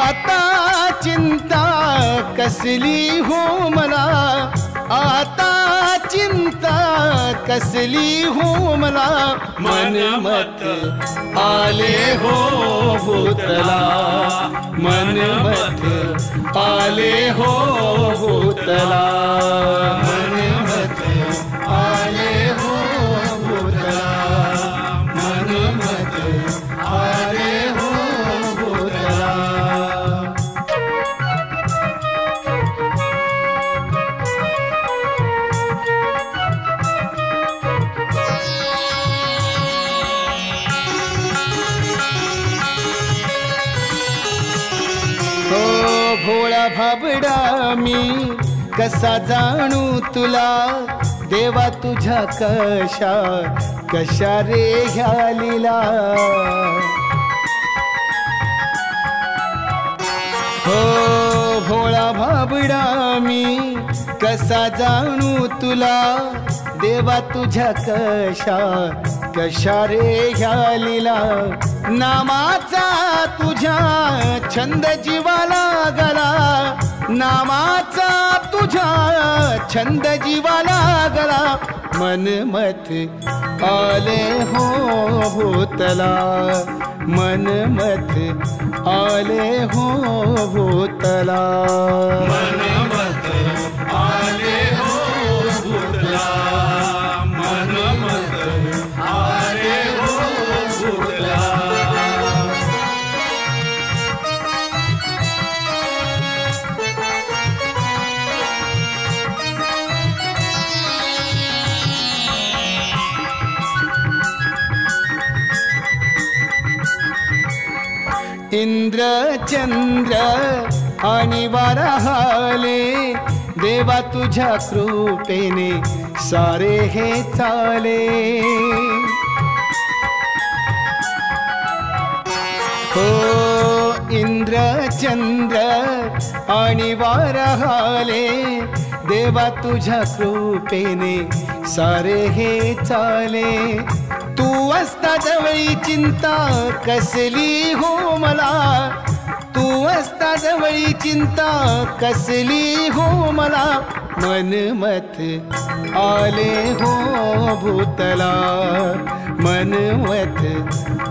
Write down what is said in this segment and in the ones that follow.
आता चिंता कसली हो मला, आता चिंता कसली हो मला, मनमत आले हो भूतला, मनमत आले हो भूतला, मनमत आले हो भूतला, मनमत आले हो भूतला. भोळा भाबडा मी कसा जाणू तुला, देवा तुझ्या कशा कशा रे ह्या लीला. हो भोळा भाबडा मी कसा जाणू तुला, देवा तुझ्या कशा कशा रे ह्या लीला. नामाचा तुझ्या छंद जीवाला गला, नामाचा तुझ्या छंद जीवाला गला, मनमत आले हो भूतला, मनमत आले हो भूतला, मनमत आले हो भूतला, मनमत आले हो भूतला. इंद्र चंद्र आणि वाराहाले, देवा तुझ्या कृपेने सारे हे चाले. हो इंद्र चंद्र आणि वाराहाले, देवा तुझ्या कृपेने सारे हे चाले. तू असता जवळी चिंता कसली हो मला, तू असता जवळी चिंता कसली हो मला, मनमत आले हो भूतला, मनमत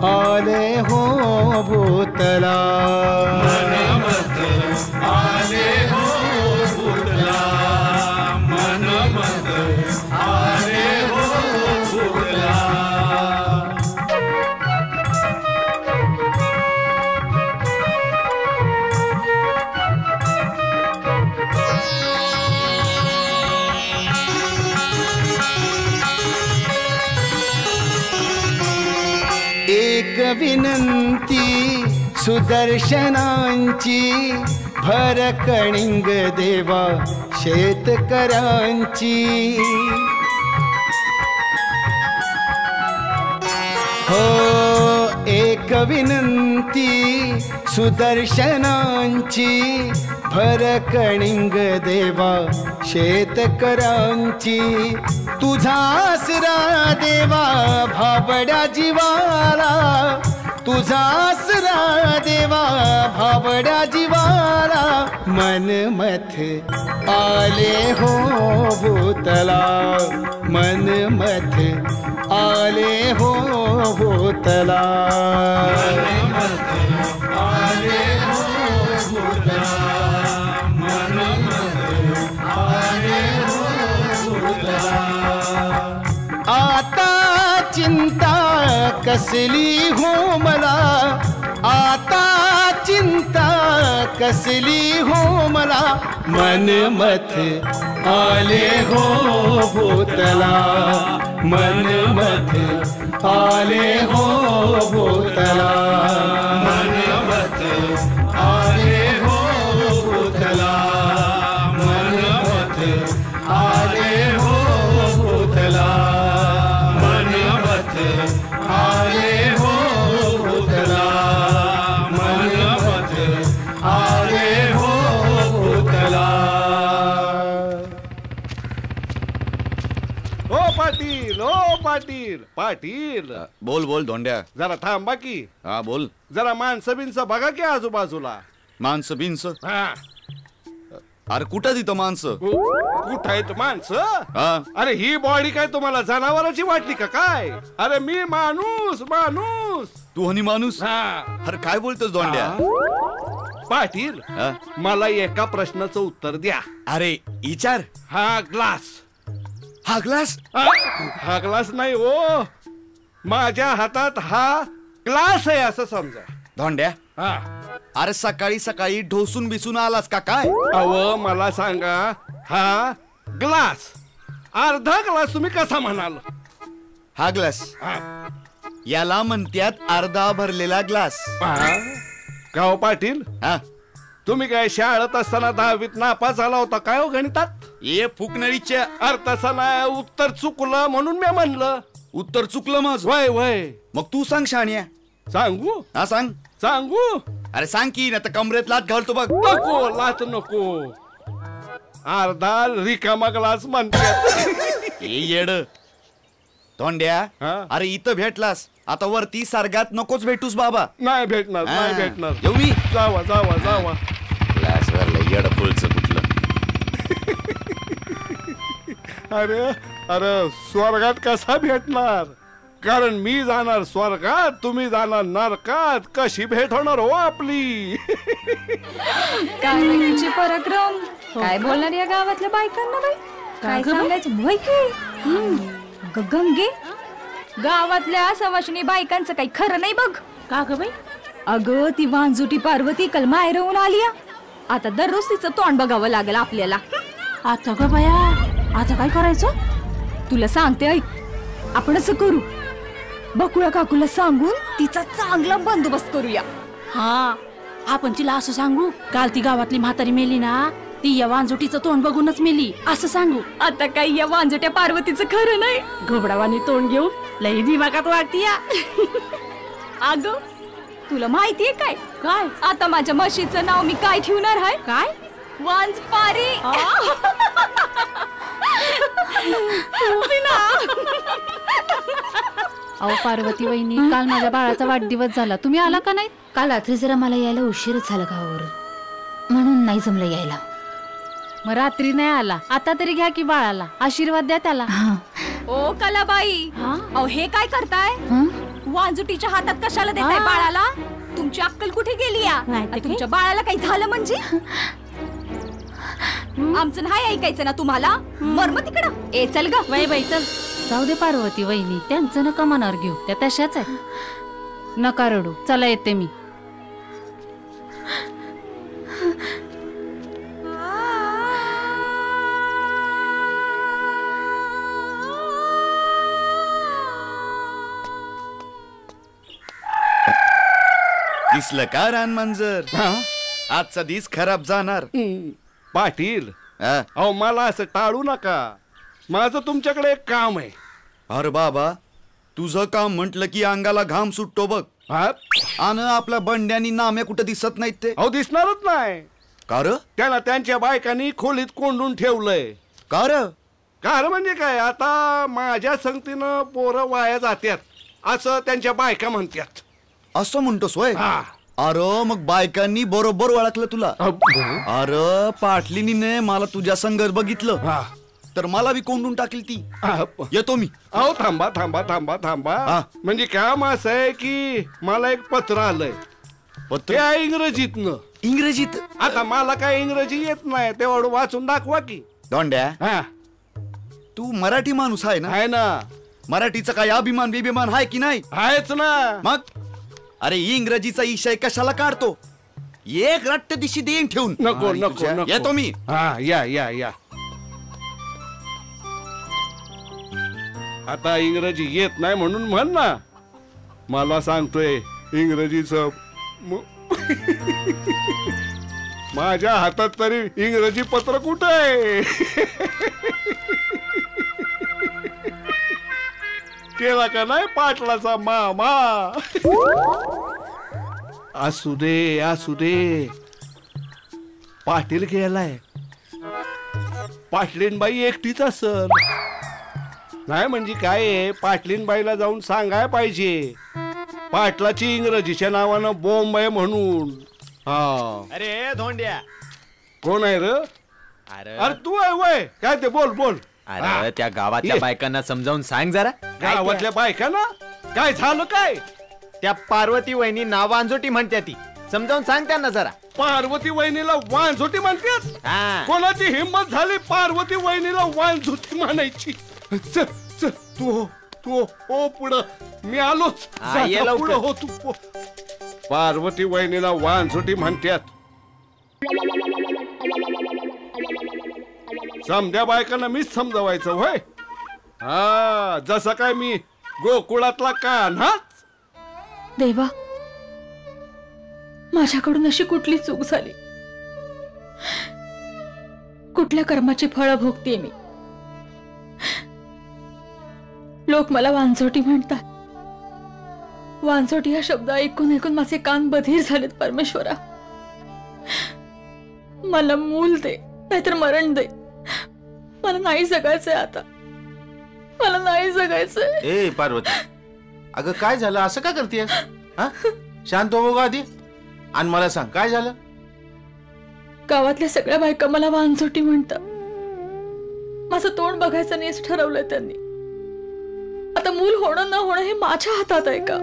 आले हो भूतला, मनमत आले हो भूतला, मनमत आले हो भूतला. एक विनंती सुदर्शनांची, भर कणिंग देवा शेतकऱ्यांची. हो एक विनंती सुदर्शनांची, भर कणिंग देवा शेतकऱ्यांची. तुझा आसरा देवा भाबड्या जीवाला, तुझा आसरा देवा भाबड्या जीवाला, मनमत आले हो भूतला, मनमत आले हो भूतला, मनमत आले हो भूतला, मनमत आले हो भूतला. आता चिंता कसली हो मला, आता चिंता कसली हो मला, मनमत आले हो भूतला, मनमत आले हो भूतला, मनमत आले हो भूतला, मनमत आले हो भूतला, मनमत आले हो भूतला, मनमत आले हो भूतला. ओ पाटील, ओ पाटील, पाटील. बोल बोल धोंड्या. जरा थांबा की. हा बोल. जरा माणसं बिनसं बघा की आजूबाजूला. माणसं बिनस हा अरे कुठं तिथं माणसं कुठं आहेत माणसं? हा अरे ही बॉडी काय तुम्हाला जनावरांची वाटली का काय? अरे मी माणूस माणूस. तू हनी माणूस हा अरे काय बोलतोस दोंड्या पाटील हा? मला एका प्रश्नाचं उत्तर द्या. अरे विचार हा ग्लास हा ग्लास हा ग्लास नाही हो, माझ्या हातात हा ग्लास आहे असं समजा. दोंड्या हा अरे सकाळी सकाळी ढोसून बिसून आलास का काय? अव मला सांगा, हा ग्लास अर्धा ग्लास तुम्ही कसा म्हणाल? हा ग्लास हा. याला म्हणत्यात अर्धा भरलेला ग्लास. गाव पाटील हा तुम्ही काय शाळेत असताना 10वीत नापास झाला होता काय हो गणितात? ये फुकणरीच्या अर्थ तसं नाही, उत्तर चुकलं म्हणून मी म्हणलं. उत्तर चुकलं माझं. वय वय मग तू सांग शाण्या. सांगू हा सांग. सांगू अरे सांग की ना तर कमरेत लात घालतो बघ. नको लाच नको, अर्धा रिकामा ग्लास म्हणतात. ए येड तोंड्या हा? अरे इथं भेटलास आता वरती सर्गात नकोच भेटूस बाबा. नाही भेटणार नाही हा. भेटणार. येऊ मी जावा जावा जावा. ग्लास भरलं येड फुलचं कुठलं. अरे अरे स्वर्गात कसा भेटणार? कारण मी जाणार स्वर्गात, तुम्ही जाणार नरकात. कशी भेट होणार हो आपली? काय बाईचे पराक्रम, काय बोलणार या गावातल्या बायकांना बाई? काय सांगायचं बाई की गंगे गावातल्या सवाशिनी बायकांचं काही खरं नाही बघ. का ग बाई? अगं ती वांजुटी पार्वती कल माहेरहून आली आता दररोज तिचं तोंड बघावं लागेल आपल्याला. आता ग बाया, आता काय करायचं? तुला सांगते ऐक, आपण असं करू, बकुळा काकूला सांगून तिचा चांगला बंदोबस्त करूया. हा आपण तिला असं सांगू, काल ती गावातली म्हातारी मेली ना, ती या वांजुटीचं तोंड बघूनच मेली असं सांगू. आता काही या वांजुट्या पार्वतीचं खरं नाही. घोबडावानी तोंड घेऊन लई दिमागात वाटती या. अगं तुला माहितीये काय काय? आता माझ्या म्हशीचं नाव मी काय ठेवणार आहे? काय? वांजपारी. अहो पार्वती वहिनी, काल माझ्या बाळाचा वाढदिवस झाला, तुम्ही आला का नाही? काल रात्री जरा मला यायला उशीरच झाला गावावरून, म्हणून नाही जमलं यायला. मग रात्री नाही आला, आता तरी घ्या की बाळाला, आशीर्वाद द्या त्याला. ओ कलाबाई, अहो हे काय करताय? वांजुटीच्या हातात कशाला देताय बाळाला? तुमची अक्कल कुठे गेली या? तुमच्या बाळाला काही झालं म्हणजे? आमचं नाही ऐकायचं ना तुम्हाला? मर्म तिकडं. ए चल ग बाई बाई चल. जाऊ दे पार्वती वहिनी, त्यांचं नका मनावर घेऊ, त्या तशाच आहे. नका रडू, चला येते मी. दिसलं का रान मांजर? आजचा दिस खराब जाणार. पाटील हा? अहो मला असं टाळू नका, माझं तुमच्याकडे एक काम आहे. अरे बाबा तुझं काम म्हंटल की अंगाला घाम सुटतो बघ. हा? आणि आपल्या बंड्यानी नामे कुठं दिसत नाहीत ते. अहो दिसणारच नाही. कार त्याला त्यांच्या बायकांनी खोलीत कोंडून ठेवलंय. कार कार म्हणजे काय, आता माझ्या संगतीनं पोरं वाया जात्यात असं त्यांच्या बायका म्हणतात. असं म्हणतोस वय? हा. अरे मग बायकांनी बरोबर ओळखलं तुला. अरे पाटलीनीने मला तुझ्या संगत बघितलं हा. तर मला बी कोंडून टाकली ती. येतो मी. अहो थांबा थांबा थांबा थांबा. हा. म्हणजे काम असं आहे की मला एक पत्र आलंय, पत्र ते इंग्रजीतनं. इंग्रजीत? आता मला काय इंग्रजी येत नाही, तेवढं वाचून दाखवा की. दोंड्या हा तू मराठी माणूस आहे ना? आहे ना. मराठीचा काय अभिमान बिभिमान आहे की नाही? आहेच ना. मग अरे इंग्रजीचा विषय कशाला काढतो? एक रट्ट दिशी देईन ठेवून. नको आणि नको तुझ्या- नको. येतो मी. हा या या या. आता इंग्रजी येत नाही म्हणून म्हण ना. मला सांगतोय इंग्रजीचं माझ्या हातात तरी इंग्रजी पत्र कुठे आहे? केला का नाही पाटलाचा मामा? असू दे असू दे. पाटील गेलाय, पाटलीनबाई एकटीच असल. नाही म्हणजे काय, पाटलीनबाईला जाऊन सांगाय पाहिजे पाटलाची इंग्रजीच्या नावानं बॉम्ब आहे म्हणून. हा अरे धोंड्या कोण आहे र? अरे अरे तू आहे वय काय ते बोल बोल. अरे त्या गावातल्या ये. बायकांना समजावून सांग जरा. गावातल्या बायका ना काय झालं काय? त्या पार्वती वहिनी नाव वांजोटी म्हणत्या ती समजावून सांग त्यांना जरा. पार्वती वहिनीला वांझोटी म्हणतेस? हा. कोणाची हिंमत झाली पार्वती वहिनीला वांझोटी म्हणायची? चल चल तू तू हो पुढं मी आलोच. हा, ये लवकर. पुढं हो तू हो. पार्वती वहिनीला वांझोटी म्हणतात. समध्या बायकांना मीच समजावायचं होय. हा जसं काय मी गोकुळातला कान्हा. देवा माझ्याकडून अशी कुठली चूक झाली? कुठल्या कर्माची फळं भोगते मी? लोक मला वांझोटी म्हणतात. वांझोटी हा शब्द ऐकून ऐकून माझे कान बधीर झालेत. परमेश्वरा मला मूल दे नाहीतर मरण दे. मला नाही जगायचंय आता. मला नाही जगायचंय. ए पार्वती अगं काय झालं असं का करतेस? हा शांत हो बघा आधी आणि मला सांग काय झालं? गावातल्या सगळ्या बायका मला वांझोटी म्हणतात. माझं तोंड बघायचं नाही ठरवलंय त्यांनी. आता मूल होणं न होणं हे माझ्या हातात आहे का?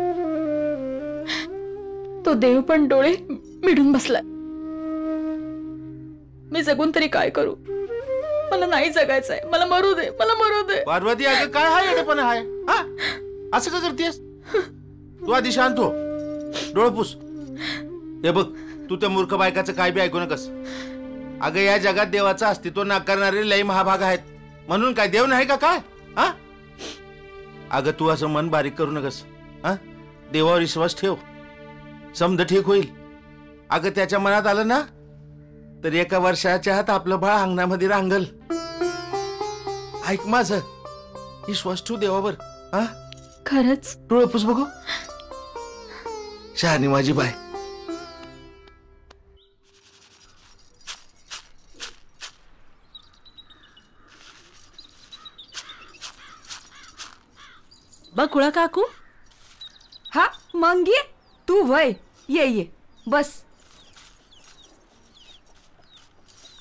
तो देव पण डोळे मिळून बसलाय. मी जगून तरी काय करू? मला नाही जगायचंय. मला मरू दे. मला मरू दे. पार्वती अगं काय हाय येडेपणा हाय? हा असं का करतेस? तू आधी शांत हो. डोळे पुस. हे बघ तू त्या मूर्ख बायकाचं काय बी ऐकू नकस. अगं या जगात देवाचं अस्तित्व नाकारणारे लय महाभाग आहेत. म्हणून काय देव नाही का काय? हा अगं तू असं मन बारीक करू नकस. हा देवावर विश्वास ठेव. समज ठीक होईल. अगं त्याच्या मनात आलं ना तर एका वर्षाच्या आत आपलं बाळ अंगणामध्ये रांगल. ऐक माझं विश्वास ठेव देवावर. हा खरंच? डोळे पुस बघू. शहाणी माझी बाय. बकुळा काकू. हा मंगी तू वय ये ये बस.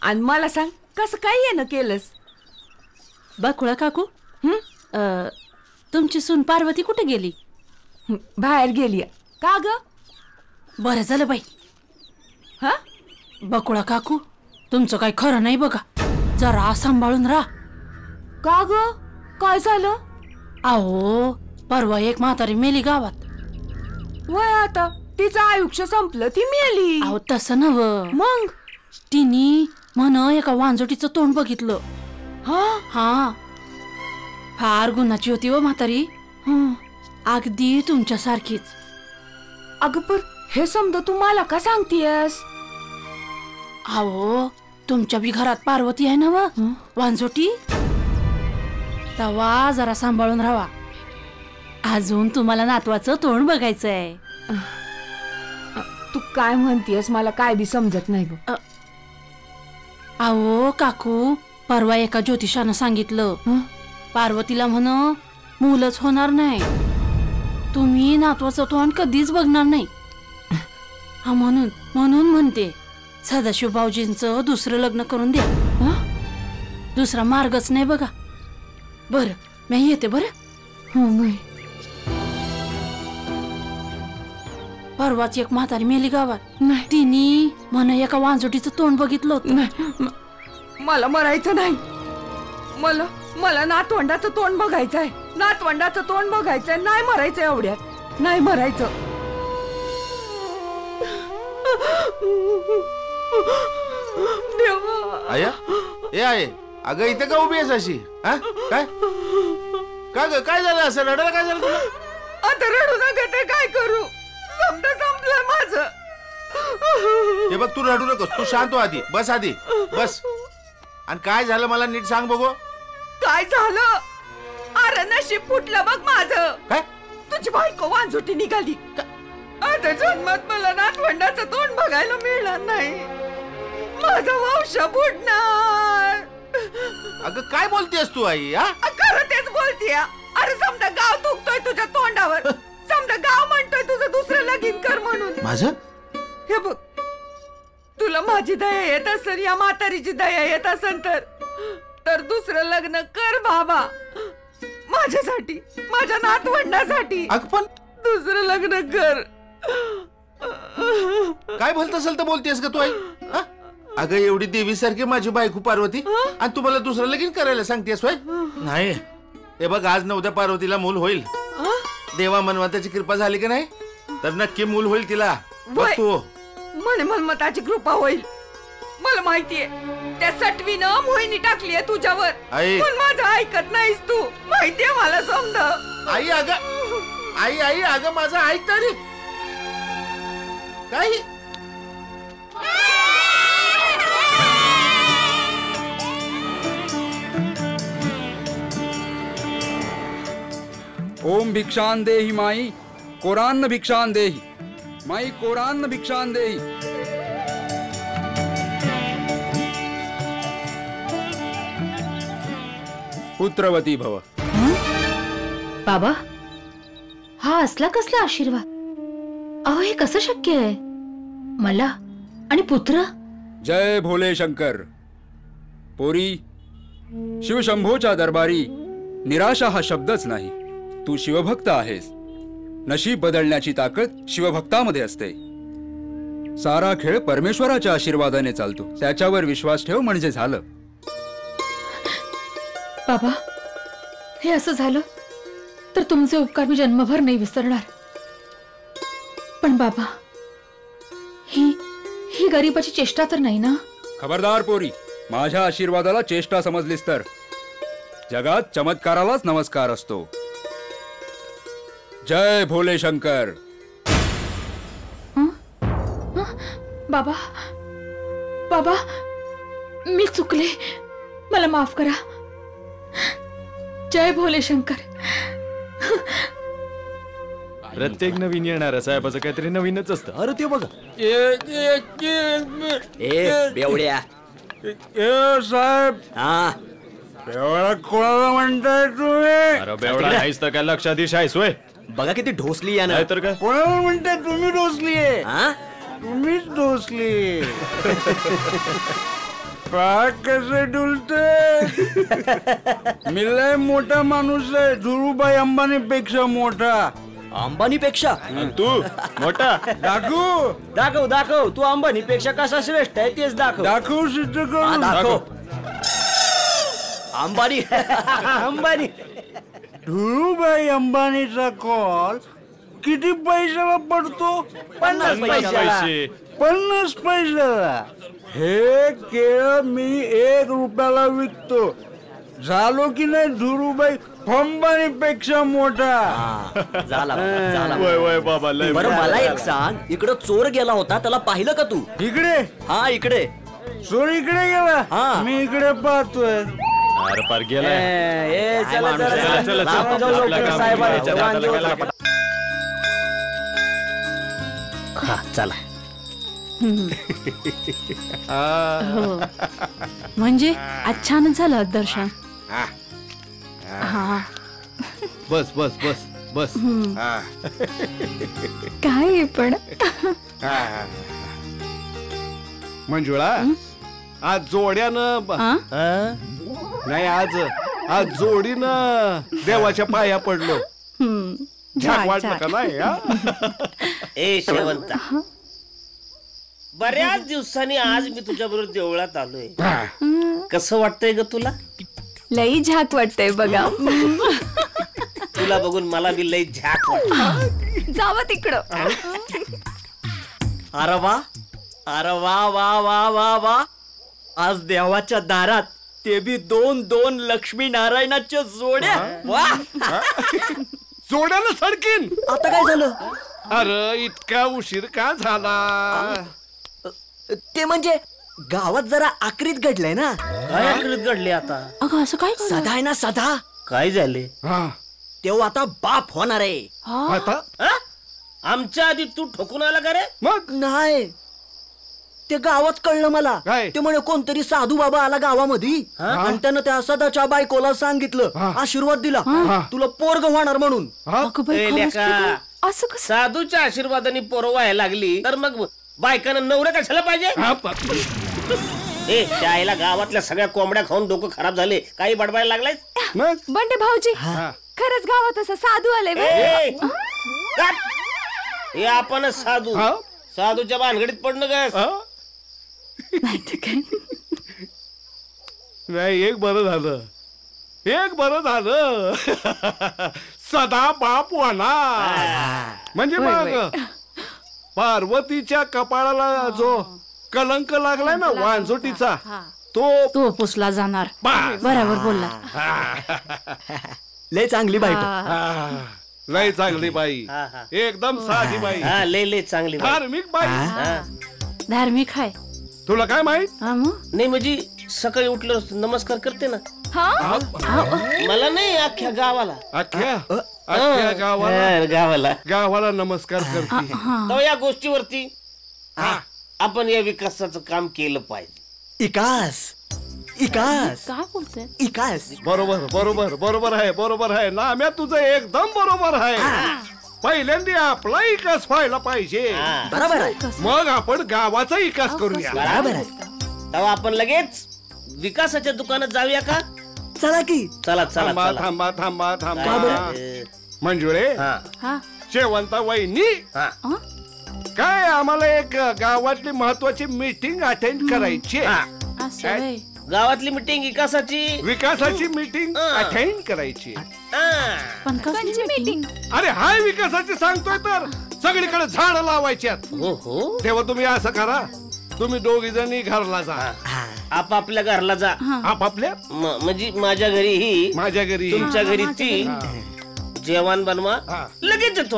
आणि मला सांग कसं काय येणं केलंस? बकुळा काकू तुमची सून पार्वती कुठे गेली? बाहेर गेली. का ग? बरं झालं बाई. हा बकुळा काकू तुमचं काही खरं नाही बघा. जरा सांभाळून राहा. का ग काय झालं? अहो परवा एक म्हातारी मेली गावात. वय आता तिचं आयुष्य संपलं ती मेली. अहो तसं नव. मग तिने म्हण एका वांजोटीचं तोंड बघितलं. हा हा फार गुणाची होती व म्हातारी. अगदी तुमच्यासारखीच. अगं पण हे समजा तू मला का सांगतीयस? अहो तुमच्या बी घरात पार्वती आहे ना व वांजोटी. तवा जरा सांभाळून राहा. अजून तुम्हाला नातवाचं तोंड बघायचंय. तू काय म्हणतीयस मला काय बी समजत नाही बघ. अहो काकू परवा एका ज्योतिषानं सांगितलं पार्वतीला म्हण मुलंच होणार नाही. तुम्ही नातवाचं तोंड कधीच बघणार नाही. हा म्हणून म्हणून म्हणते सदाशिव भाऊजींचं दुसरं लग्न करून द्या. दुसरा मार्गच नाही बघा. बरं मी येते. बरं परवाच एक म्हातारी मेली गावात. तिने म्हण एका वांजोटीचं तोंड बघितलं होतं. मला मरायचं नाही. मला मला नातवंडाचं तोंड बघायचंय. नातवंडाचं तोंड बघायचंय. नाही मरायचं एवढ्यात. नाही मरायचं. देवा. आया ए आहे अगं इथे का उभी आहेस अशी? हा काय का ग काय झालं? असं रडायला काय झालं तुला? आता रडू नका. ते काय करू? संपलं माझं. हे बघ तू रडू नकोस. तू शांत हो आधी. बस आधी बस. आणि काय झालं मला नीट सांग बघू. काय झालं? अरे नशीब फुटलं बघ माझं. काय? तुझी बायको वांझोटी निघाली. आता जन्मात मला नातवंडाचं तोंड बघायला मिळणार नाही. माझा वंश बुडणार. अगं काय बोलतेस तू आई? खरं तेच बोलतीय. अरे समजा गाव थुकतोय तुझ्या तोंडावर. समजा गाव म्हणतोय तुझं दुसरं लगीन कर म्हणून. माझं? हे बघ तुला माझी दया येत असेल या म्हातारीची दया येत असेल तर दुसरं लग्न कर बाबा. माझ्यासाठी, माझ्या नातवंडासाठी पण दुसरं लग्न कर. काय भलत असेल तर बोलतेस का तू आई? अगं एवढी देवीसारखी माझी बायको पार्वती आणि तुम्हाला दुसरं लगीन करायला सांगतेस होय? नाही, हे बघ आज न उद्या पार्वतीला मूल होईल. देवा मनवंताची कृपा झाली की नाही तर नक्की मूल होईल तिला. बघ तू म्हणे मन्मथाची कृपा होईल. मला माहितीये त्या सटवीनं मोहिनी टाकलीये तुझ्यावर. पण माझं ऐकत नाहीस तू. माहितीये मला समज. आई अगं आई आई अगं माझं ऐक तरी काही. ओम भिक्षान देहि माई कोरान्न भिक्षान देहि माई कोरान्न भिक्षान देहि. पुत्रवती भव. बाबा हा असला कसला आशीर्वाद? अहो हे कसं शक्य आहे? मला आणि पुत्र. जय भोले शंकर. पोरी, शिवशंभोच्या दरबारी निराशा हा शब्दच नाही. तू शिवभक्त आहेस. नशीब बदलण्याची ताकद शिवभक्तामध्ये असते. सारा खेळ परमेश्वराच्या आशीर्वादाने चालतो. त्याच्यावर विश्वास ठेव म्हणजे झालं. बाबा हे असं झालं तर तुमचे उपकार मी जन्मभर नाही विसरणार. पण बाबा ही गरीबाची चेष्टा तर नाही ना? खबरदार पोरी, माझ्या आशीर्वादाला चेष्टा समजलीस तर जगात चमत्कारालाच नमस्कार असतो. जय भोले शंकर. बाबा बाबा मी चुकले, मला माफ करा. जय भोले शंकर. प्रत्येक नवीन येणाऱ्या साहेबाचं काहीतरी नवीनच असतं. अरे ते बघा. बेवड्या साहेब. हा बेवडा कोणाला म्हणताय तुम्ही? अरे बेवडा नाहीस तर काय लक्षाधीश आहेस होय? बघा किती ढोसली या ना. तर काय कोणाला म्हणताय तुम्ही? ढोसली आहे. हा तुम्हीच ढोसली. कसे डुलते. मी लय मोठा माणूस आहे. धुरूभाई अंबानी पेक्षा मोठा. अंबानी पेक्षा तू मोठा? दाखवू दाखव दाखव. तू अंबानी पेक्षा कसा श्रेष्ठ आहे तेच दाखव. दाखव सिद्ध कर. दाखव. अंबानी अंबानी. धुरूभाई अंबानीचा कॉल किती पैशाला पडतो? 50 पैशाला. 50 पैशाला. हे केळ मी 1 रुपयाला विकतो. झालो की नाही धुरूभाई अंबानी पेक्षा मोठा. झाला बाबा. बरं मला एक सांग, इकडं चोर गेला होता त्याला पाहिलं का तू? इकडे? हा इकडे. चोर इकडे गेला? हा मी इकडे पाहतोय. अरे पार गेलाय. चला. म्हणजे आज छानच झालं दर्शन. हा बस बस बस बस. काय पण मंजुळा आज जोड्यानं नाही आज जोडीनं देवाच्या पाया पडलो. झाक वाटलं का नाही? ए शेवंता, बऱ्याच दिवसांनी आज मी तुझ्या बरोबर देवळात आलोय. कसं वाटतंय ग तुला? लई झाक वाटतंय बघा. तुला बघून मला बी लई झाक वाटत. जावं तिकडं. अरे वा अरे वा वा वा वा वा. आज देवाच्या दारात ते बी 2 लक्ष्मी नारायणाच्या जोड्या. वा जोड्यानं सडकीन. आता काय झालं? अरे इतका उशीर का झाला? ते म्हणजे गावात जरा आक्रीत घडलंय ना. काय आक्रीत घडले आता? अगं असं काय? सदा आहे ना सदा. काय झाले? तेव्हा आता बाप होणार आहे. आता आमच्या आधी तू ठोकून आला का रे? मग नाही, ते गावात कळलं मला. ते म्हणे कोणतरी साधू बाबा आला गावामध्ये आणि त्यानं त्या सदाच्या बायकोला सांगितलं, आशीर्वाद दिला, तुला पोरग होणार म्हणून. साधूच्या आशीर्वादाने पोरं व्हायला लागली तर मग बायकानं नवरं कशाला पाहिजे? ए त्या आईला गावातल्या सगळ्या कोंबड्या खाऊन डोकं खराब झाले, काही बडबायला लागलाय? बंडे भाऊजी खरंच गावात असं साधू आले हे आपणच साधू, साधूच्या भानगडीत पडणं ग. नाही एक बरं झालं, एक बरं झालं. सदा बाप होणार म्हणजे मग पार्वतीच्या कपाळाला जो कलंक लागलाय ना वांझोटीचा तो पुसला जाणार. बरोबर बोलला. लय चांगली बायको, लय चांगली बाई, एकदम साधी बाई, लय चांगली धार्मिक बाई. धार्मिक आहे. तुला काय माहित? नाही म्हणजे सकाळी उठलं नमस्कार करते ना. मला नाही, अख्ख्या गावाला. अख्ख्या गावाला नमस्कार करते. तर या गोष्टीवरती आपण या विकासाचं काम केलं पाहिजे. विकास विकास काय बोलतोय? विकास. बरोबर बरोबर बरोबर आहे, बरोबर आहे ना. म्या तुझं एकदम बरोबर आहे. पहिल्यांदा आपला विकास व्हायला पाहिजे, बरोबर आहे. मग आपण गावाचा विकास करूया. बरोबर आहे. तेव्हा आपण लगेच विकासाच्या दुकानात जाऊया का? चला की. चला थांबा चला. थांबा थांबा थांबा. मंजुळे, शेवंता वहिनी, काय आम्हाला एक गावातली महत्वाची मीटिंग अटेंड करायची. गावातली मीटिंग विकासाची मीटिंग अटेंड करायची. पण कसली मीटिंग? अरे हाय विकासाची सांगतोय तर सगळीकडे झाड लावायच्यात. तेव्हा तुम्ही असं करा, तुम्ही दोघी जणी घरला जा, आपापल्या घरला जा. आपापल्या म्हणजे माझ्या घरी, माझ्या घरी, तुमच्या घरी ती जेवण बनवा. लगेच येतो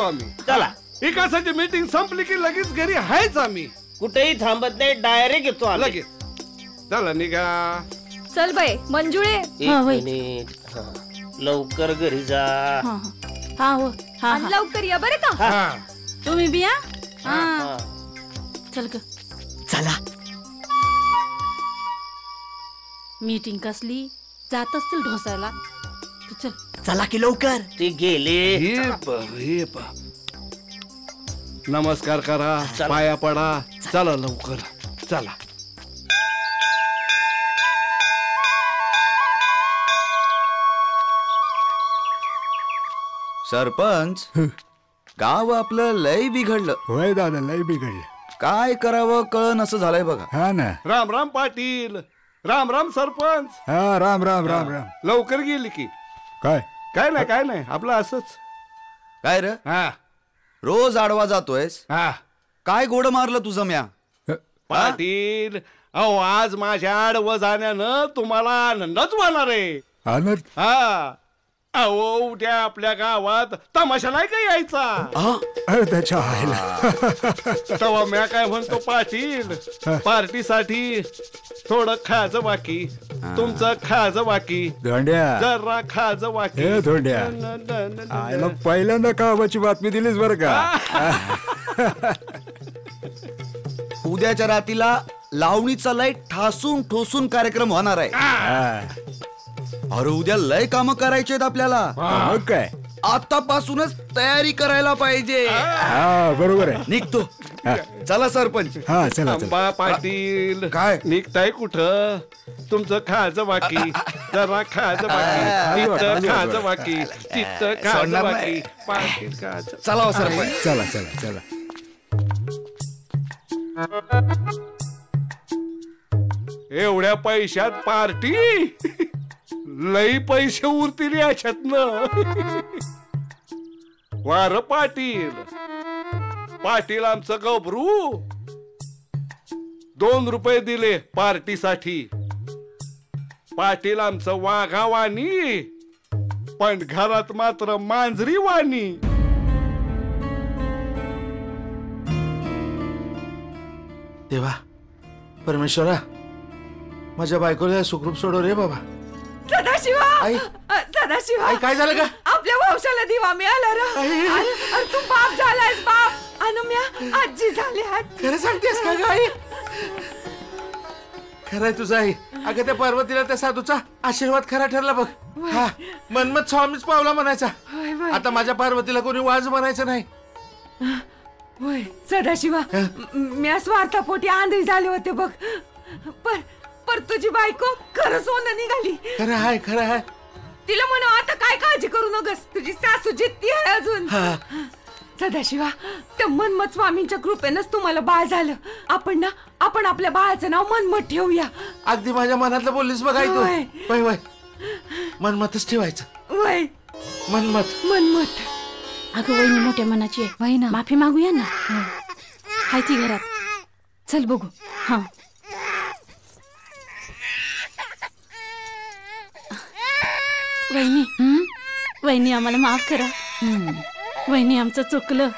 आम्ही. चला. विकासाची मीटिंग संपली की लगेच घरी आहेच आम्ही. कुठेही थांबत नाही, डायरेक्ट येतो आम्ही. लगेच. चला निघा. चल बाई मंजुळे, लवकर घरी जा. लवकर या बरं का. तुम्ही बिया. चल ग. चला. मीटिंग कसली? जात असतील ढोसायला. चल. चला की लवकर. ते गेले. नमस्कार करा, पाया पडा. चला लवकर चला. सरपंच, गाव आपलं लय बिघडलं. होय दादा, लय बिघडलं. काय करावं कळन असं झालंय बघा. हा ना. राम राम पाटील. राम राम सरपंच. हा राम राम राम राम. लवकर गेली की काय? काय नाही आपलं असंच. काय रे? रोज आडवा जातोयस. काय गोड मारलं तुझं म्या? पाटील, अहो आज माझ्या आडवं जाण्यानं तुम्हाला आनंदच होणार आहे. आनंद? अहो उद्या आपल्या गावात तमाशा नाही का यायचा? त्याच्या आईला. तेव्हा म्या काय म्हणतो पाटील, पार्टीसाठी थोडं खायचं बाकी, तुमचं खायचं बाकी, धोंड्या जरा खायचं बाकी. हे धोंड्या, आईला पहिल्यांदा गावाची बातमी दिलीस बरं का. उद्याच्या रात्रीला लावणीचा लय ठासून ठोसून कार्यक्रम होणार आहे. अरे उद्या लय काम करायचे आहेत आपल्याला. काय आतापासूनच तयारी करायला पाहिजे. बरोबर आहे. निघतो. चला सरपंच. चला पाटील. काय निघताय कुठं? तुमचं खायचं बाकी, जरा खायचं बाकी, तिथं खायचं बाकी, तिथं खायचं बाकी. पाटील खायचं. चला सरपंच. चला चला चला. एवढ्या पैशात पार्टी? लई पैसे उरतील याच्यातनं. वार पाटील, पाटील आमचं गबरू 2 रुपये दिले पार्टीसाठी. पाटील आमचं वाघावानी, पण घरात मात्र मांजरी वाणी. देवा परमेश्वरा, माझ्या बायकोला सुखरूप सोडव रे बाबा. सदाशिवा, सदाशिवा, काय झालं का? आपल्या वंशाला दिवा मिळाला रे. तू बाप झालायस बाप. अनुम्या आजी झाली. खरं सांगतेस का गाई? खरंय तुझं आई. अगं त्या पार्वतीला त्या साधूचा आशीर्वाद खरा ठरला बघ. हा मनमत स्वामीच पावला म्हणायचा. आता माझ्या पार्वतीला कोणी वाज म्हणायचं नाही. होय सदाशिवा मी स्वार्थापोटी आंधळी झाले होते बघ. पर तुझी बायको खरं सोनं निघाली. खरं आहे. तिला म्हणू आता काय काळजी करू नकोस, तुझी सासू जिद्दी आहे अजून. सदाशिवा त्या मनमत स्वामींच्या कृपेनंच तुम्हाला बाळ झालं. आपण आपल्या बाळाचं नाव मनमत ठेवूया. अगदी माझ्या मनातलं बोललीस बघ आई तू. वय मनमतच ठेवायचं. वय मनमत. अगं वहिनी मोठ्या मनाची आहे. वहिना माफी मागूया ना. हाय ती घरात. चल बघू. हा वहिनी आम्हाला माफ करा. वहिनी आमचं चुकलं.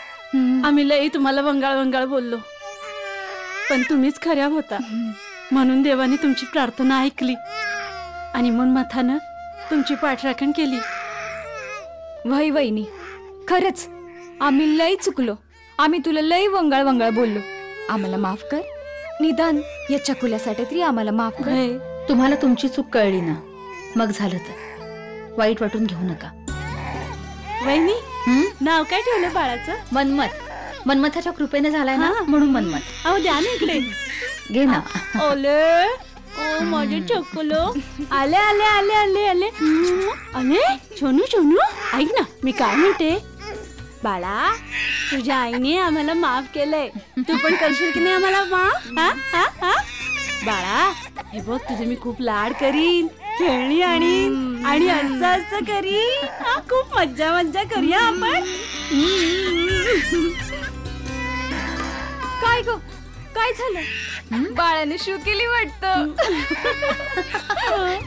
आम्ही लई तुम्हाला वंगाळ बोललो, पण तुम्हीच खऱ्या होता म्हणून देवाने तुमची प्रार्थना ऐकली आणि मनमथानं तुमची पाठराखण केली. वय वहिनी खरंच आम्ही लई चुकलो. आम्ही तुला लई वंगाळ बोललो. आम्हाला माफ कर. निदान या चकुल्यासाठी तरी आम्हाला माफ कर. तुम्हाला तुमची चूक कळली ना, मग झालं तर वाईट वाटून घेऊ नका. वहिनी नाव काय ठेवलं बाळाचं? मनमथाच्या कृपेने झालाय ना म्हणून मनमत. अहो द्या ना इकडे. घे ना. ओले ओ माझे चकुलो. आले आले आले आले आले अरे छोनू ऐक ना, मी काय म्हणते बाळा, तुझ्या आईने आम्हाला माफ केलंय, तू पण करशील की नाही आम्हाला माफ? हा बाळा हे बघ, तुझे मी खूप लाड करीन, खेळणी आणि असं करीन. खूप मज्जा करूया आपण. काय ग काय झालं? बाळाने शू केली वाटतं.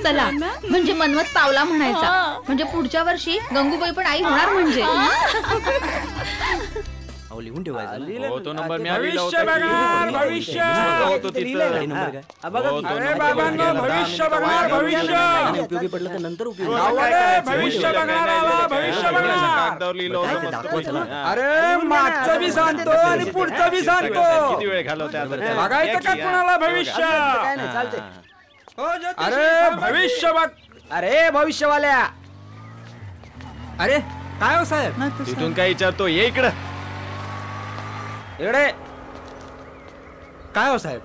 चला म्हणजे मनमत पावला म्हणायचा. म्हणजे पुढच्या वर्षी गंगूबाई पण आई होणार. म्हणजे लिहून ठेवायचं. हो तो नंबर मी भविष्य बघणार भविष्य. अरे बाबांनो भविष्य बघणार भविष्य. उपयोगी पडलं तर नंतर भविष्य बघणार भविष्य बघणार. अरे मागचं बी सांगतो आणि पुढचं बी सांगतो. किती वेळ घालवते बघायचं का कुणाला भविष्य? अरे भविष्य बघ. अरे भविष्यवाल्या. अरे काय हो साहेब? तिथून काय विचारतो? ये इकडं. इकडे काय हो साहेब?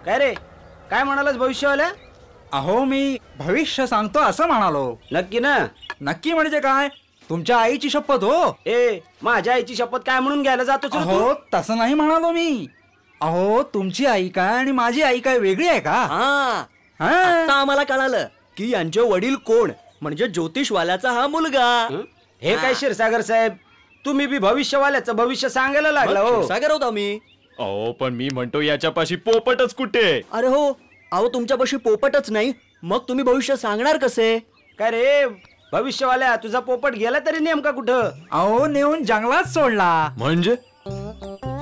काय रे काय म्हणालास भविष्यवाल्या? अहो मी भविष्य सांगतो असं म्हणालो. नक्की ना? नक्की म्हणजे काय? तुमच्या आईची शपथ हो. ए माझ्या आईची शपथ काय म्हणून घ्यायला जातो? हो तसं नाही म्हणालो मी. अहो तुमची आई काय आणि माझी आई काय वेगळी आहे का? आता आम्हाला कळालं की यांचे वडील कोण, म्हणजे ज्योतिषवाल्याचा हा मुलगा. हे काय क्षीरसागर साहेब, तुम्ही बी भविष्यवाल्याचं भविष्य सांगायला लागला हो. सागर होता मी. अहो पण मी म्हणतो याच्यापाशी पोपटच कुठे? अरे हो, अहो तुमच्यापाशी पोपटच नाही, मग तुम्ही भविष्य सांगणार कसे? काय रे भविष्यवाल्या, तुझा पोपट गेला तरी नेमका कुठं? अहो नेऊन जंगलात सोडला. म्हणजे?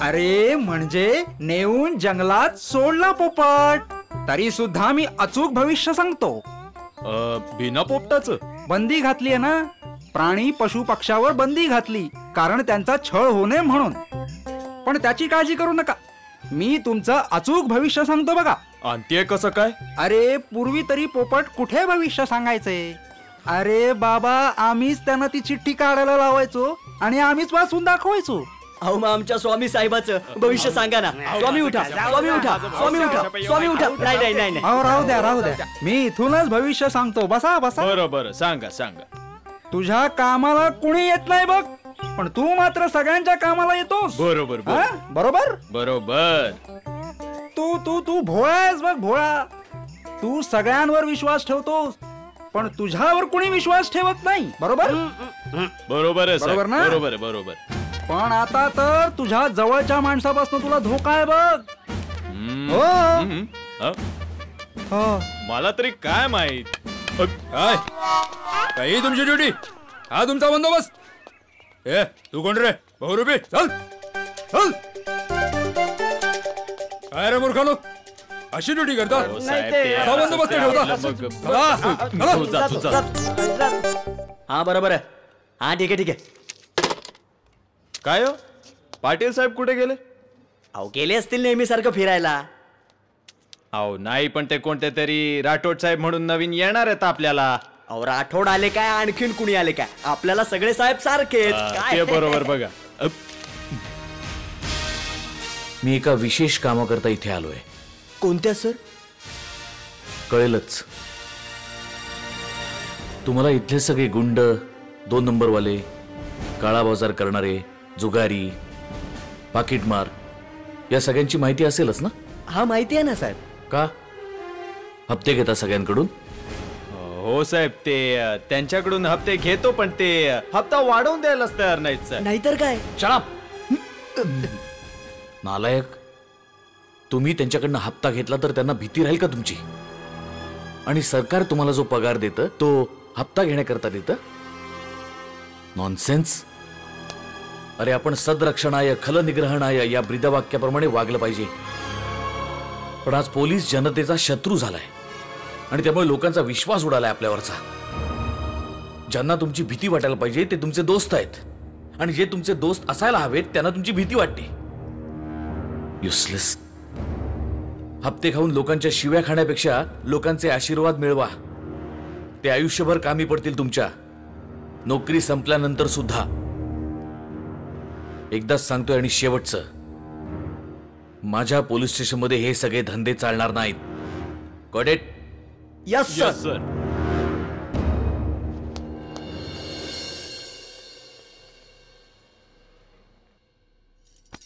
अरे म्हणजे नेऊन जंगलात सोडला पोपट. तरी सुद्धा मी अचूक भविष्य सांगतो. बिना पोपटाचं? बंदी घातली आहे ना, प्राणी पशु पक्षावर बंदी घातली, कारण त्यांचा छळ होऊ नये म्हणून. पण त्याची काळजी करू नका, मी तुमचं अचूक भविष्य सांगतो बघा. आणि ते कसं काय? अरे पूर्वी तरी पोपट कुठे भविष्य सांगायचे? अरे बाबा आम्हीच त्यांना ती चिठ्ठी काढायला लावायचो आणि आम्हीच वाचून दाखवायचो. अहो मग आमच्या स्वामी साहेबाचं भविष्य सांगा ना. स्वामी उठा, स्वामी उठा, स्वामी उठा, स्वामी उठा. नाही. अहो राहू द्या, मी इथूनच भविष्य सांगतो. बसा. बरं सांगा. तुझ्या कामाला कुणी येत नाही बघ, पण तू मात्र सगळ्यांच्या कामाला येतोस. बरोबर. तू भोळा आहेस बघ, भोळा. तू सगळ्यांवर विश्वास ठेवतोस, पण तुझ्यावर कुणी विश्वास ठेवत नाही. बरोबर ना? बरोबर. पण आता तर तुझ्या जवळच्या माणसापासून तुला धोका आहे बघ. मला तरी काय माहित. काही तुमची ड्युटी, हा तुमचा बंदोबस्त. तू कोण रे? बहुरूपी चल. काय रे मूर्खानो, अशी ड्युटी करता? बंदोबस्त ठेवता. हा बरोबर आहे. हा ठीक आहे. काय हो पाटील साहेब कुठे गेले? अहो गेले असतील नेहमी सारखं फिरायला. अहो नाही, पण ते कोणते तरी राठोड साहेब म्हणून नवीन येणार आहेत आपल्याला. अहो राठोड आले काय, आणखीन कुणी आले काय? आपल्याला सगळे साहेब सारखेच. ते बरोबर बघा. मी एका विशेष कामाकरता इथे आलोय. कोणत्या सर? कळेलच. तुम्हाला इथले सगळे गुंड, 2 नंबरवाले, काळा बाजार करणारे, जुगारी, पाकिटमार या सगळ्यांची माहिती असेलच ना? हा, माहिती आहे ना साहेब. का हप्ते घेता सगळ्यांकडून? हो साहेब, ते त्यांच्याकडून हप्ते घेतो, पण ते हप्ता वाढवून द्यायलाच तयार नाहीत साहेब. नाहीतर काय. शराब नालायक. तुम्ही त्यांच्याकडनं हप्ता घेतला तर त्यांना भीती राहील का तुमची? आणि सरकार तुम्हाला जो पगार देतं तो हप्ता घेण्याकरता देतं? नॉनसेन्स. अरे आपण सदरक्षणाय खलनिग्रहणाय या ब्रीदवाक्याप्रमाणे वागलं पाहिजे. पण आज पोलीस जनतेचा शत्रू झालाय आणि त्यामुळे लोकांचा विश्वास उडालाय आपल्यावरचा. ज्यांना तुमची भीती वाटायला पाहिजे ते तुमचे दोस्त आहेत, आणि जे तुमचे दोस्त असायला हवेत त्यांना तुमची भीती वाटते. युसलेस. हप्ते खाऊन लोकांच्या शिव्या खाण्यापेक्षा लोकांचे आशीर्वाद मिळवा. ते आयुष्यभर कामी पडतील तुमच्या, नोकरी संपल्यानंतर सुद्धा. एकदाच सांगतोय आणि शेवटचं, माझ्या पोलीस स्टेशनमध्ये हे सगळे धंदे चालणार नाहीत. Got it? Yes sir.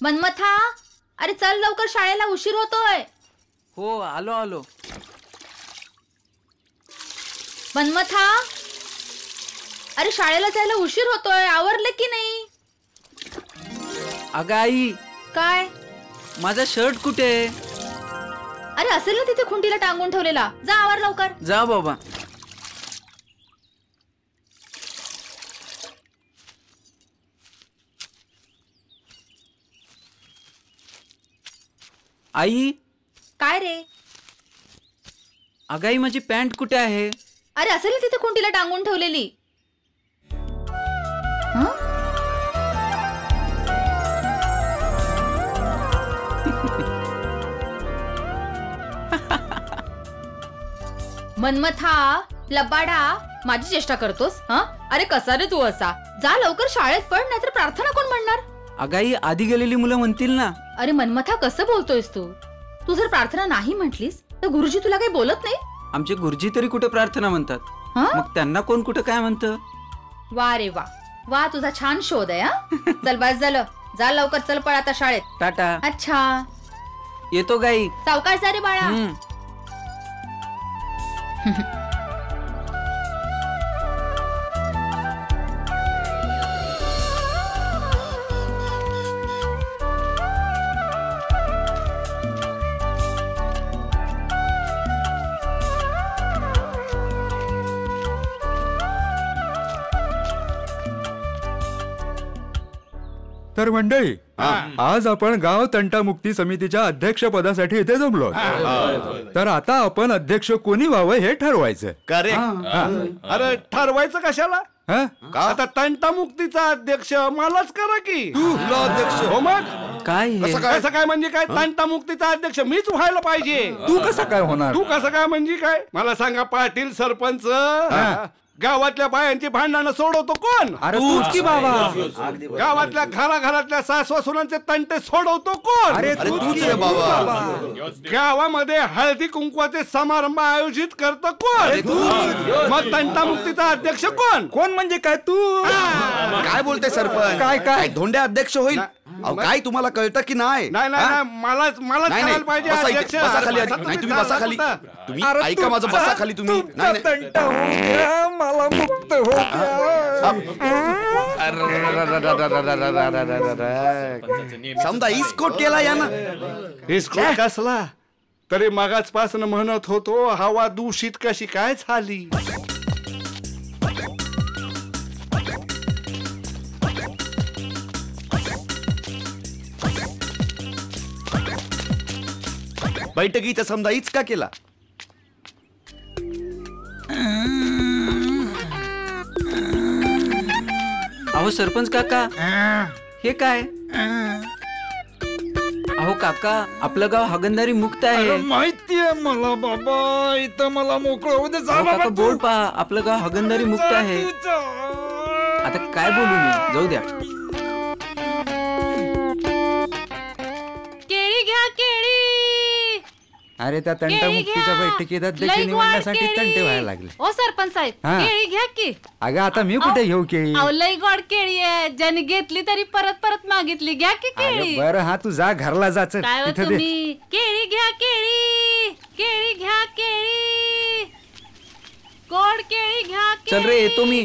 Manmatha, अरे चल लवकर, शाळेला उशीर होतोय. हो, आलो आलो. मनमथा, अरे शाळेला जायला उशीर होतोय, आवरले की नाही? अगं आई. काय? माझा शर्ट कुठे? अरे असेल ना तिथे खुंटीला टांगून ठेवलेला. जा आवर लवकर. जा बाबा. आई. काय रे? अगं आई, माझी पॅन्ट कुठे आहे? अरे असेल ना तिथे खुंटीला टांगून ठेवलेली. मनमथा, लबाडा, माझी चेष्टा करतोस? अरे कसा रे तू असा? जा लवकर शाळेत पड, नाहीतर प्रार्थना कोण म्हणणार? अगाई, आधी गेलेली मुलं म्हणतील ना. अरे मनमथा, कसं बोलतोयस तू? तू जर प्रार्थना नाही म्हटलीस तर गुरुजी तुला काही बोलत नाही? आमचे गुरुजी तरी कुठे प्रार्थना म्हणतात, मग त्यांना कोण कुठे काय म्हणतं? वा रे वा, वा तुझा छान शोध आहे. चल बस झालं, जा लवकर, चल पळ आता शाळेत. टाटा. अच्छा, येतो गाई. सावकाश जा रे बाळा. तर मंडळी, आज आपण गाव तंटामुक्ती समितीच्या अध्यक्ष पदासाठी इथे जमलो. तर आता आपण अध्यक्ष कोणी व्हावं हे ठरवायचं. अरे ठरवायचं कशाला? आता तंटामुक्तीचा अध्यक्ष मलाच करा की. अध्यक्ष हो मग काय? कसं काय म्हणजे काय? तंटामुक्तीचा अध्यक्ष मीच व्हायला पाहिजे. तू कसं काय होणार? तू कसं काय म्हणजे काय? मला सांगा, पाटील सरपंच गावातल्या बायांची भांडणं सोडवतो कोण? अरे तूच की बाबा. गावातल्या घराघरातल्या सासवा सुनांचे तंटे सोडवतो कोण? अरे तूच रे बाबा. गावामध्ये हळदी कुंकवाचे समारंभ आयोजित करतो कोण? मग तंटामुक्तीचा अध्यक्ष कोण? कोण म्हणजे काय? तू काय बोलते सरपंच? काय धोंड्या अध्यक्ष होईल? काय तुम्हाला कळतं की नाही? नाही मलाच करायला पाहिजे अध्यक्ष. बसा खाली. नाही तुम्ही बसा खाली. तुम्ही ऐका माझं, बसा खाली तुम्ही. नाही मला मुक्त हो. समजा इस्कोट केला यानं. इस्कोट कसला? तरी मगाच पासून म्हणत होतो, हवा दूषित कशी काय झाली. बैठकीचा समजा इचका केला. अहो सरपंच काका, हे काय? अहो काका, आपलं गाव हागणदारी मुक्त आहे. माहितीये मला बाबा. इथं मला मोकळं होऊ दे. काका बोर्ड पहा, आपलं गाव हागणदारी मुक्त आहे. आता काय बोलू मी? जाऊ द्या. केळी अरे त्या तंटामुक्तीच्या बैठकीत अध्यक्ष निवडण्यासाठी तंटे व्हायला लागले. ओ सरपंच साहेब हा. केळी घ्या की. अगं आता मी कुठे घेऊ केळी? अहो लई गोड केळी आहे, ज्याने घेतली तरी परत परत मागितली. घ्या की केळी. बरं हा तू जा घरला जाच काय हो तिथं दे. तुम्ही केळी घ्या केळी, केळी घ्या केळी, गोड केळी घ्या. चल रे येतो मी.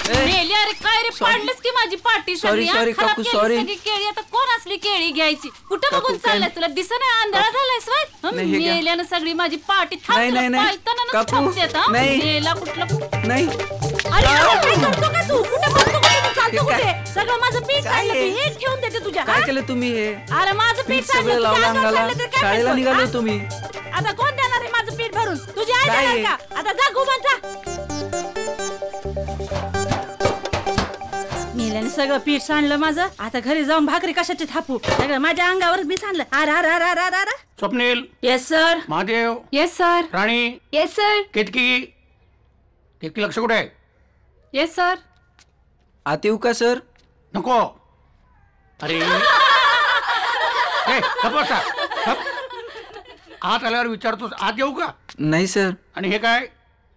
मेली अरे काय रे, पाडलीस की माझी पार्टी सॉरी, सॉरी, काकू, सॉरी. केळी आता कोण असली केळी घ्यायची? कुठं बघून चाललाय तुला? दिसत नाही, आंधळा झालायस व्हय? नाही, हे घ्या. मेल्यानं सगळी माझी पार्टी नाही, नाही, नाही. काकू, नाही. मेला कुठलं नाही. अरे काय करतो का तू? कुठे बघतो का तू? चालतो कुठे? सगळं माझं पीठ चाललं, हे ठेवून देते तुझ्या. काय केलं तुम्ही हे? अरे माझं पीठ सगळं चाललं, लावलं तुझ्या हातात अंगाला. चाललं तर काय शाळेला करतो? निघालो हा? तुम्ही. आता कोण देणार आहे माझं पीठ भरून? तुझी आई काय देणार आहे? का? आता जा घुमन जा. मेल्याने सगळं पीठ सांडलं माझं. आता घरी जाऊन भाकरी कशाची थापू? सगळं माझ्या अंगावरच बी सांडलं. अरे अरे अरे अरे अरे. Swapnil. Yes sir. Mahadev. Yes sir. Rani. Yes sir. Ketaki. Ketaki लक्ष कुठे आहे? Yes sir. आत येऊ का सर? नको. अरे गप्प बसा. गप्प. आत आल्यावर विचारतोस आत येऊ का? नाही सर. आणि हे काय?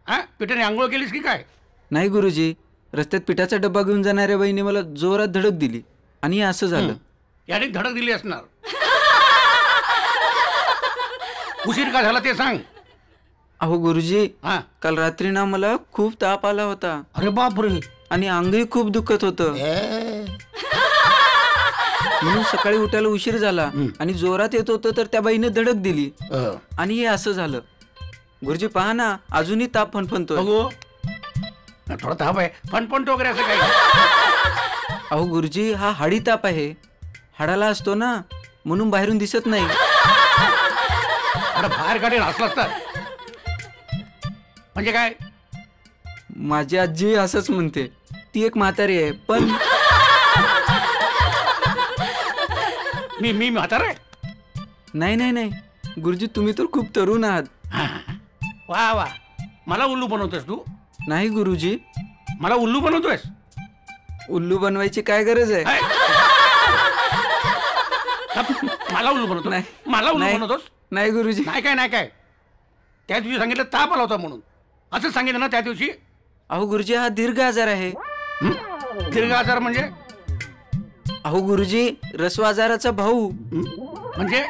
हा पिठाने आंघोळ केलीस की काय? नाही गुरुजी, रस्त्यात पिठाचा डब्बा घेऊन जाणाऱ्या बाईने मला जोरात धडक दिली आणि असं झालं. याने धडक दिली असणार. उशीर का झाला ते सांग. अहो गुरुजी, काल रात्री ना मला खूप ताप आला होता. अरे बापरे. आणि अंगही खूप दुखत होतं. म्हणून सकाळी उठायला उशीर झाला आणि जोरात येत होतं तर त्या बाईने धडक दिली आणि हे असं झालं. गुरुजी पहा ना, अजूनही ताप फणफणतोय. थोडा ताप आहे, फणफणतो वगैरे असं काही. अहो गुरुजी, हा हाडी ताप आहे. हाडाला असतो ना, म्हणून बाहेरून दिसत नाही. बाहेर काढे असला असतात म्हणजे काय? माझी आजी असंच म्हणते. ती एक म्हातारी आहे पण मी म्हातारा आहे? नाही नाही नाही गुरुजी, तुम्ही तर खूप तरुण आहात. वा वा. मला उल्लू बनवतोस तू? नाही गुरुजी. मला उल्लू बनवतोयस? उल्लू बनवायची काय गरज आहे? मला उल्लू बनवतो? नाही मला उल्लू बनवतोस? नाही गुरुजी. नाही काय नाही काय. त्या दिवशी सांगितलं ताप आला होता म्हणून. असंच सांगितलं ना त्या दिवशी? अहो गुरुजी, हा दीर्घ आजार आहे. दीर्घ आजार म्हणजे? अहो गुरुजी, रस्व आजाराचा भाऊ. म्हणजे?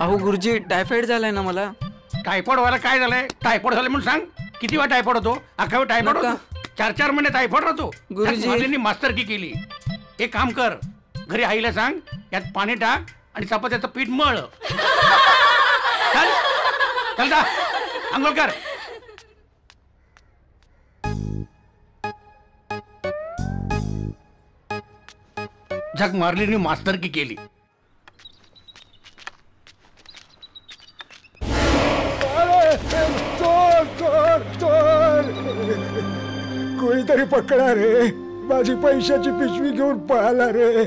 अहो गुरुजी, टायफॉइड झालाय ना मला. टायफॉइड व्हायला काय झालंय? टायफॉइड झालं म्हणून सांग. किती वेळा टायफॉइड होतो? अख्खा वेळ टायफॉइड होतो? 4-4 महिने टायफॉइड राहतो. गुरुजी मास्तरकी केली. एक काम कर, घरी आईला सांग, यात पाणी टाक आणि चपात्याचं पीठ मळ. चल चल जा अंघोळ कर. झक मारली मास्तरकी केली. चोर चोर चोर, कोणीतरी पकडा रे. माझी पैशाची पिशवी घेऊन पळाला रे.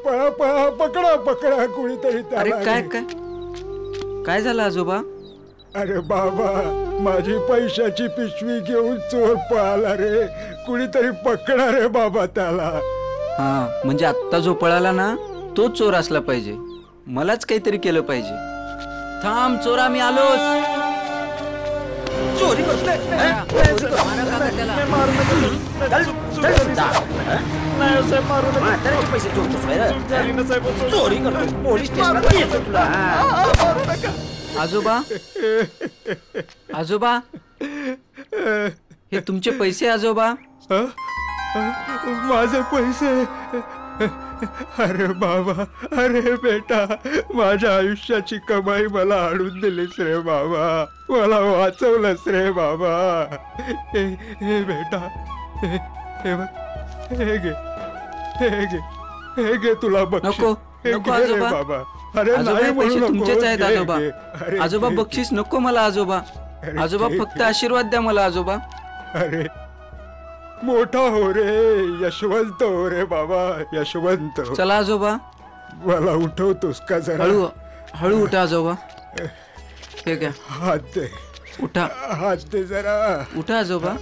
पळा पळा, पकडा पकडा कोणीतरी. अरे काय काय काय झालं आजोबा? अरे बाबा, माझी पैशाची पिशवी घेऊन चोर पळाला रे. कुणीतरी पकडा रे बाबा त्याला. हा म्हणजे आत्ता जो पळाला ना तो चोर असला पाहिजे. मलाच काहीतरी केलं पाहिजे. थांब चोरा, मी आलोच. चोरी करतोय. आजोबा आजोबा, हे तुमचे पैसे आजोबा. माझे पैसे? अरे बाबा, अरे बेटा, माझ्या आयुष्याची कमाई मला आणून दिलीस रे बाबा. मला वाचवलंस रे बाबा. हे बेटा, हे बघ, हे घे, हे घे, हे घे तुला बक्षीस. नको हे नको घे रे आजोबा. बाबा. अरे नाही म्हणू पैसे नको. तुमचेच आहेत घे, आजोबा. घे. अरे आजोबा घे, बक्षीस नको मला आजोबा. आजोबा घे, फक्त घे. आशीर्वाद द्या मला आजोबा. अरे मोठा हो रे, यशवंत हो रे बाबा, यशवंत. चला आजोबा. मला उठवतोस का जरा? हळू हळू उठा आजोबा. हे घ्या. हात दे. उठा. हात दे जरा. उठा आजोबा.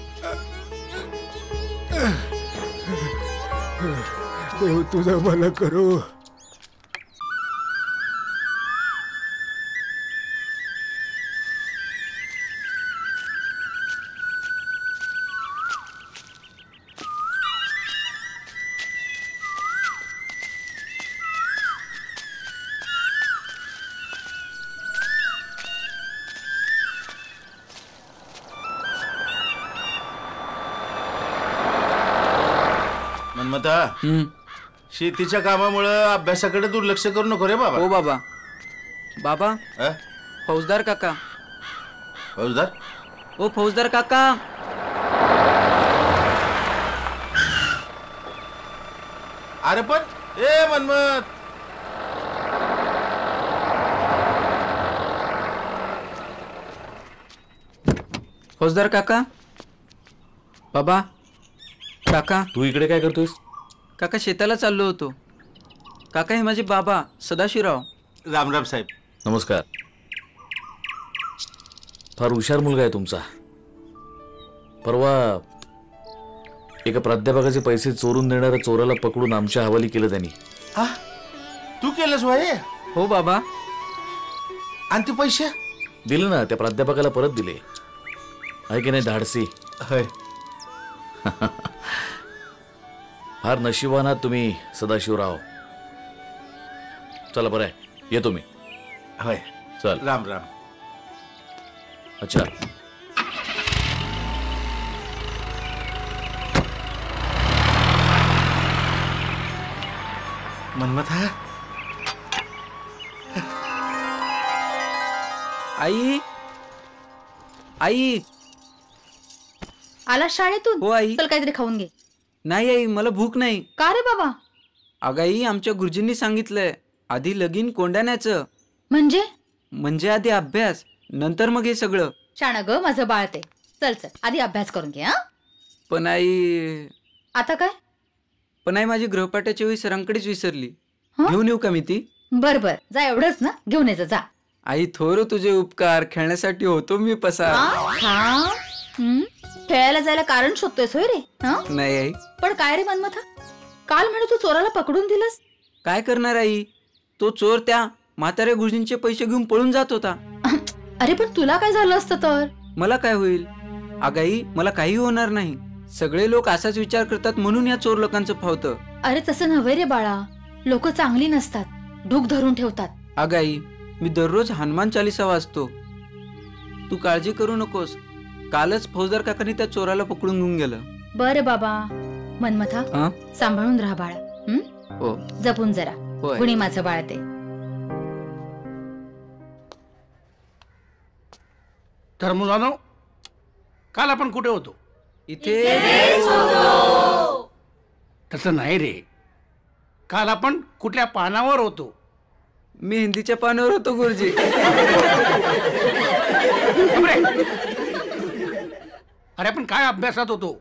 देव तुझं भलं करू. मन्मथा शेतीच्या कामामुळं अभ्यासाकडे दुर्लक्ष करू नको रे बाबा. हो बाबा. बाबा फौजदार काका. फौजदार? ओ फौजदार काका. अरे पण ए मनमत. फौजदार काका. बाबा. काका. तू इकडे काय करतोयस? काका शेताला चाललो होतो. काका हे माझे बाबा सदाशिवराव. रामराम साहेब. नमस्कार. फार हुशार मुलगा आहे तुमचा. परवा एका प्राध्यापकाचे पैसे चोरून देणाऱ्या चोराला पकडून आमच्या हवाली केलं त्यांनी. तू केलंस भाई? हो बाबा. आणि ते पैसे दिले ना, त्या प्राध्यापकाला परत दिले. आहे की नाही धाडसी? फार नशिबान आहात तुम्ही सदाशिवराव. चला बरं आहे, येतो मी. होय. चल. राम राम. अच्छा. मनमथा. आई. आई. आला शाळेतून? हो आई. चल काहीतरी खाऊन घे. नाही आई मला भूक नाही. का रे बाबा? अगं आई आमच्या गुरुजींनी सांगितलंय आधी लगीन कोंडाण्याचं. म्हणजे आधी अभ्यास नंतर मग हे सगळं. शाणा ग माझं बाळ ते. चल चल आधी अभ्यास करून घे. पण आई. आता काय? पण आई माझी गृहपाठाच्या वेळी सरांकडेच विसरली. घेऊन येऊ का मी ती? बर बर जा, एवढंच ना, घेऊन यायचं जा. आई थोर तुझे उपकार. खेळण्यासाठी होतो मी पसार. खेळायला जायला कारण शोधतोयस होय रे? नाही आई. पण काय रे मनमथा, काल म्हणे तू चोराला पकडून दिलंस. काय करणार आई, तो चोर त्या म्हाताऱ्या गुरुजींचे पैसे घेऊन पळून जात होता. अरे पण तुला काय झालं असतं तर? मला काय होईल आगाई, मला काही होणार नाही. सगळे लोक असाच विचार करतात म्हणून या चोर लोकांचं फावतं. अरे तसं नव्हे रे बाळा, लोक चांगली नसतात, डूक धरून ठेवतात. आगाई मी दररोज हनुमान चालीसा वाचतो. तू काळजी करू नकोस. कालच फौजदार काकांनी त्या चोराला पकडून घेऊन गेलं. बरं बाबा. मनमथा सांभाळून राहा बाळा. हो. जपून जरा. गुणी माझं बाळ ते. तर मुलांनो, काल आपण कुठे होतो? इथे. तसं नाही रे, काल आपण कुठल्या पानावर होतो? मी हिंदीच्या पानावर होतो गुरुजी. अरे आपण काय अभ्यासात होतो?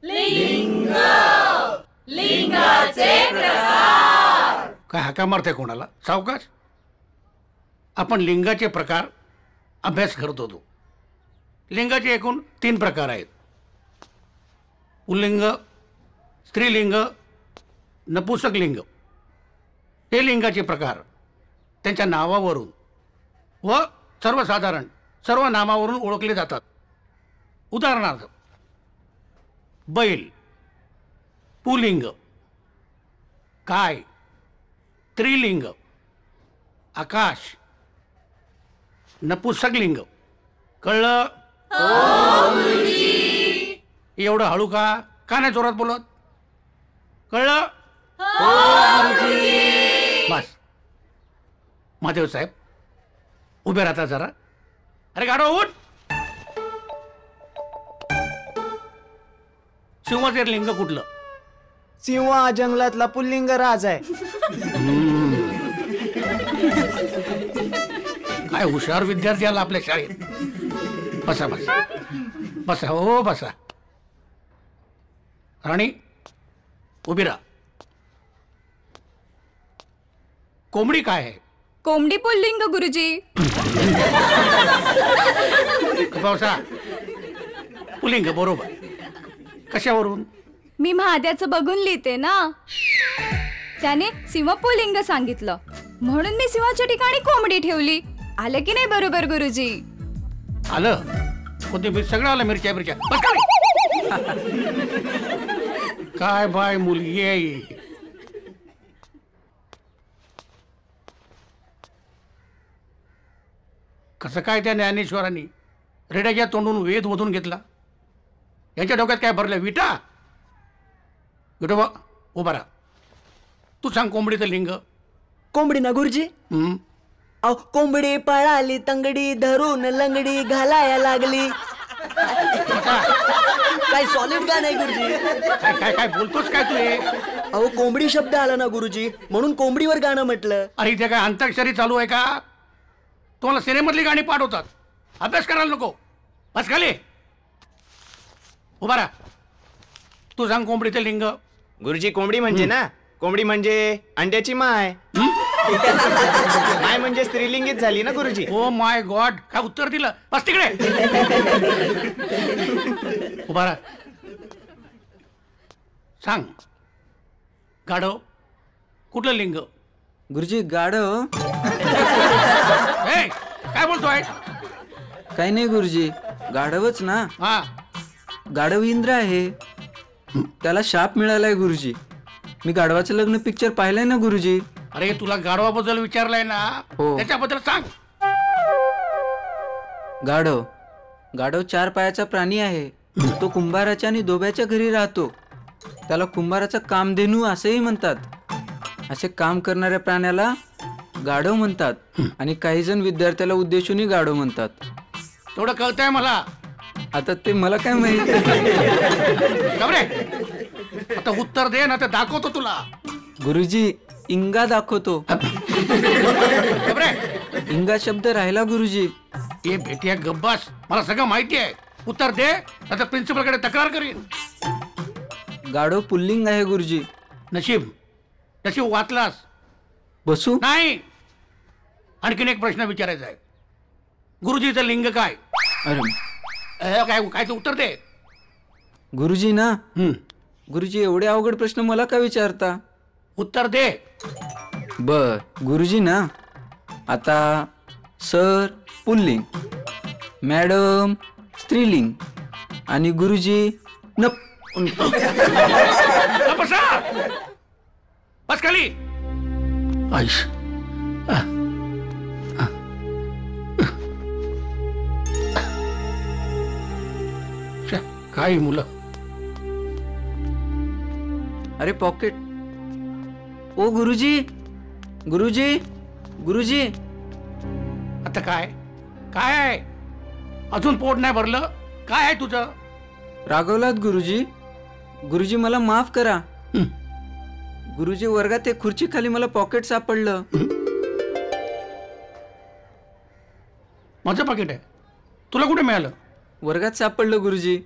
लिंग. लिंगाचे प्रकार. काय हाका मारते कोणाला? सावकाश. आपण लिंगाचे प्रकार अभ्यास करत होतो. लिंगाचे एकूण 3 प्रकार आहेत: पुल्लिंग, स्त्रीलिंग, नपुंसक लिंग. हे लिंगाचे प्रकार त्यांच्या नावावरून व सर्वसाधारण सर्व नामावरून ओळखले जातात. उदाहरणार्थ बैल पुलिंग, काय स्त्रीलिंग, आकाश नपुंसक लिंग. कळलं? एवढं हळू का नाही जोरात बोलत? कळलं? बस. महादेव साहेब उभे राहता जरा. अरे गाडो उठ. सिंहाचे लिंग कुठलं? सिंह हा जंगलातला पुल्लिंग राज आहे. काय हुशार विद्यार्थी आला आपल्या शाळेत. बसा बसा बसा. हो बसा. राणी उभी राहा. कोंबडी काय आहे? कोंबडी पुल्लिंग गुरुजी. पावसा पुलिंग बरोबर. कशावरून? मी महाद्याचं बघून लिहिते ना, त्याने सिंह पुल्लिंग सांगितलं म्हणून मी सिंहाच्या ठिकाणी कोंबडी ठेवली. आलं की नाही बरोबर गुरुजी? आलं. कोथिंबीर सगळं आलं. मिरच्या मिरच्या. काय बाय मुलगी आहे. कसं काय त्या ज्ञानेश्वरांनी रेड्याच्या तोंडून वेद मधून घेतला? यांच्या डोक्यात काय भरलं? विटा? विठोबा उभा राहा. तू सांग कोंबडीचं लिंग. कोंबडी ना गुरुजी. अहो कोंबडी पळाली तंगडी धरून लंगडी घालाया लागली. काय सॉलिड गाणं आहे गुरुजी. काय काय काय बोलतोस काय तू हे. अहो कोंबडी शब्द आला ना गुरुजी म्हणून कोंबडीवर गाणं म्हटलं. अरे इथे काय अंताक्षरी चालू आहे का. तुम्हाला सिनेमातली गाणी पाठवतात. अभ्यास करायला नको. बस खाली. उभा राहा. तू सांग कोंबडीचं लिंग. गुरुजी कोंबडी म्हणजे ना, कोंबडी म्हणजे अंड्याची माय. माय म्हणजे स्त्रीलिंगीच झाली ना गुरुजी. ओ माय गॉड, काय उत्तर दिलं. बस तिकडे. उभा राहा. सांग गाढव कुठलं लिंग. गुरुजी गाढव. काय बोलतोय. काही नाही गुरुजी, गाढवच ना. हा गाढव इंद्र आहे, त्याला शाप मिळालाय गुरुजी. मी गाढवाचं लग्न पिक्चर पाहिलंय ना गुरुजी. अरे तुला गाढवाबद्दल विचारलंय ना, त्याच्याबद्दल सांग. गाढव गाढव 4 पायाचा प्राणी आहे. तो कुंभाराच्या आणि दोब्याच्या घरी राहतो. त्याला कुंभाराचा कामधेनू असेही म्हणतात. असे काम करणाऱ्या प्राण्याला गाढव म्हणतात आणि काही जण विद्यार्थ्याला उद्देशूनही गाढव म्हणतात. तेवढं कळतंय मला. आता ते मला काय माहिती. आता उत्तर दे ना, ते दाखवतो तुला. गुरुजी इंगा दाखवतो. इंगा शब्द राहिला गुरुजी. ये भेटिया गब्बास, मला सगळं माहिती आहे. उत्तर दे आता प्रिन्सिपल कडे तक्रार करीन. गाढव पुल्लिंग आहे गुरुजी. नशीब नशीब वाचलास. बसू नाही. आणखीन एक प्रश्न विचारायचा आहे. गुरुजीचं लिंग काय. काय काय उत्तर दे गुरुजी ना. गुरुजी एवढे अवघड प्रश्न मला का विचारता. उत्तर दे. बर गुरुजी ना. आता सर पुल्लिंग, मॅडम स्त्रीलिंग आणि गुरुजी बस खाली. आईश काही मुलं. अरे पॉकेट. ओ गुरुजी गुरुजी गुरुजी. आता काय काय आहे. अजून पोट नाही भरलं. काय आहे तुझं. रागवलात गुरुजी. गुरुजी मला माफ करा. गुरुजी वर्गात ते खुर्ची खाली मला पॉकेट सापडलं. माझं पॉकेट आहे. तुला कुठे मिळालं. वर्गात सापडलं गुरुजी.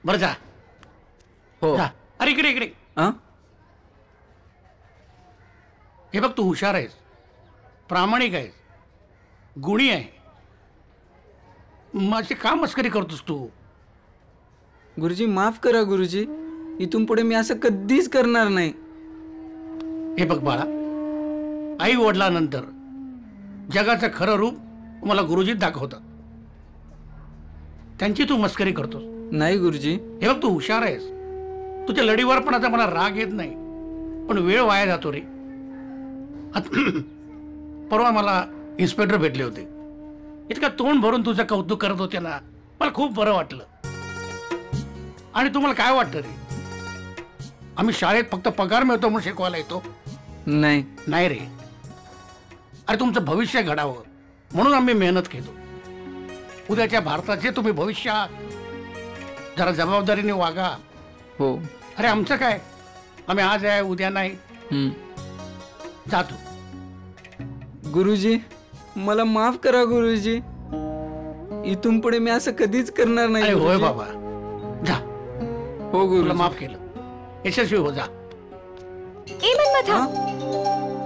बरं जा. हो. अरे इकडे इकडे. हे बघ तू हुशार आहेस, प्रामाणिक आहेस, गुणी आहे. माझी का मस्करी करतोस तू. गुरुजी माफ करा गुरुजी. इथून पुढे मी असं कधीच करणार नाही. हे बघ बाळा, आई वडिलांनंतर जगाचं खरं रूप मला गुरुजीत दाखवतात. त्यांची तू मस्करी करतोस. नाही गुरुजी. हे बघ तू हुशार आहेस. तुझ्या लढीवर पण आता मला राग येत नाही, पण वेळ वाया जातो रे. परवा मला इन्स्पेक्टर भेटले होते. इतका तोंड भरून तुझं कौतुक करत होते ना, मला खूप बरं वाटलं. आणि तुम्हाला काय वाटतं रे, आम्ही शाळेत फक्त पगार मिळतो म्हणून शिकवायला येतो. नाही नाही रे. अरे तुमचं भविष्य घडावं म्हणून आम्ही मेहनत घेतो. उद्याच्या भारताचे तुम्ही भविष्य आहात. जरा जबाबदारीने वागा. हो. अरे आमचं काय, आम्ही आज आहे उद्या नाही. जातो. गुरुजी मला माफ करा गुरुजी. इथून पुढे मी असं कधीच करणार नाही. होय बाबा जा. हो गुरु माफ केलं. यशस्वी हो जा. ए मनमथा,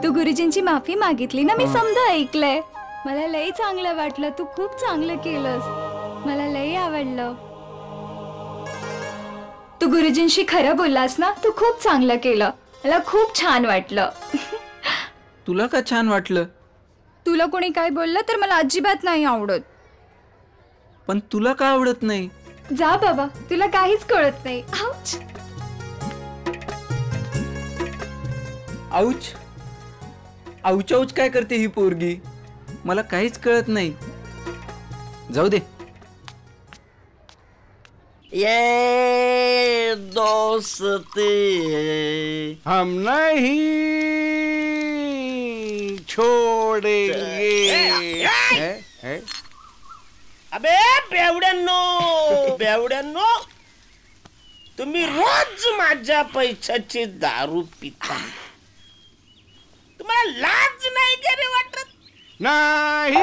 तू गुरुजींची माफी मागितली ना. मी समजा ऐकलंय. मला लई चांगलं वाटलं. तू खूप चांगलं केलंस. मला लई आवडलं. तू गुरुजींशी खरं बोललास ना. तू खूप चांगलं केलं. मला खूप छान वाटलं. तुला का छान वाटलं. तुला कोणी काय बोललं तर मला अजिबात नाही आवडत. पण तुला का आवडत नाही. जा बाबा, तुला काहीच कळत नाही. आउच. आउच आउच आउच काय करते ही पोरगी. मला काहीच कळत नाही. जाऊ दे. ये दोस्ती हम नहीं छोडेंगे. अबे बेवड्यांनो तुम्ही रोज माझ्या पैशाची दारू पिता. तुम्हाला लाज नाही का रे वाटत? नाही.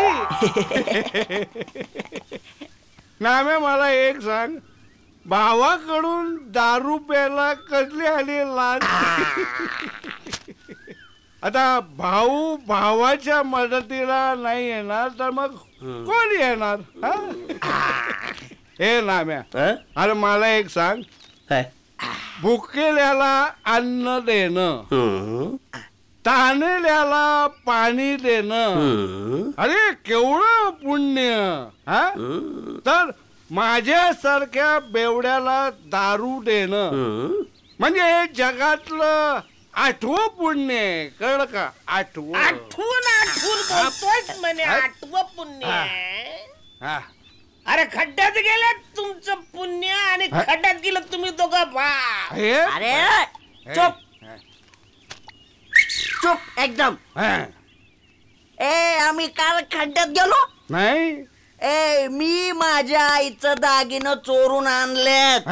नामे मला एक सांग, भावाकडून दारू प्यायला कसली आली लाज? आता भाऊ भावाच्या मदतीला नाही येणार तर मग कोण येणार? हे नाम्या, अरे मला एक सांग, भुकेल्याला अन्न देणं, ताणलेल्याला पाणी देणं, अरे केवढं पुण्य. तर माझ्यासारख्या बेवड्याला दारू देणं म्हणजे हे जगातलं 8वं पुण्य आहे. कळलं का? 8वं. आठवून बोलतोय म्हणे 8वं पुण्य. अरे खड्ड्यात गेलं तुमचं पुण्य आणि खड्ड्यात गेलं तुम्ही दोघं बा. अरे चुप चुप एकदम. आम्ही काल खड्ड्यात गेलो नाही. मी माझ्या आईचं दागिनं चोरून आणलेत,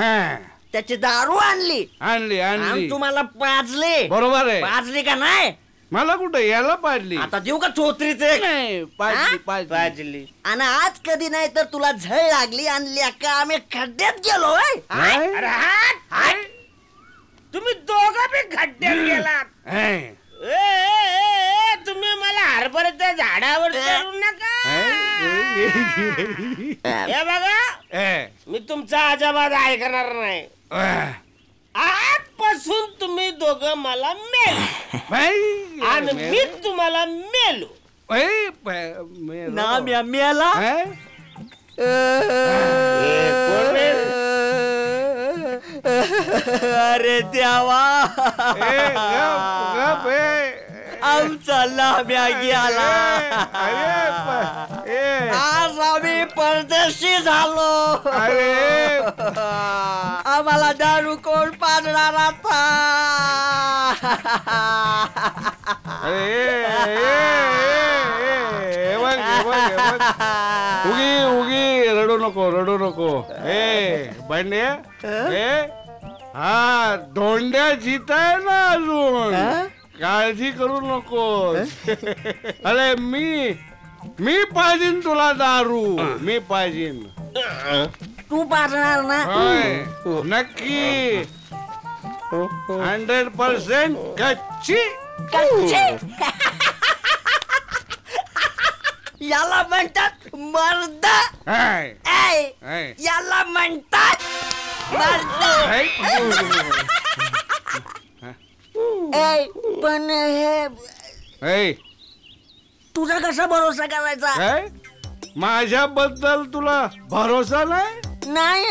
त्याची दारू आणली आणि तुम्हाला पाजले. बरोबर आहे. पाजली का नाही? मला कुठं याला पाजली. आता देऊ का चोत्रीचे? पाजली. आणि आज कधी नाही तर तुला झळ लागली आणि का आम्ही खड्ड्यात गेलो. तुम्ही दोघं बी खड्ड्यात गेलात. तुम्ही मला हरभऱ्याच्या झाडावर चढू नका. हे बघा, मी तुमचा अजिबात ऐकणार नाही. आजपासून तुम्ही दोघं मला मेल आणि मी तुम्हाला मेलो. ना मेला. अरे देवा, आमचा लांब्या गेला. आज आम्ही परदेशी झालो. आम्हाला दारू कोण पाजणार आता? उगी रडू नको. बंड्या, धोंड्या जीत आहे ना अजून, काळजी करू नको. अरे मी पाहिजे तुला दारू, मी पाहिजे. तू पाजणार ना? नक्की 100% कच्ची. याला म्हणतात मर्द. याला म्हणतात मर्द. पण हे तुझा कसा भरोसा करायचा? माझ्याबद्दल तुला भरोसा नाही? नाही.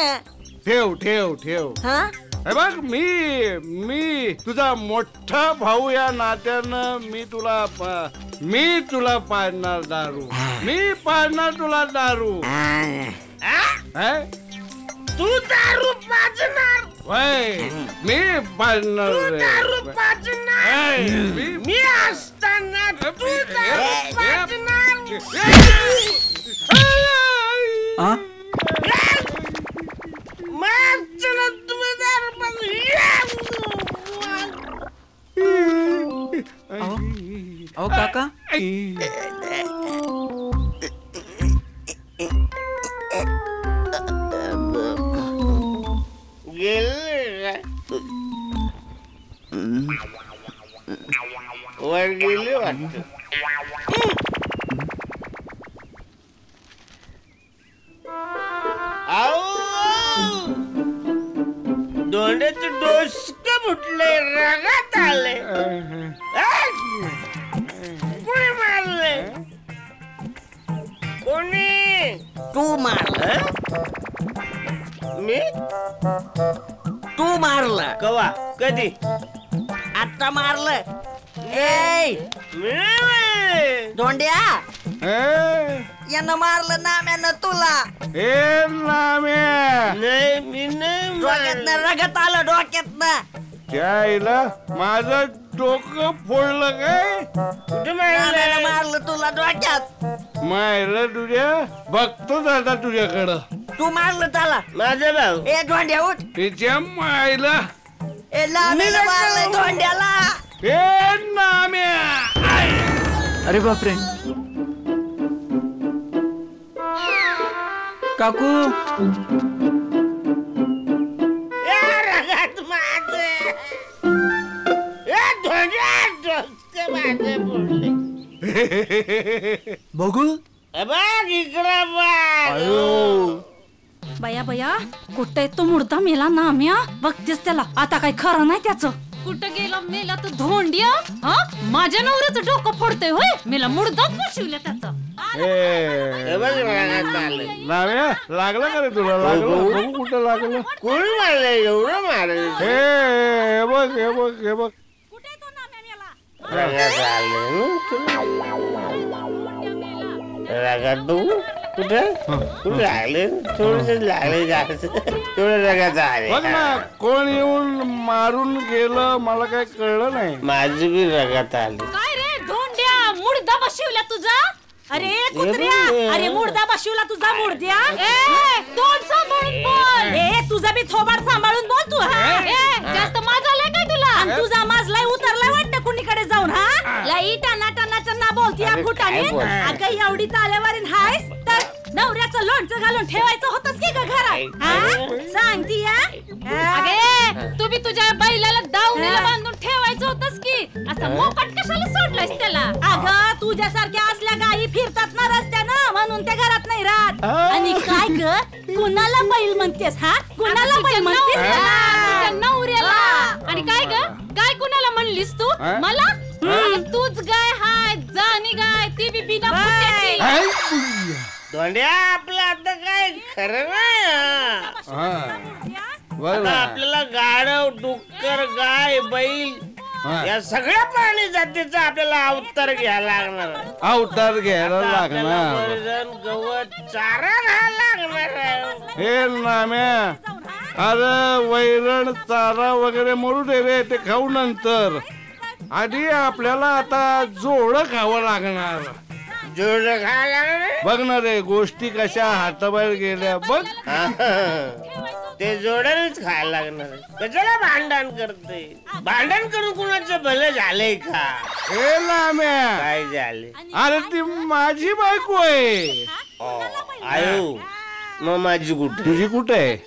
ठेव. बघ, मी तुझा मोठा भाऊ या नात्यानं मी तुला पाजणार दारू. मी पाजणार तुला दारू. तू दारू पाजणार? मी पाजणार. दारू पाजणार? मी असताना तू दारू पाजणार? मग चला तुम्ही दारू अहो काका, वर गेली वाटत. दोंड्याचे डोसक फुटले, रागात आले. कोणी मारले? कोणी? तू मारलं? मी? तू मारलं? कवा? कधी? आता मारलं. धोंड्या यानं मारलं नाम्यानं तुला. ए नाम्या नाही मी नाही डोक्यातनं रगत आलं डोक्यातनं. त्याला माझं डोकं फोडलं काय? कुठे नाम्यानं मारलं तुला डोक्यात. मायला तुझ्या बघतोच आता तुझ्याकडं. तू मारलं त्याला. माझा भाऊ. ए धोंड्या उठ. तिच्या मायला. ए नाम्यानं मारलंय धोंड्याला. ए नाम्या. अरे बापरे. काकू. रगत माझे. बघू. बघ इकडं बया बया कुठे तो मुर्दा मेला नाम्या. बघतेस त्याला आता काही खरं नाही त्याचं. कुठं गेला मेला तो धोंड्या. माझ्या नवऱ्याचं डोकं फोडतोय होय. मेला मुर्दाच बसवलं त्याचं. नाम्या लागलं का रे तुला? लागलं बघू कुठं लागलं. कोण मारलं एवढं मारलं? हे बघ हे बघ हे बघ. रगत बघू कुठं कुठं लागले. थोडस लागले जास्त थोडं रगत आले. बघ ना कोण येऊन मारून गेलं मला काय कळलं नाही. माझी बी रगत आली. काय रे धोंड्या मुर्दा बसवला तुझा. अरे कुत्र्या. अरे मुर्दा बसवला तुझा मुर्द्या. तोंड सांभाळून बोल. तुझा बी थोबाड सांभाळून बोल तू. जास्त माजलाय काय तुला? तुझा माजलाय उतरलाय वाटतं कुणीकडे जाऊन. लई टाना टानाचं ना बोलती या फुटाने. अगं एवढी तालेवारीन हायस तर नवऱ्याचं लोणचं घालून ठेवायचं होतंस की ग घरात. सांगती अगे तू बी तुझ्या बैलाला दावणीला बांधून ठेवायचं होतंस की. असं मोकाट कशाला सोडलायस त्याला? अगं तुझ्यासारख्या असल्या गायी फिरतात ना रस्त्यानं म्हणून त्या घरात नाही राहत. आणि काय ग कुणाला बैल म्हणतेस? कुणाला बैल म्हणतेस? नवऱ्याला. आणि काय ग काय कुणाला म्हणलीस तू? मला तूच गाय हाय जाणी गाय ती बी बिना फुट्याची. धोंड्या आपलं आता काय खरं नाही. आपल्याला गाढव डुक्कर गाय बैल या सगळ्या प्राणी जातीचा आपल्याला अवतार घ्यायला लागणार. अवतार घ्यायला लागणार. गवत चारा घ्यायला लागणार. हे नाम्या अरे वैरण चारा वगैरे मरू दे रे. ते खाऊ नंतर. आधी आपल्याला आता जोड खावं लागणार. जोड खायला लागणार. बघ ना रे गोष्टी कशा हाताबाहेर गेल्या बघ. ते जोड्यानेच खायला लागणार. कशाला भांडण करते? भांडण करून कुणाचं भलं झालंय का? हे नाम्या काय झाले? अरे ती माझी बायको आहे. आयो मग माझी कुठे? तुझी कुठे आहे?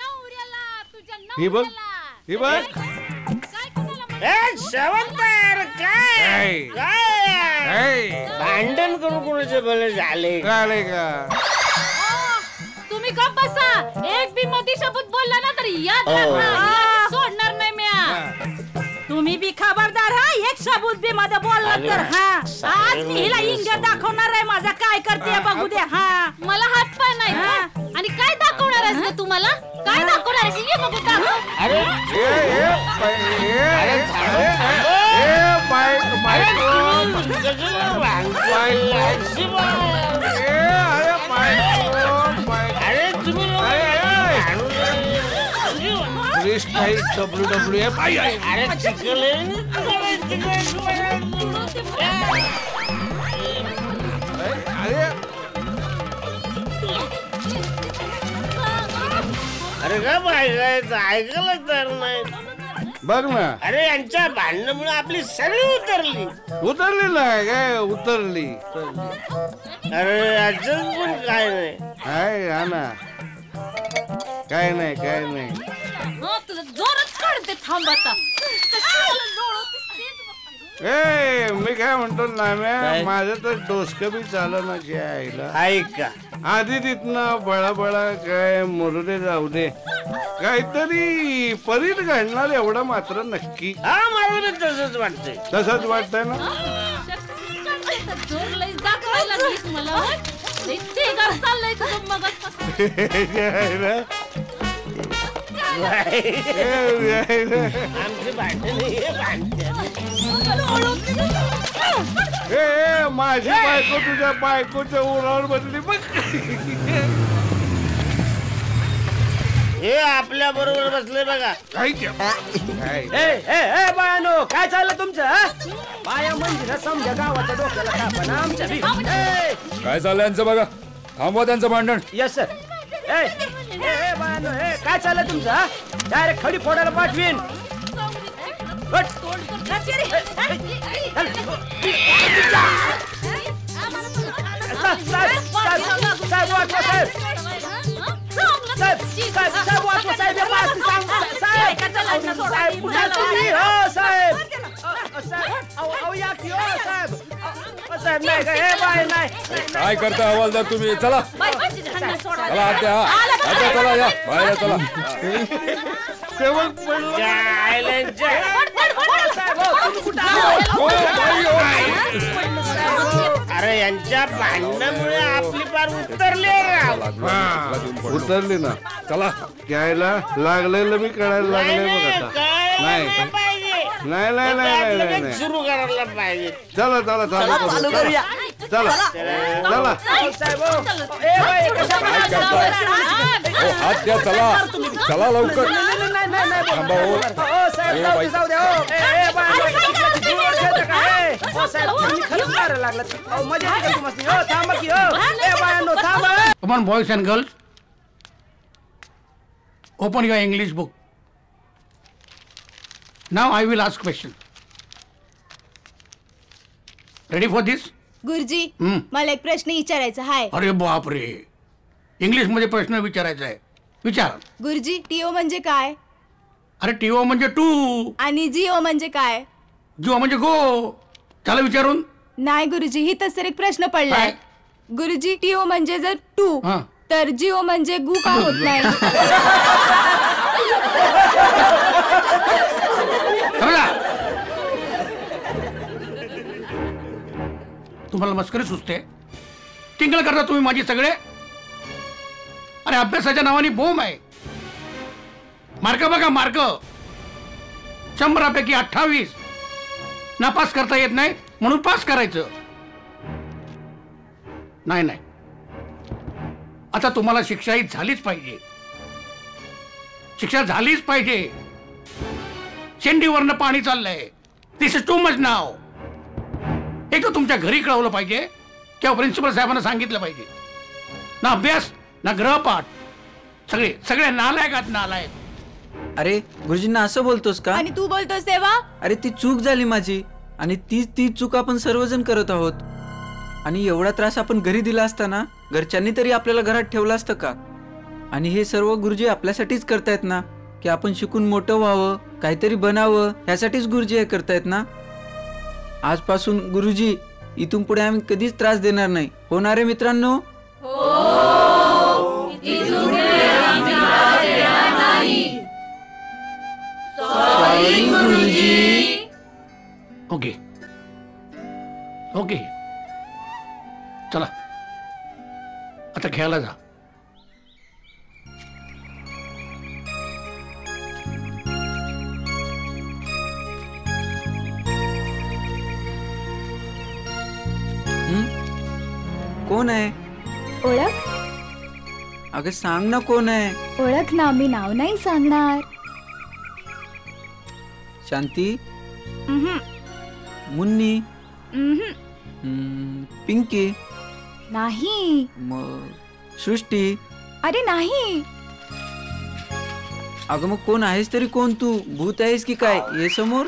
ही बघ ही बघ. काय भांडण करून कुणाचं भलं झालंय का? तुम्ही का बसा. एक बी मधी शब्द बोलला ना तर याद सोडणार नाही म्या. तुम्ही बी खबरदार. एक शब्द बी मध्ये बोलला तर आज मी हिला इंग्या दाखवणार आहे. माझा काय करते बघू दे. मला हात पाय नाही. आणि काय दाखवणार आहेस का तुम्हाला? काय दाखवणार आहेस? ये बघू दाखव. WWF अरे का ऐकायचं ऐकलं तर नाही. बघ ना. अरे यांच्या भांडणामुळे आपली सगळी उतरली नाही काय? उतरली. अरे याच्यात पण काय नाही. हा ना काय नाही काय नाही. तुझं जोरच काढते. थांब आता. मी काय म्हणतो नाम्या माझं तर डोसकं बी चालना आईला. ऐका आधी तिथनं बळा काय मरू दे जाऊ दे. काहीतरी परीत घडणार एवढं मात्र नक्की. मला तसंच वाटतंय. तसंच वाटतंय ना. जोर लई दाखवायला लागलीस मला. चाललंय तुझं मग आमची भांडण हे भांडण ए माझी बायको तुझ्या बायकोच्या उरावर बसली बघ. हे आपल्या बरोबर बसले बघा. बायानो काय चाललं तुमचं? बाया म्हणजे समजा गावाच्या डोक्याला कापा आमच्या काय चाललंय यांचं बघा. थांबवा त्यांचं भांडण. Yes sir. बायानो काय चाललं तुमचं? डायरेक्ट खडी फोडायला पाठवीन. काय करता हवालदार तुम्ही? चला चला आत्या, आत्या चला या बाहेर चला. अरे यांच्या भांडणामुळे आपली पार उतरली ना. चला घ्यायला लागलेलं मी कळायला लागलंय बघ आता. नाही नाही नाही नाही नाही नाही सुरू करायला पाहिजे. चला चला चालू करूया. चला चला हात द्या. चला चला लवकर. Come on, boys and girls. Open your English book. Now I will ask question. Ready for this? गुरुजी मला एक प्रश्न विचारायचा आहे. अरे बाप रे, इंग्लिश मध्ये प्रश्न विचारायचा आहे. विचार. गुरुजी टीओ म्हणजे काय? अरे टीओ म्हणजे टू. आणि जीओ म्हणजे काय? जीओ म्हणजे गो. त्याला विचारून. नाही गुरुजी, ही तर एक प्रश्न पडलाय. गुरुजी टीओ म्हणजे जर टू तर जीओ म्हणजे गु का होत नाही? तुम्हाला मस्करी सुचते? टिंगल करता तुम्ही माझी सगळे. अरे अभ्यासाच्या नावाने बोंब आहे. मार्क बघा, मार्क 100पैकी 28. नापास करता येत नाही म्हणून पास करायचं. नाही नाही, आता तुम्हाला शिक्षा ही झालीच पाहिजे. शिक्षा झालीच पाहिजे. शेंडीवरनं पाणी चाललंय. दिस इज टू मच नाव. एक तर तुमच्या घरी कळवलं पाहिजे किंवा प्रिन्सिपल साहेबांना सांगितलं पाहिजे. ना अभ्यास ना ग्रहपाठ. सगळे सगळे नालायकात नालायक. अरे गुरुजींना असं बोलतोस का? आणि तू बोलतोस तेव्हा? अरे ती चूक झाली माझी, आणि तीच चूक आपण सर्वजण करत आहोत. आणि एवढा त्रास आपण घरी दिला असताना घरच्यांनी तरी आपल्याला घरात ठेवलं असतं का? आणि हे सर्व गुरुजी आपल्यासाठीच करतायत ना, की आपण शिकून मोठं व्हावं, काहीतरी बनावं, ह्यासाठीच गुरुजी हे करतायत ना. आजपासून गुरुजी इथून पुढे आम्ही कधीच त्रास देणार नाही. होणार आहे मित्रांनो? ओके ओके, चला आता खेळायला जा. कोण आहे? ओळख? अगं सांग ना कोण आहे? ओळख ना, मी नाव नाही सांगणार. शांती, मुन्नी, पिंकी नाही. मग सृष्टी? अरे नाही. अगं मग कोण आहेस तरी? कोण तू? भूत आहेस की काय? ये समोर.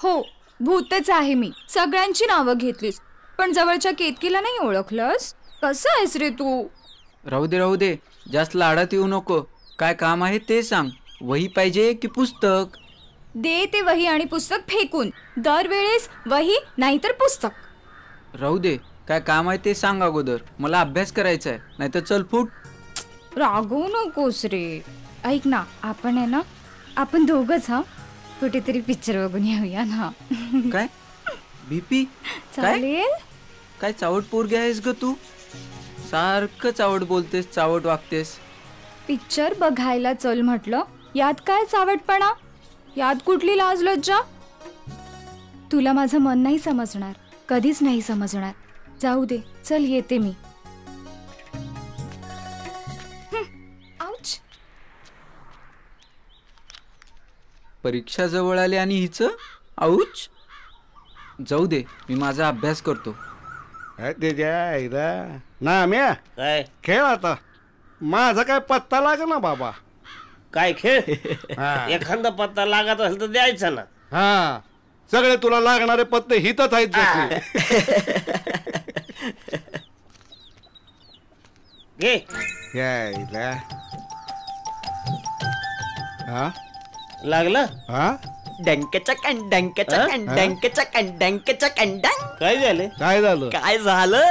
हो भूतच आहे मी. सगळ्यांची नावं घेतलीस पण जवळच्या केतकीला नाही ओळखलंस. कसं आहेस रे तू? राहू दे राहू दे, जास्त लाडात येऊ नको. काय काम आहे ते सांग. वही पाहिजे की पुस्तक? दे ते वही आणि पुस्तक फेकून. दरवेळेस वही नाहीतर पुस्तक. राहू दे, काय काम आहे ते सांग अगोदर. मला अभ्यास करायचा आहे, नाहीतर चल फूट. रागवू नकोस रे. ऐक ना, आपण आहे ना, आपण दोघच कुठेतरी पिक्चर बघून येऊया ना. काय बीपी? चालेल. काय चावट पोरगी आहेस ग तू? सारखं चावट बोलतेस, चावट वागतेस. पिक्चर बघायला चल म्हटलं, यात काय चावटपणा, यात कुठली लाज लज्जा. तुला माझं मन नाही समजणार, कधीच नाही समजणार. जाऊ दे, चल येते मी. परीक्षा जवळ आली आणि हिचं आऊच. जाऊ दे, मी माझा अभ्यास करतो. ना म्या काय खेळ आता, माझा काय पत्ता लाग ना बाबा. काय खेळ? एखादा पत्ता लागत असेल तर द्यायचा ना. हा, सगळे तुला लागणारे पत्ते हितच आहेत घे. लागलं? काय झालं? काय झालं? काय झालं?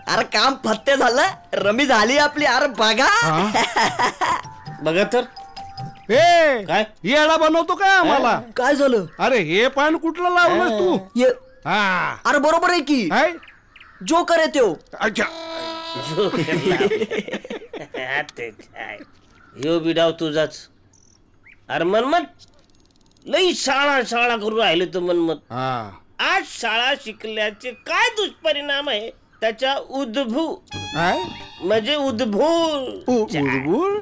अरे काम फत्ते झालं, रमी झाली आपली. अरे बघा बघा तर. काय येडा बनवतो काय आम्हाला? काय झालं? अरे हे पान कुठलं लावलंस तू? अरे बरोबर आहे की, जोकर आहे तो. अच्छा, ह्यो बिडाव तुझाच. अरे मनमत लई शाळा शाळा करून राहिले तो मनमत. आज शाळा शिकल्याचे काय दुष्परिणाम आहे त्याच्या म्हणजे उद्भूळ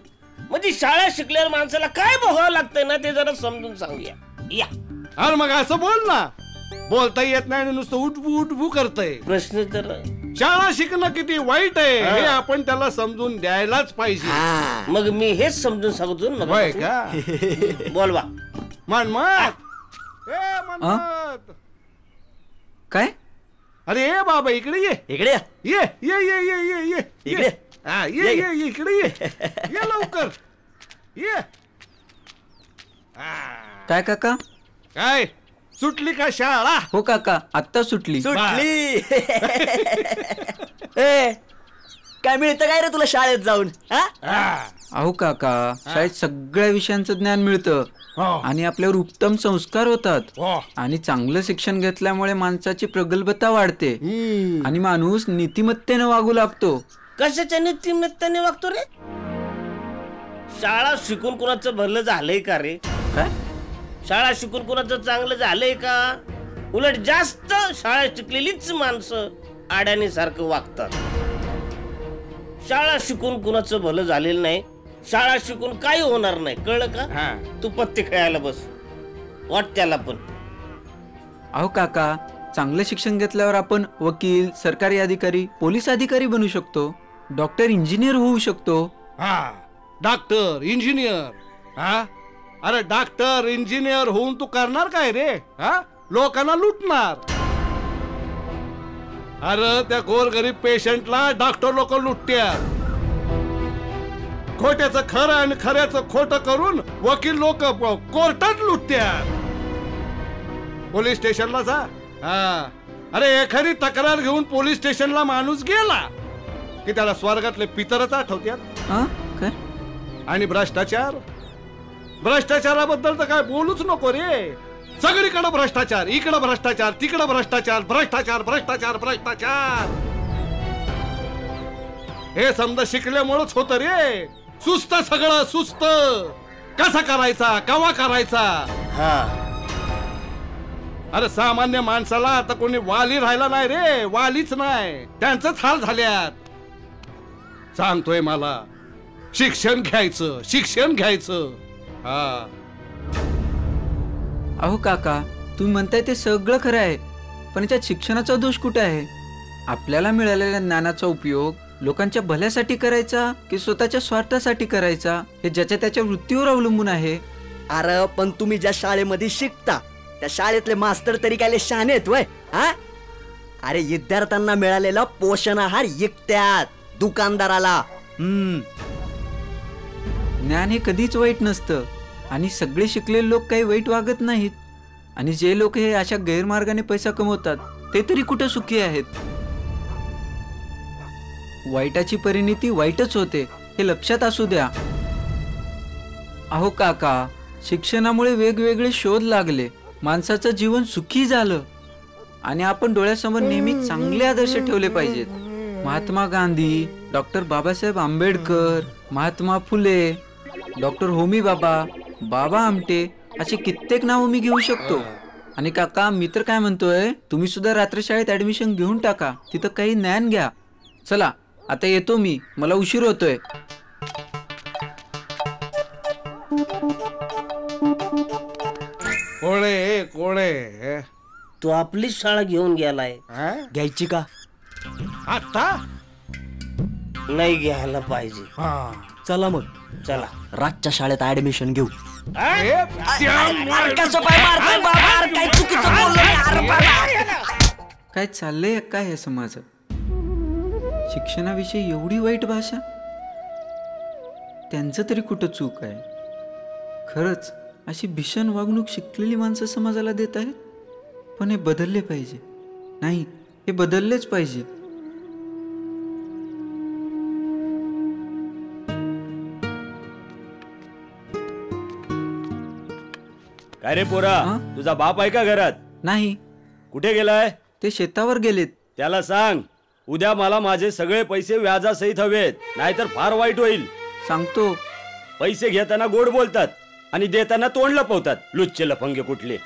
म्हणजे शाळा शिकल्यावर माणसाला काय भोगावं लागतंय ना ते जरा समजून सांगूया. या अरे मग असं बोल ना, बोलता येत नाही नुसतं उठबू उठबू करतय. प्रश्न तर शाळा शिकणं किती वाईट आहे हे आपण त्याला समजून द्यायलाच पाहिजे. मग मी हेच समजून सांगतो ना. बोल बा. काय? अरे ये बाबा इकडे ये. इकडे ये ये ये ये ये ये इकडे. ये ये इकडे ये. ये लवकर ये. काय काका? काय सुटली का शाळा? हो काका, आत्ता सुटली. काय मिळतं काय रे तुला शाळेत जाऊन? अहो काका, शाळेत सगळ्या विषयांचं ज्ञान मिळतं आणि आपल्यावर उत्तम संस्कार होतात. आणि चांगलं शिक्षण घेतल्यामुळे माणसाची प्रगल्भता वाढते आणि माणूस नीतिमत्तेने वागू लागतो. कशाच्या नीतिमत्तेने वागतो रे? शाळा शिकून कोणाचं भलं झालंय का रे? काय? शाळा शिकून कोणाचं चांगलं झालंय का? उलट जास्त शाळा शिकलेलीच माणसं आड्याने सारखं वागतात. शाळा शिकून कोणाचं भलं झालेलं नाही. शाळा शिकून काही होणार नाही, कळलं का? तू पत्ते खेळायला बस, वाट त्याला पण. अहो काका, चांगलं शिक्षण घेतल्यावर आपण वकील, सरकारी अधिकारी, पोलीस अधिकारी बनू शकतो, डॉक्टर, इंजिनियर होऊ शकतो. Doctor engineer. अरे डॉक्टर इंजिनियर होऊन तू करणार काय रे? लोकांना लुटणार. अरे त्या गोरगरीब पेशंटला डॉक्टर लोक लुटत्यात. खोट्याचं खरं आणि खऱ्याचं खोटं करून वकील लोक कोर्टात लुटत्यात. पोलीस स्टेशनला जा. अरे एखादी तक्रार घेऊन पोलीस स्टेशनला माणूस गेला की त्याला स्वर्गातले पितरच आठवत्यात. आणि भ्रष्टाचाराबद्दल तर काय बोलूच नको रे. सगळीकडे भ्रष्टाचार, इकडे भ्रष्टाचार, तिकडे भ्रष्टाचार, भ्रष्टाचार भ्रष्टाचार भ्रष्टाचार. हे समजा शिकल्यामुळेच होत रे. सुस्त, सगळं सुस्त. कसा करायचा, कवा करायचा. अरे सामान्य माणसाला आता कोणी वाली राहिला नाही रे. वालीच नाही, त्यांचंच हाल झाल्यात. सांगतोय मला शिक्षण घ्यायचं, शिक्षण घ्यायचं. अहो काका, तुम्ही म्हणताय ते सगळं खरं आहे, पण याच्यात शिक्षणाचा दोष कुठे आहे? आपल्याला मिळालेल्या ज्ञानाचा उपयोग लोकांच्या भल्यासाठी करायचा की स्वतःच्या स्वार्थासाठी करायचा हे ज्याच्या त्याच्या वृत्तीवर अवलंबून आहे. अरे पण तुम्ही ज्या शाळेमध्ये शिकता त्या शाळेतले मास्तर तरी काय शहाणे आहेत वय? अरे विद्यार्थ्यांना मिळालेला पोषण आहार विकत्यात दुकानदाराला. ज्ञान हे कधीच वाईट नसतं आणि सगळे शिकलेले लोक काही वाईट वागत नाहीत. आणि जे लोक हे अशा गैरमार्गाने पैसा कमवतात ते तरी कुठे सुखी आहेत? वाईटाची परिणिती वाईटच होते हे लक्षात असू द्या. अहो काका, शिक्षणामुळे वेगवेगळे शोध लागले, माणसाचं जीवन सुखी झालं आणि आपण डोळ्यासमोर नेहमी चांगले आदर्श ठेवले पाहिजेत. महात्मा गांधी, डॉक्टर बाबासाहेब आंबेडकर, महात्मा फुले, डॉक्टर होमी बाबा, बाबा आमटे असे कित्येक नावं मी घेऊ शकतो. आणि काका मी तर काय म्हणतोय, तुम्ही सुद्धा रात्रशाळेत ऍडमिशन घेऊन टाका, तिथं काही ज्ञान घ्या. चला आता येतो मी, मला उशीर होतोय. कोळे कोळे तू आपलीच शाळा घेऊन गेलाय, घ्यायची का? आता नाही घ्यायला पाहिजे. चला मग, चला रातच्या शाळेत ऍडमिशन घेऊ. काय चाललंय काय हे समाजात? शिक्षणाविषयी एवढी वाईट भाषा, त्यांचं तरी कुठं चूक आहे? खरंच अशी भीषण वागणूक शिकलेली माणसं समाजाला देत आहेत. पण हे बदलले पाहिजे. नाही, हे बदललेच पाहिजे. काय रे पोरा, तुझा बाप आहे का घरात? नाही. कुठे गेलाय? ते शेतावर गेलेत. त्याला सांग उद्या मला माझे सगळे पैसे व्याजासहित हवेत, नाहीतर फार वाईट होईल. सांगतो. पैसे घेताना गोड बोलतात आणि देताना तोंड लपवतात, लुच्चे लफंगे कुठले.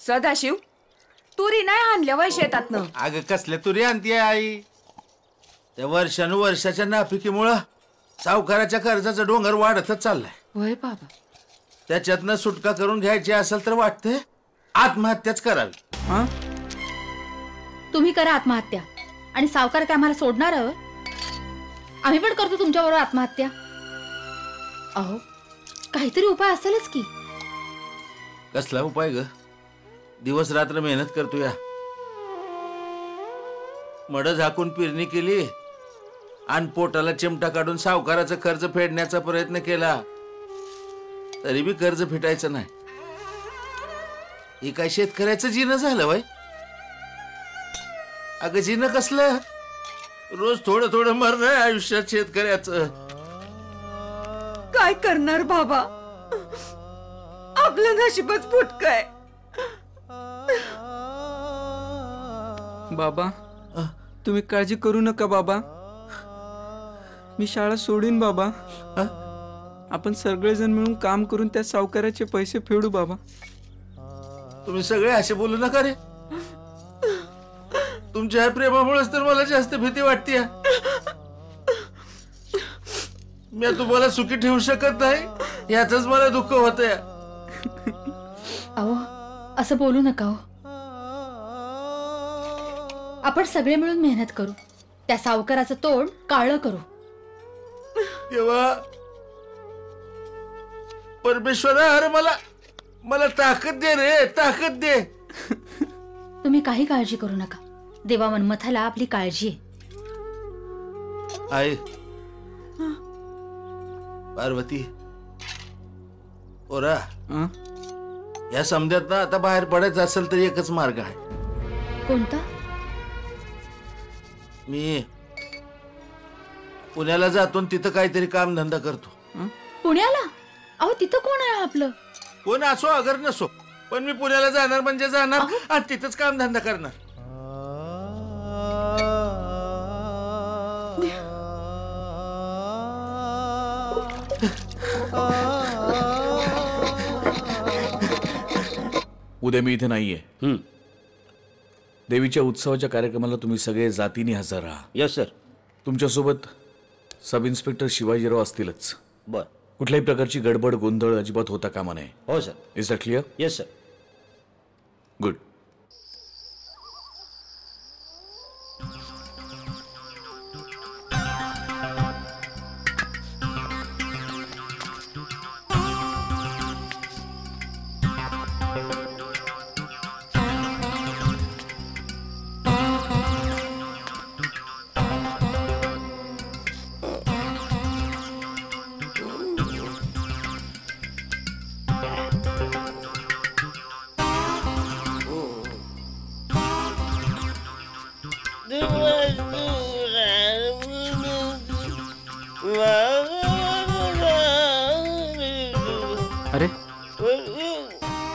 सदाशिव, तुरी नाही आणल्या वय शेतातनं? अगं कसल्या तुरी आणतीये आई? त्या वर्षानुवर्षाच्या नापिकीमुळं सावकाराच्या कर्जाचा डोंगर वाढतच चाललाय. होय बाबा. त्याच्यातनं सुटका करून घ्यायची असेल तर वाटते आत्महत्याच करावी. तुम्ही करा आत्महत्या आणि सावकार काय आम्हाला सोडणार आहोत? आम्ही पण करतो तुमच्याबरोबर आत्महत्या. अहो काहीतरी उपाय असेलच की. कसला उपाय ग? दिवस रात्र मेहनत करतो या, मड झाकून पेरणी केली आणि पोटाला चिमटा काढून सावकाराचं कर्ज फेडण्याचा प्रयत्न केला, तरी बी कर्ज फिटायचं नाही. हे काय शेतकऱ्याचं जीणं झालं वय? अगं जीणं कसलं? रोज थोडं थोडं मरणं आहे आयुष्यात शेतकऱ्याचं. काय करणार बाबा, आपलं नशीबच फुटकं आहे. बाबा तुम्ही काळजी करू नका बाबा, मी शाळा सोडीन बाबा. आपण सगळेजण मिळून काम करून त्या सावकाराचे पैसे फेडू बाबा. तुम्ही सगळे असे बोलू नका रे. तुमच्या ह्या प्रेमामुळेच तर मला जास्त भीती वाटते. मी तुम्हाला सुखी ठेवू शकत नाही याचंच मला दुःख होतंय. अहो असं बोलू नका हो. आपण सगळे मिळून मेहनत करू, त्या सावकाराचं तोंड काळं करू. देवा परमेश्वरा, अरे मला ताकद दे रे, ताकद दे. तुम्ही काही काळजी करू नका, देवा मनमथाला आपली काळजी आहे. आई पार्वती, ओरा, या समजात ना आता बाहेर पडायचं असेल तर एकच मार्ग आहे. कोणता? मी पुण्याला जातो, तिथं काहीतरी काम धंदा करतो. पुण्याला? अहो तिथं कोण आहे आपलं? कोण असो अगर नसो, पण मी पुण्याला जाणार म्हणजे जाणार आणि तिथंच काम धंदा करणार. उद्या मी इथे नाहीये. देवीच्या उत्सवाच्या कार्यक्रमाला तुम्ही सगळे जातीने हजर राहा. Yes sir. तुमच्यासोबत सब इन्स्पेक्टर शिवाजीराव असतीलच. बर. कुठल्याही प्रकारची गडबड गोंधळ अजिबात होता कामा नये. हो sir. Is that clear? Yes sir. Good. अरे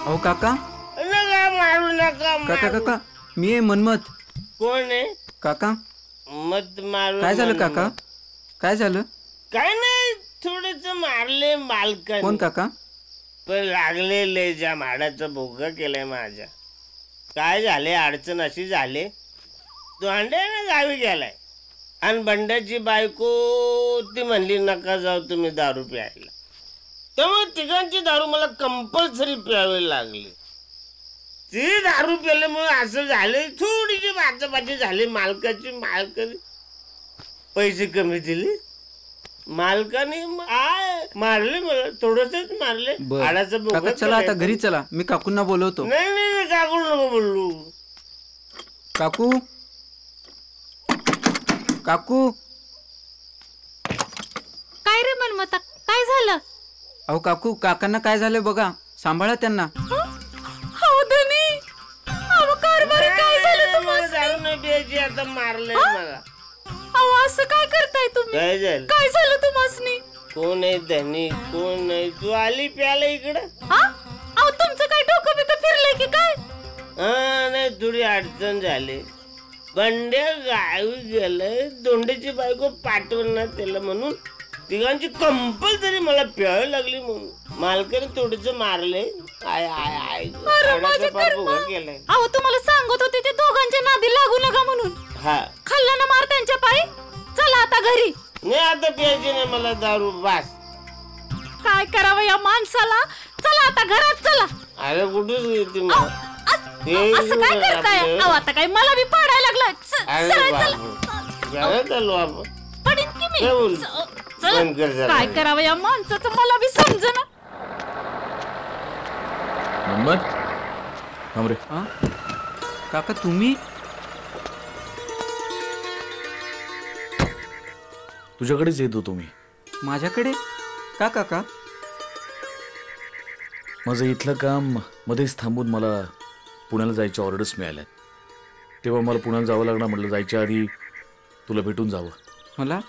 अहो काका नका मारू नका काका काका मी आहे मनमत. कोण आहे काका? मत मारू. काय झालं काका? काय झालं? काय नाही, थोडस मारले मालकाने. कोण काका? पण लागलेले ज्या माडाचं भोग केलंय माझ्या. काय झाले, अडचण अशी झाली, दोंड्याने गावी गेलाय आणि बंड्याची बायको ती म्हणली नका जाऊ तुम्ही दारू प्यायला. त्यामुळे तिघांची दारू मला कंपल्सरी प्यावी लागली. ती दारू प्यायल्यामुळे असं झालं, थोडीशी बाचाबाची झाली मालकाची. मालकाने पैसे कमी दिले, मालकाने मारले मला, थोडसच मारले. हाडाचं काका चला आता घरी चला, मी काकूंना बोलवतो. नाही नाही काकू नको बोलू. काकू काकू. काय रे मनमता, काय झालं? अहो काकू, काकांना काय झालं बघा, सांभाळा त्यांना. आता मारलंय मला. अहो असं काय करताय तुम्ही? काय झालं? काय झालं तुम्हासनी? कोण आहे धनी, कोण नाही? तू आली प्याला इकडं? अहो तुमचं काय डोकं बिकं फिरलंय की काय? नाही, थोडी अडचण झाली. बंड्या गावी गेलंय, दोंड्याची बायको पाठवणार त्याला म्हणून तिघांची कंपल्सरी मला प्यावी लागली म्हणून मालकाने थोडस मारले. आय आय आय केलंय. अहो तुम्हाला सांगत होते ते दोघांच्या नादी लागू नका म्हणून. हा खाल्ला ना मार त्यांच्या पायी. चला आता घरी. नाही आता प्यायची नाही मला दारू, बास. काय करावं या माणसाला? चला आता घरात चला. अरे कुठेच येते मला. असं काय करताय? अहो आता काय मला बी पाडायला लागलाय. चलो आपण पडीन की मी. चला काय करावं या माणसाचं मला बी समजेना. रे काका तुम्ही? तुझ्याकडेच येतो तुम्ही. माझ्याकडे का काका? माझं इथलं काम मध्येच थांबून मला पुण्याला जायच्या ऑर्डर्स मिळाल्यात. तेव्हा मला पुण्याला जावं लागणार. म्हटलं जायच्या आधी तुला भेटून जावं. मला?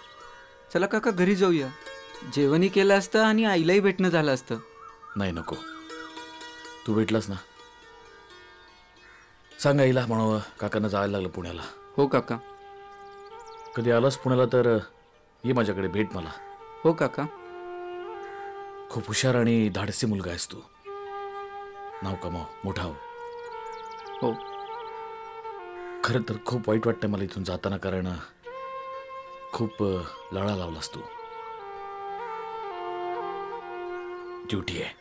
चला काका घरी जाऊया. जेवणही केलं असतं आणि आईलाही भेटणं झालं असतं. नाही नको, तू भेटलास ना. सांग आईला म्हणावं काकांना जायला लागलं पुण्याला. हो काका. कधी आलास पुण्याला तर ये माझ्याकडे, भेट मला. हो काका. खूप हुशार आणि धाडसी मुलगा आहेस तू. नाव कमाव, मोठा हो. हो. खरं तर खूप वाईट वाटतंय मला इथून जाताना, कारण खूप लळा लावलास तू. ड्युटी आहे.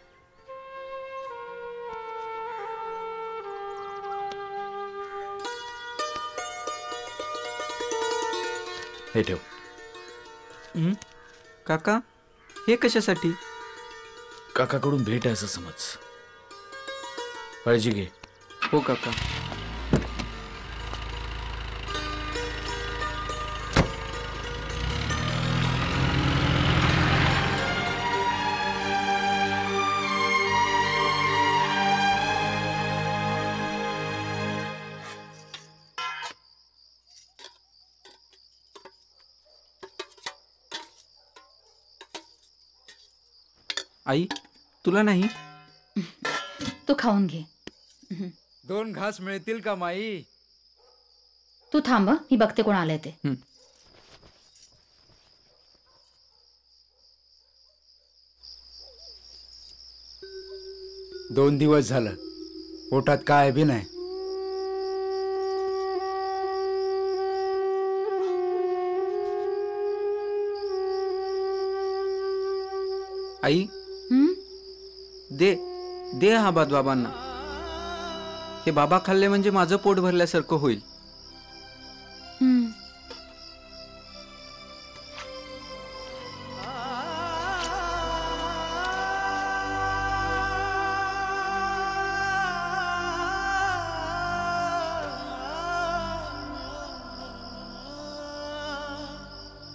हे ठेव. काका हे कशासाठी? काकाकडून भेट आहे असं समज. काळजी घे. हो काका. आई तुला नाही? तू खाऊन घे. 2 घास मिळतील का माई? तू थांब, मी बघते कोण आलंय ते. 2 दिवस झालं पोटात काय बी नाही. आई दे दे हा भात बाबांना. हे बाबा खाल्ले म्हणजे माझं पोट भरल्यासारखं होईल.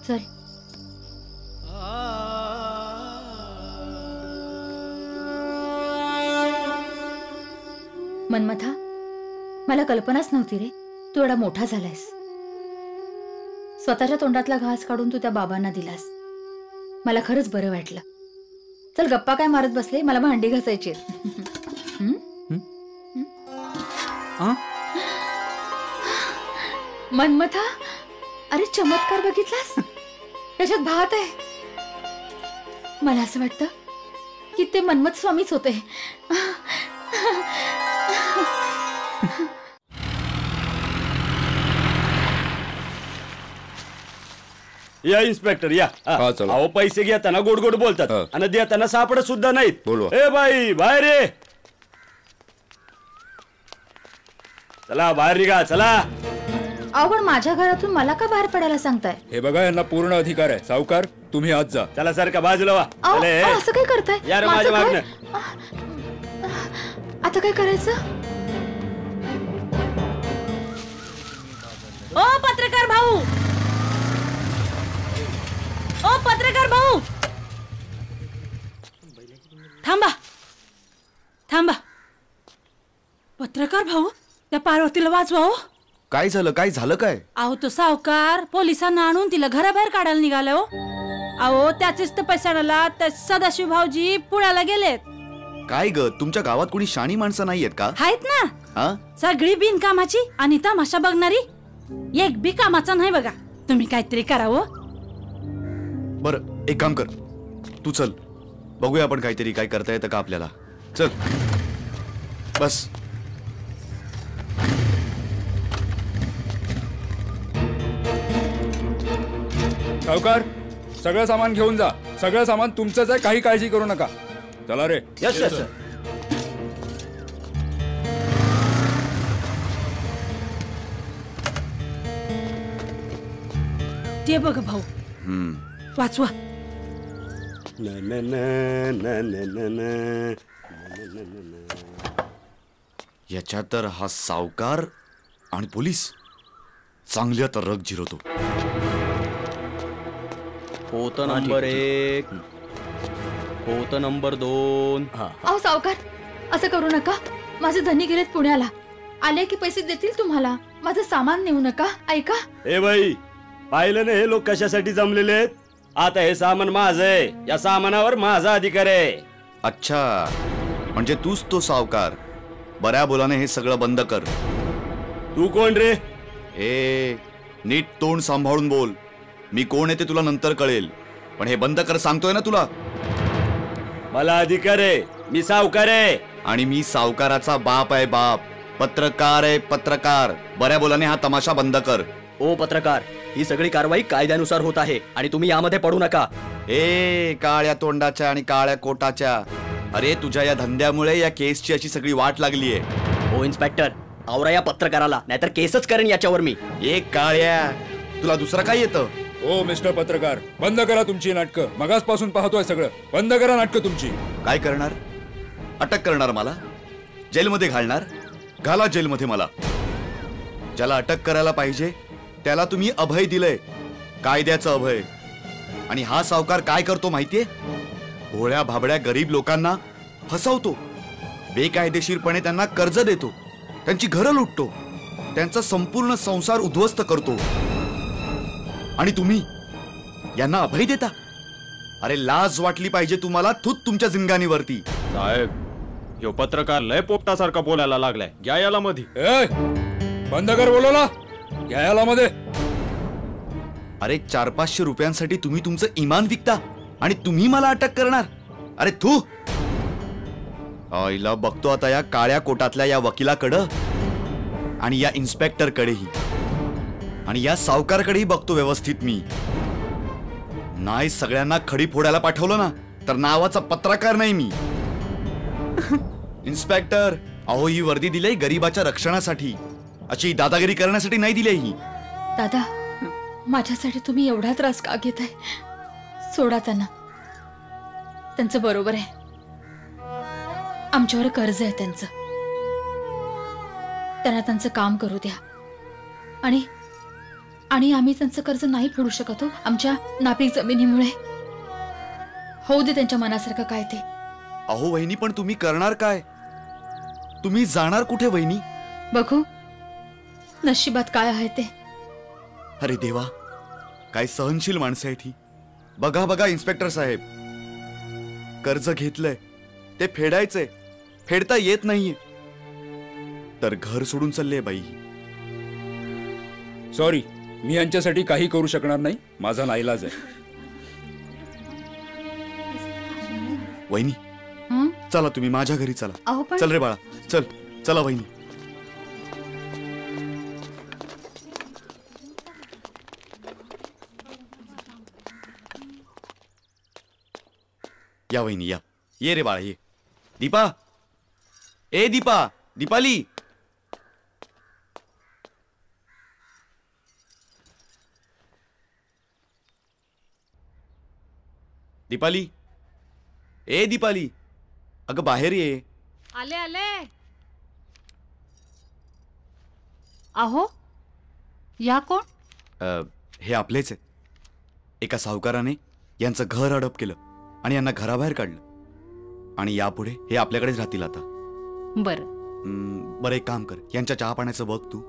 चल. मनमथा, मला कल्पनाच नव्हती रे तू एवढा मोठा झालायस. स्वतःच्या तोंडातला घास काढून तू त्या बाबांना दिलास. मला खरंच बरं वाटलं. चल गप्पा काय मारत बसले, मला भांडी घासायची. मनमथा, अरे चमत्कार बघितलास? त्याच्यात भात आहे. मला असं वाटतं की ते मन्मथ स्वामीच होते. या इन्स्पेक्टर या. अहो पैसे घेताना गोड गोड बोलतात आणि देताना सापडत सुद्धा नाहीत. ए बाई बाहेर ये. चला बाहेर निघा चला. अहो पण माझ्या घरातून मला का बाहेर पडायला सांगताय? हे बघा यांना पूर्ण अधिकार आहे. सावकार तुम्ही आत जा. चला सर का बाजूला वा. असं काय करताय? यार माझ्या मागणं. आता काय करायचं? ओ पत्रकार भाऊ, ओ पत्रकार भाऊ, थांबा थांबा. पत्रकार भाऊ, त्या पार्वतीला वाचवा. हो काय झालं? काय झालं? काय? अहो तो सावकार पोलिसांना आणून तिला घराबाहेर काढायला निघाले. हो अहो त्याचेच तर पैशाला त्या सदाशिव भाऊजी पुण्याला गेलेत. काय ग, तुमच्या गावात कोणी शाणी माणसं नाहीयेत का? आहेत ना. हा, सगळी बिनकामाची आणि तमाशा बघणारी. एक बी कामाचा नाही बघा. तुम्ही काहीतरी करावं. बर एक काम कर, तू चल बघूया आपण काहीतरी काय करता येतं का आपल्याला. चल बस. सावकार सगळं सामान घेऊन जा. सगळं सामान तुमचंच आहे, काही काळजी करू नका. चला रे. Yes yes. ते बघ भाऊ, वाचवा. याच्यात तर हा सावकार आणि पोलीस चांगल्या तर रग जिरवतो. होत नंबर 1, होत नंबर 2. अहो सावकार असं करू नका. माझे धनी गेलेत पुण्याला. आले की पैसे देतील तुम्हाला. माझं सामान नेऊ नका. ऐका. ए बाई, पाहिलं ना हे लोक कशासाठी जमलेले आहेत? आता हे सामान माझं आहे. या सामानावर माझा अधिकार आहे. अच्छा, म्हणजे तूच तो सावकार. बऱ्या बोलाने हे सगळं बंद कर. तू कोण रे? ए नीट तोंड सांभाळून बोल. मी कोण आहे ते तुला नंतर कळेल, पण हे बंद कर सांगतोय ना तुला. मला अधिकार आहे. मी सावकार आहे. आणि मी सावकाराचा बाप आहे. बाप पत्रकार आहे. पत्रकार. बऱ्या बोलाने हा तमाशा बंद कर. ओ पत्रकार, ही सगळी कारवाई कायद्यानुसार होत आहे आणि तुम्ही यामध्ये पडू नका. ए काळ्या तोंडाच्या आणि काळ्या कोटाच्या, अरे तुझ्या या धंद्यामुळे या केसची अशी सगळी वाट लागली आहे. ओ इन्स्पेक्टर, आवरा या पत्रकाराला, नाहीतर केसच करेन याच्यावर मी. एक काळ्या, तुला दुसरं काय येतं? ओ मिस्टर पत्रकार, बंद करा तुमची नाटकं. मगासपासून पाहतोय सगळं. बंद करा नाटकं तुमची. काय करणार? अटक करणार मला? जेलमध्ये घालणार? घाला जेलमध्ये मला. ज्याला अटक करायला पाहिजे त्याला तुम्ही अभय दिलंय, कायद्याचं अभय. आणि हा सावकार काय करतो माहितीये? भोळ्या भाबड्या गरीब लोकांना फसवतो. बेकायदेशीरपणे त्यांना कर्ज देतो, त्यांची घरं लुटतो, त्यांचा संपूर्ण संसार उद्ध्वस्त करतो. आणि तुम्ही यांना अभय देता? अरे लाज वाटली पाहिजे तुम्हाला. थूत तुमच्या जिंगाणीवरती. साहेब, ह्यो पत्रकार लय पोपटासारखा बोलायला लागलाय. घ्या याला मध्ये. बंद कर बोलायला. घ्या याला मध्ये. अरे 400-500 रुपयांसाठी तुम्ही तुमचं इमान विकता आणि तुम्ही मला अटक करणार? अरे तू. आईला बघतो आता या काळ्या कोटातल्या या वकिलाकडं आणि या इन्स्पेक्टरकडेही आणि या सावकारकडेही बघतो व्यवस्थित मी. नाही सगळ्यांना खडी फोडायला पाठवलं ना तर नावाचा पत्रकार नाही मी. इन्स्पेक्टर, अहो ही वर्दी दिली गरीबाच्या रक्षणासाठी, अशी दादागिरी करण्यासाठी नाही दिली ही. दादा, माझ्यासाठी तुम्ही एवढा त्रास का घेताय? सोडा त्यांना. त्यांचं बरोबर आहे. आमच्यावर कर्ज आहे त्यांचं. त्यांना त्यांचं काम करू द्या. आणि आम्ही त्यांचं कर्ज नाही फेडू शकत हो, आमच्या नापीक जमिनीमुळे. होऊ दे त्यांच्या मनासारखं काय ते. अहो वहिनी, पण तुम्ही करणार काय? तुम्ही जाणार कुठे वहिनी? बघू नशिबात काय आहे ते. अरे देवा, काय सहनशील माणसं आहेत ही. बघा बघा इन्स्पेक्टर साहेब, कर्ज घेतलंय ते फेडायचंय, फेडता येत नाहीये, तर घर सोडून चालले बाई. सॉरी, मी यांच्यासाठी काही करू शकणार नाही, माझा नाईलाज आहे. वहिनी चला, तुम्ही माझ्या घरी चला. अहो, पण- चल रे बाळा, चल. चला वहिनी. या वहिनी या. ये रे बाळा ये. दीपा, ए दीपा, दीपाली. दीपाली, ए दीपाली, अगं बाहेर ये. आले आले. अहो, या कोण? हे आपलेच आहे. एका सावकाराने यांचं घर अडप केलं आणि यांना घराबाहेर काढलं, आणि यापुढे हे आपल्याकडेच राहतील आता. बरं बरं, एक काम कर, यांच्या चहा पाण्याचं बघ तू.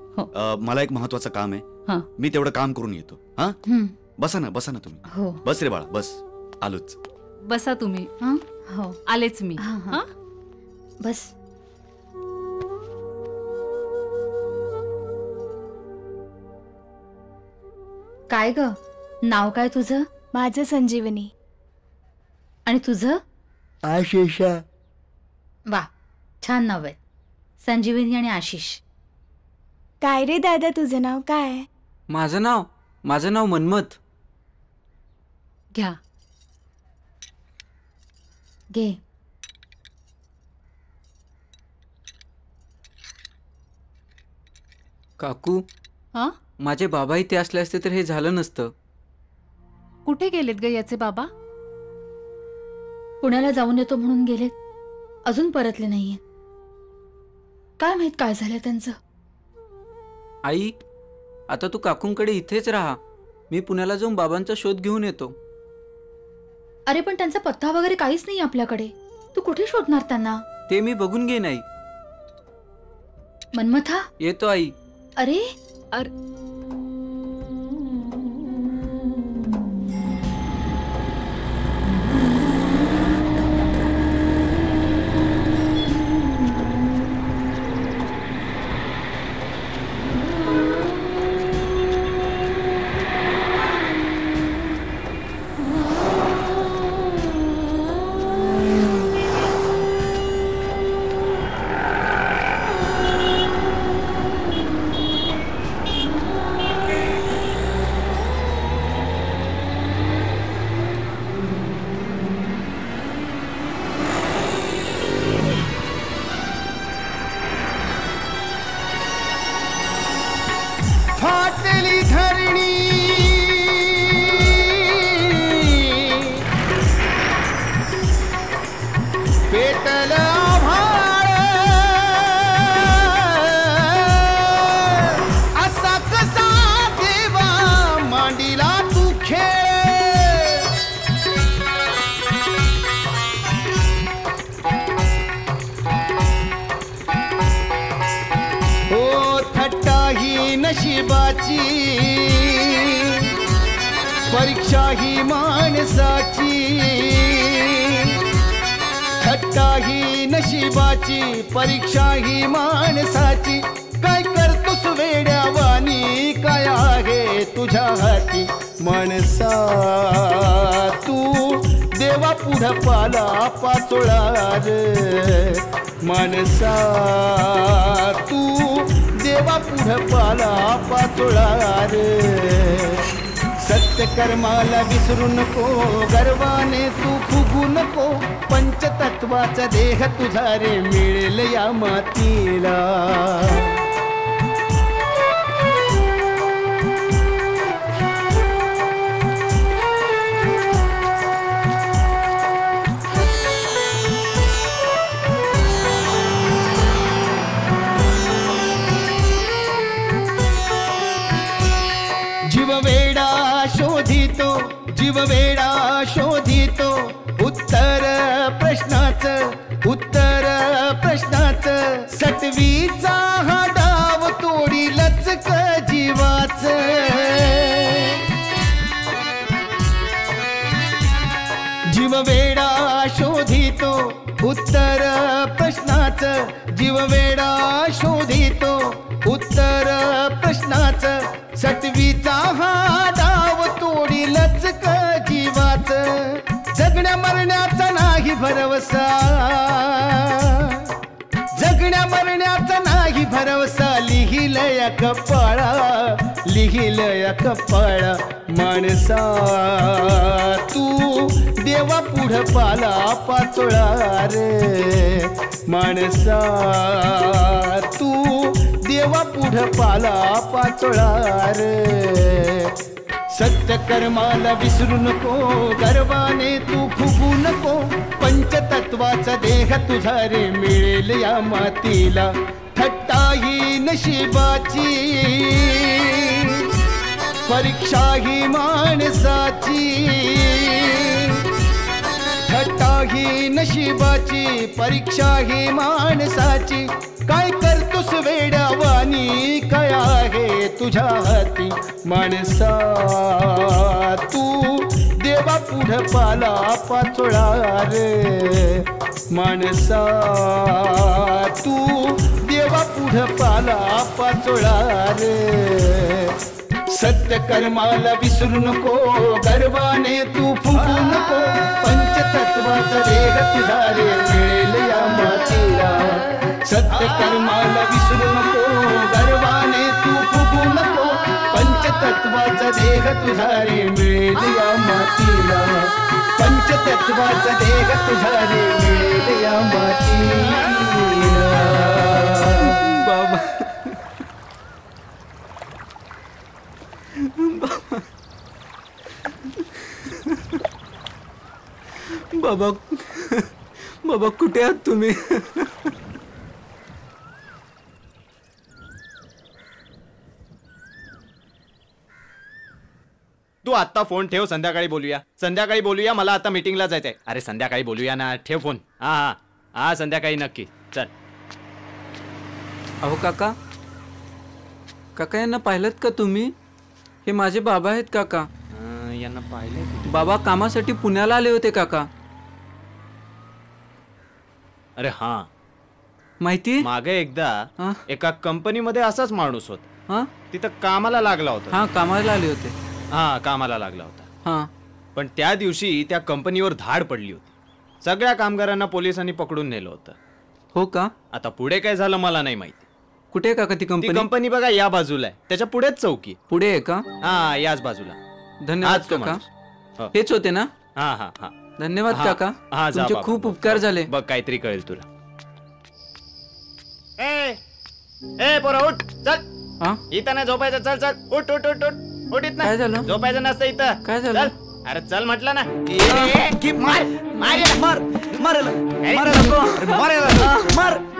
मला एक महत्वाचं काम आहे, मी तेवढं काम करून येतो. हा, बसा ना, बसा ना तुम्ही. हो. बस रे बाळा, बस. आलोच. बसा तुम्ही. हो, आलेच मी. बस. काय ग, नाव काय तुझं? माझं संजीवनी. आणि तुझं? आशिषा. वा, छान नाव आहे, संजीवनी आणि आशिष. काय रे दादा, तुझं नाव काय? माझं नाव मनमथ. घ्या. घे. काकू, माझे बाबा इथे असले असते तर हे झालं नसतं. कुठे गेलेत ग याचे बाबा? पुण्याला जाऊन येतो म्हणून गेलेत, अजून परतले नाहीये. काय माहित काय झालं त्यांचं. आई, आता तू काकूंकडे इथेच राहा, मी पुण्याला जाऊन बाबांचा शोध घेऊन येतो. अरे पण त्यांचा पत्ता वगैरे काहीच नाही आपल्याकडे, तू कुठे शोधणार त्यांना? ते मी बघून घेईन आई. मनमथा, येतो आई. अरे फाटली धरणी पेटल आभाळ असा कसा देवा मांडीला तू खेळ ओ थट्टा ही नशिबाची परीक्षा ही माणसाची थट्टा ही नशिबाची परीक्षा ही माणसाची काय करतोस वेड्यावानी काय आहे तुझ्या हाती माणसा तू देवा पुढं पाला पाचोळा रे माणसा तू देवा पुढं पाला पाचोळा रे सत्य कर्माला विसरू नको गर्वाने तू फुगू नको पंचतत्वाचा देह तुझा रे मिळेल या मातीला जीव वेडा शोधितो उत्तर प्रश्नाचं सटवीचा हा डाव तोडी लचक जीवाच उत्तर प्रश्नाचं जीव वेडा शोधितो उत्तर प्रश्नाचं सटवीचा हा डाव तोडीलच का जीवाच जगण्या मरण्याचा नाही भरवसा जगण्या मरण्याचा नाही भरवसा लिहिलया कपाळा माणसा तू देवा पुढं पाला पाचोळा रे माणसा तू देवा पुढं पाला पाचोळा रे सत्य कर्माला विसरू नको गर्वाने तू फुगू नको पंचतत्वाचा देह तुझा रे मिळेल या मातीला थट्टा ही नशिबाची परीक्षा ही माणसाची थट्टा ही नशिबाची परीक्षा ही माणसाची काय करतोस वेड्यावानी काय आहे तुझ्या हाती माणसा तू देवा पुढं पाला पाचोळा रे माणसा तू देवा पुढं पाला पाचोळा रे सत्य कर्माला विसरू नको गर्वाने तू फुगू नको पंचतत्वाचा देह तुझा रे मिळेल या मातीला सत्य कर्माला विसरू नको गर्वाने तू फुगू नको पंचतत्वाचा देह तुझा रे मिळेल या मातीला पंचतत्वाचा देह तुझा रे मिळेल या मातीला बाबा बाबा बाबा कुठे आहात तुम्ही तू आता फोन ठेव संध्याकाळी बोलूया मला आता मीटिंगला जायचंय अरे संध्याकाळी बोलूया ना ठेव फोन हा हा हा संध्याकाळी नक्की चल अहो काका काका यांना पाहिलं का तुम्ही हे माझे बाबा आहेत काका यांना पाहिलं बाबा कामासाठी पुण्याला आले होते काका अरे हा माहिती मागे एकदा एका कंपनीमध्ये असाच माणूस होता तिथं कामाला लागला होता हा कामाला आले होते हा कामाला लागला होता हा पण त्या दिवशी त्या कंपनीवर धाड पडली होती सगळ्या कामगारांना पोलिसांनी पकडून नेलं होतं हो का आता पुढे काय झालं मला नाही माहिती कुठे काका ती कंपनी बघा या बाजूला आहे त्याच्या पुढेच चौकी पुढे आहे का हा याच बाजूला धन्यवाद काका हेच होते ना हा हा हा धन्यवाद काका हा तुमचे खूप उपकार झाले बघ काहीतरी कळेल तुला ए पोरा उठ चल इथं नाही झोपायचं चल चल उठ उठ उठ उठ उठ इथं काय झालं झोपायचं नसतं इथं काय झालं अरे चल म्हटलं ना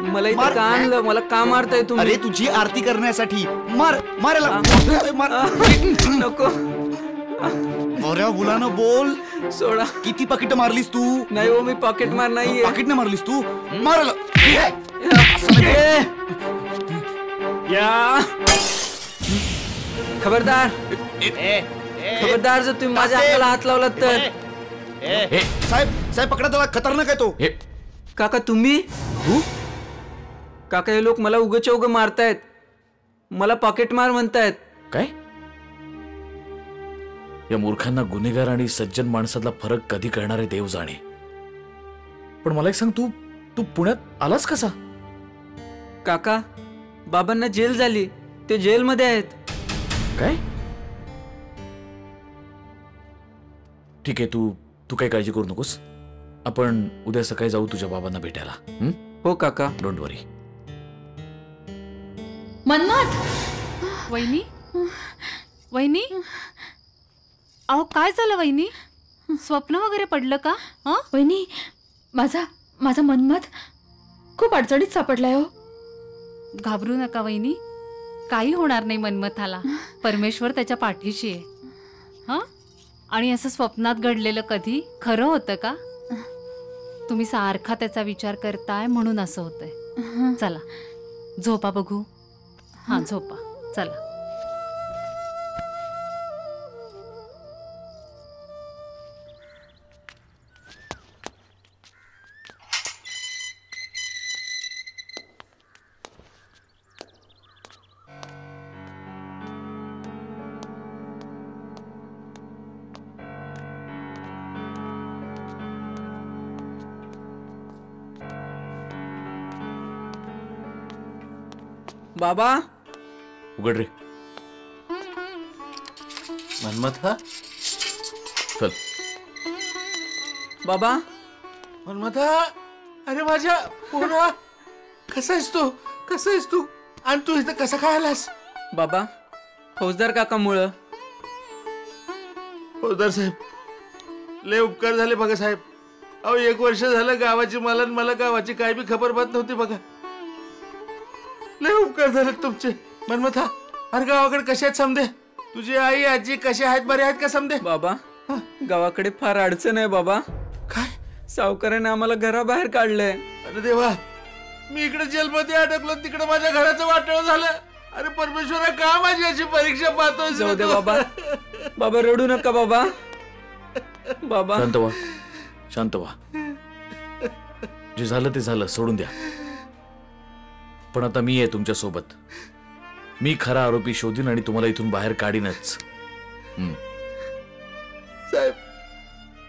मला इथं का आणलं मला का मारताय तुम्ही अरे तुझी आरती करण्यासाठी मार मारायला नको बऱ्या मुलानं बोल सोडा किती पाकिट मारलीस तू नाही हो मी पॉकेट मार नाहीये पाकिट नाही मारलीस तू मारायला या खबरदार खबरदार जर तुम्ही माझ्या अंगाला हात लावला तर साहेब साहेब पकडा त्याला खतरनाक आहे तो काका तुम्ही काका हे लोक मला उगच उग मारतायत मला पॉकेट मार म्हणतायत काय या मूर्खांना गुन्हेगार आणि सज्जन माणसातला फरक कधी कळणारे देव जाणे पण मला एक सांग तू तू पुण्यात आलास कसा काका बाबांना जेल झाली ते जेलमध्ये आहेत काय ठीक आहे तू तू काही काळजी करू नकोस आपण उद्या सकाळी जाऊ तुझ्या बाबांना भेटायला हो काका डोंट वरी मनमथ वहिनी वहिनी अहो काय झालं वहिनी स्वप्न वगैरे पडलं का वहिनी माझा माझा मनमथ खूप अडचणीत सापडलाय हो घाबरू नका वहिनी काही होणार नाही मनमथाला परमेश्वर त्याच्या पाठीशी आहे हा आणि असं स्वप्नात घडलेलं कधी खरं होतं का तुम्ही सारखा त्याचा विचार करताय म्हणून असं होतंय चला झोपा बघू हा झोपा चला बाबा उघड रे. मन्मथा चल. बाबा मन्मथा, अरे माझ्या पोरा, कसा आहेस तू? कसा आहेस तू? आणि तू इथं कसा काय आलास? बाबा फौजदार काकामुळं. फौजदार साहेब, लय उपकार झाले बघा साहेब. अहो 1 वर्ष झालं गावाची मला गावाची काय बी खबर पाहत नव्हती बघा. लय उपकार झाले तुमचे. मन्मथा, अरे गावाकडे कसे आहेत समदे? तुझी आई आजी कसे आहेत? बरे आहेत का समदे? बाबा गावाकडे फार अडचण आहे बाबा. काय? सावकाराने आम्हाला घराबाहेर काढलंय. अरे देवा, मी इकडे जेलमध्ये अडकलो, तिकडे माझ्या घराचं वाटोळं झालं. अरे परमेश्वरा, का माझी अशी परीक्षा पाहतोय? जाऊ दे बाबा. बाबा रडू नका बाबा. बाबा शांत व्हा, शांत व्हा. जे झालं ते झालं, सोडून द्या. पण आता मी आहे तुमच्या सोबत. मी खरा आरोपी शोधीन आणि तुम्हाला इथून बाहेर काढीनच. साहेब,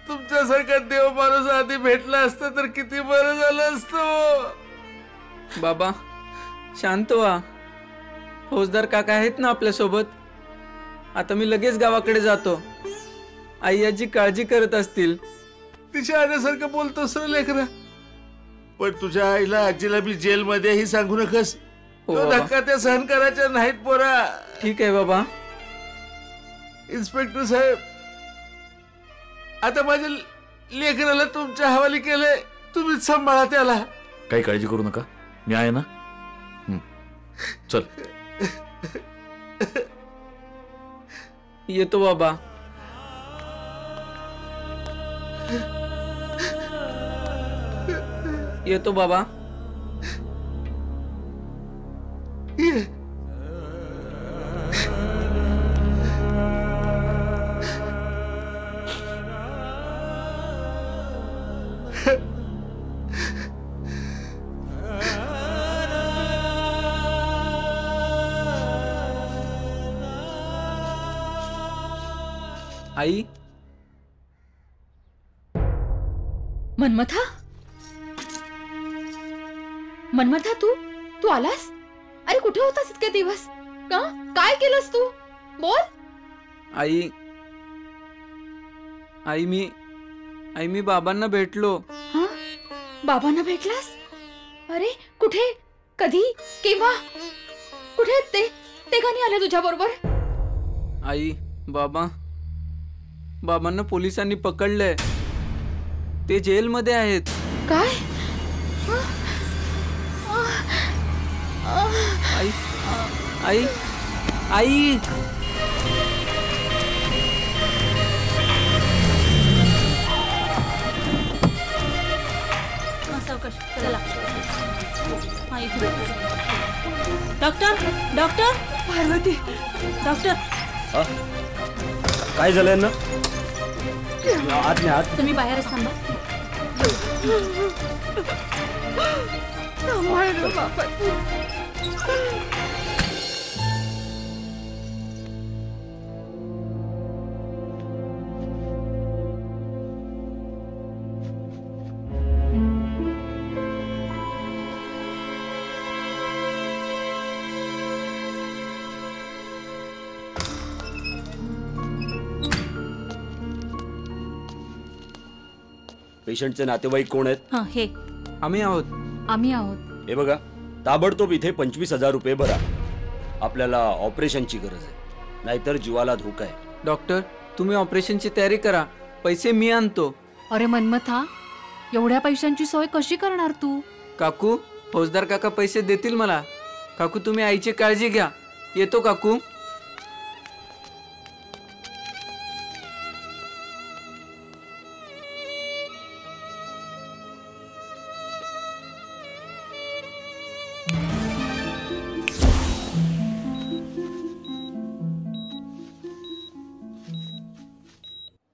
तुमच्यासारखा देव माणूस आधी भेटला असता तर किती बरं झालं असतं. बाबा शांत व्हा. फौजदार काका आहेत ना आपल्या सोबत. आता मी लगेच गावाकडे जातो. आई आजी काळजी करत असतील. तिच्या आण्यासारखं बोलतोस रे लेकरा. पण तुझ्या आईला आजीला बी जेलमध्ये ही सांगू नकस. तो धक्का त्या सहन करायच्या नाहीत पोरा. ठीक आहे बाबा. इन्स्पेक्टर साहेब, आता माझ्या लेकराला तुमच्या हवाली केलंय. तुम्हीच सांभाळा त्याला. काही काळजी करू नका, मी आहे ना. चल. येतो बाबा. येतो बाबा. आई. मन्मथा, मन्मथा, तू आलास? अरे कुठे होतास इतके दिवस? काय केलंस तू? बोल. आई मी बाबांना भेटलो. हा? बाबांना भेटलास? अरे कुठे, कधी, केव्हा, कुठे आहेत ते का नाही आले तुझ्या बरोबर? आई बाबांना पोलिसांनी पकडलंय. ते जेलमध्ये आहेत. काय? आई आई आई डॉक्टर, डॉक्टर, पार्वती, डॉक्टर. काय झालंय ना? आत नाही, आत. तुम्ही बाहेरच थांबा. पेशंटचे नातेवाईक कोण आहेत? हे आम्ही आहोत. हे बघा, ताबडतोब इथे 25,000 रुपये भरा. आपल्याला ऑपरेशनची गरज आहे, नाहीतर जीवाला धोका आहे. डॉक्टर, तुम्ही ऑपरेशनची तयारी करा. पैसे मी आणतो. अरे मन्मथा, एवढ्या पैशांची सोय कशी करणार तू? काकू, फौजदार काका पैसे देतील मला. काकू, तुम्ही आईची काळजी घ्या. येतो काकू.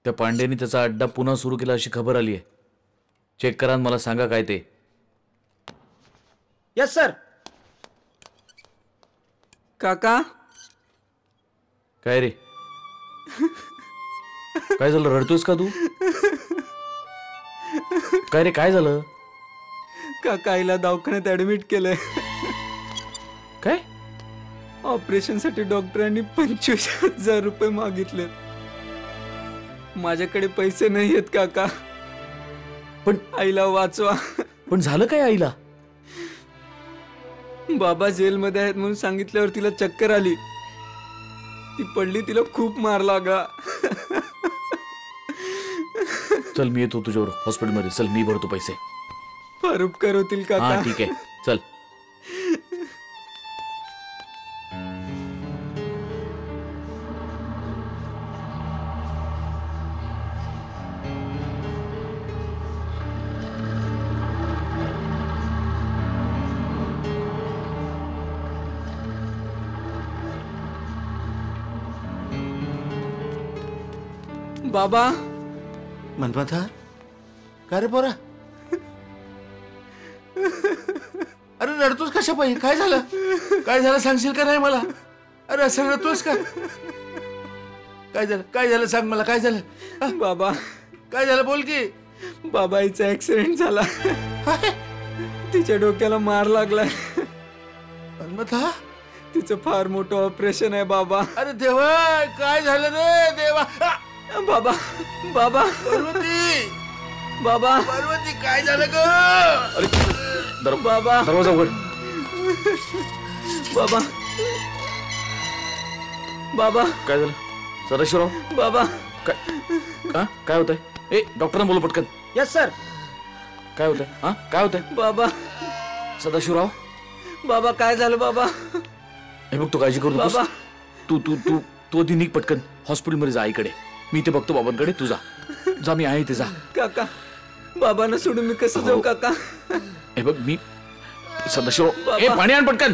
त्या पांडेनी त्याचा अड्डा पुन्हा सुरू केला अशी खबर आली आहे. चेक करा, मला सांगा काय ते. Yes sir. काका. काय रे, काय झालं? रडतोयस का तू? काय रे, काय झालं? काका, आईला दवाखान्यात ऍडमिट केलंय. काय? ऑपरेशनसाठी डॉक्टरांनी 25,000 रुपये मागितले. माझ्याकडे पैसे नाही आहेत काका. पण आईला वाचवा. पण झालं काय आईला? बाबा जेलमध्ये आहेत म्हणून सांगितल्यावर तिला चक्कर आली. ती पडली, तिला खूप मार लागला. चल मी येतो तुझ्यावर हॉस्पिटलमध्ये. चल मी भरतो पैसे. फार उपकार होतील काका. हा ठीक आहे चल. बाबा. मनमथा, काय रे पोरा? अरे रडतोस कशा पाहिजे? काय झालं? काय झालं सांगशील का नाही मला? अरे असं रडतोस का? काय झालं? काय झालं सांग मला. काय झालं बाबा? काय झालं बोल की. बाबा हिचा ऍक्सिडेंट झाला. तिच्या डोक्याला मार लागलाय. मनमथा, तिचं फार मोठं ऑपरेशन आहे बाबा. अरे देवा, काय झालं रे देवा? बाबा बाबा पार्वती, बाबा पार्वती काय झालं ग? बाबा दरवाजा उघड. बाबा बाबा काय झालं सदाशिवराव? बाबा काय होतंय? ए डॉक्टरांना बोलू पटकन. Yes sir. काय होतंय? हा काय होतंय? बाबा सदाशिवराव. बाबा काय झालं बाबा? हे बघ तू काळजी करू नकोस. बाबा तू तू तू तू आधी निघ पटकन हॉस्पिटलमध्ये जा. आईकडे मी ते बघतो बाबांकडे. तू जा जा. मी आहे ते. जा काका. बाबांना सोडून मी कसं जाऊ काका? हे बघ मी सदाशिवराव. ए पाणी आण पटकन.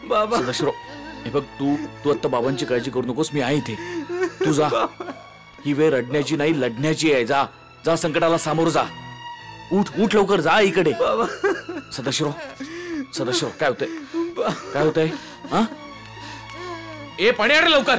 बाबा सदाशिवराव हे बघ तू तू आता बाबांची काळजी करू नकोस. मी आहे इथे. तू जा. ही वेळ रडण्याची नाही लढण्याची आहे. जा जा. संकटाला सामोरं जा. उठ उठ लवकर. जा इकडे. सदाशिवराव सदाशिवराव काय होतंय? काय होतंय? हा ए पाणी आण लवकर.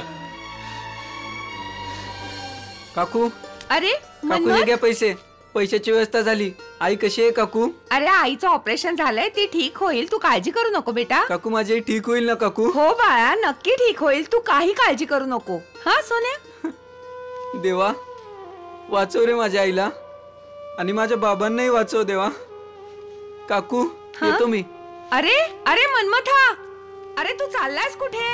काकू. अरे काकू हे घ्या पैसे. पैशाची व्यवस्था झाली. आई कशी आहे काकू? अरे आईचं ऑपरेशन झालंय, ती ठीक होईल. तू काळजी करू नको बेटा. काकू माझी आई ठीक होईल ना काकू? हो बाळा, नक्की ठीक होईल. तू काही काळजी करू नको. हा सोन्या. देवा वाचव रे माझ्या आईला आणि माझ्या बाबांनाही वाचव देवा. काकू येतो मी. अरे अरे मनमथा, अरे तू चाललायस कुठे?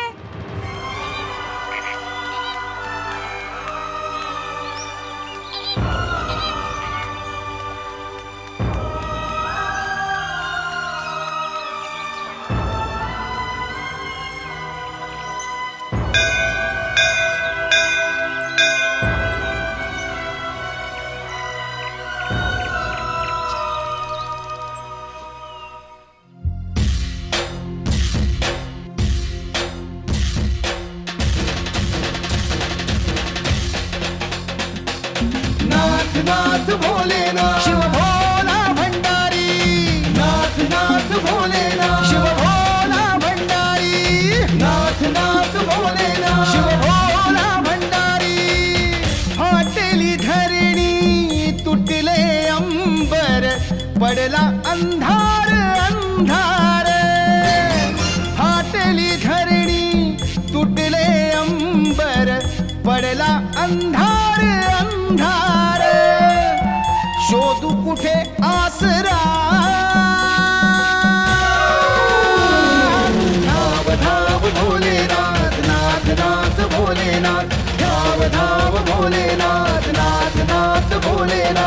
नाथ भोलेनाथ शिव भोला भंडारी. नाथ नाथ भोलेनाथ शिव भोला भंडारी. नाथ नाथ भोलेनाथ शिव भोला भंडारी. फाटेली धरणी तुटले अंबर, पडला अंधार अंधार. फाटेली धरणी तुटले अंबर, पडला अंधार अंधार. शोधू कुठे आसरा. धाव धाव भोलेनाथ. नाथ नाथ भोलेनाथ. धाव धाव भोलेनाथ. नाथ नाथ भोलेनाथ.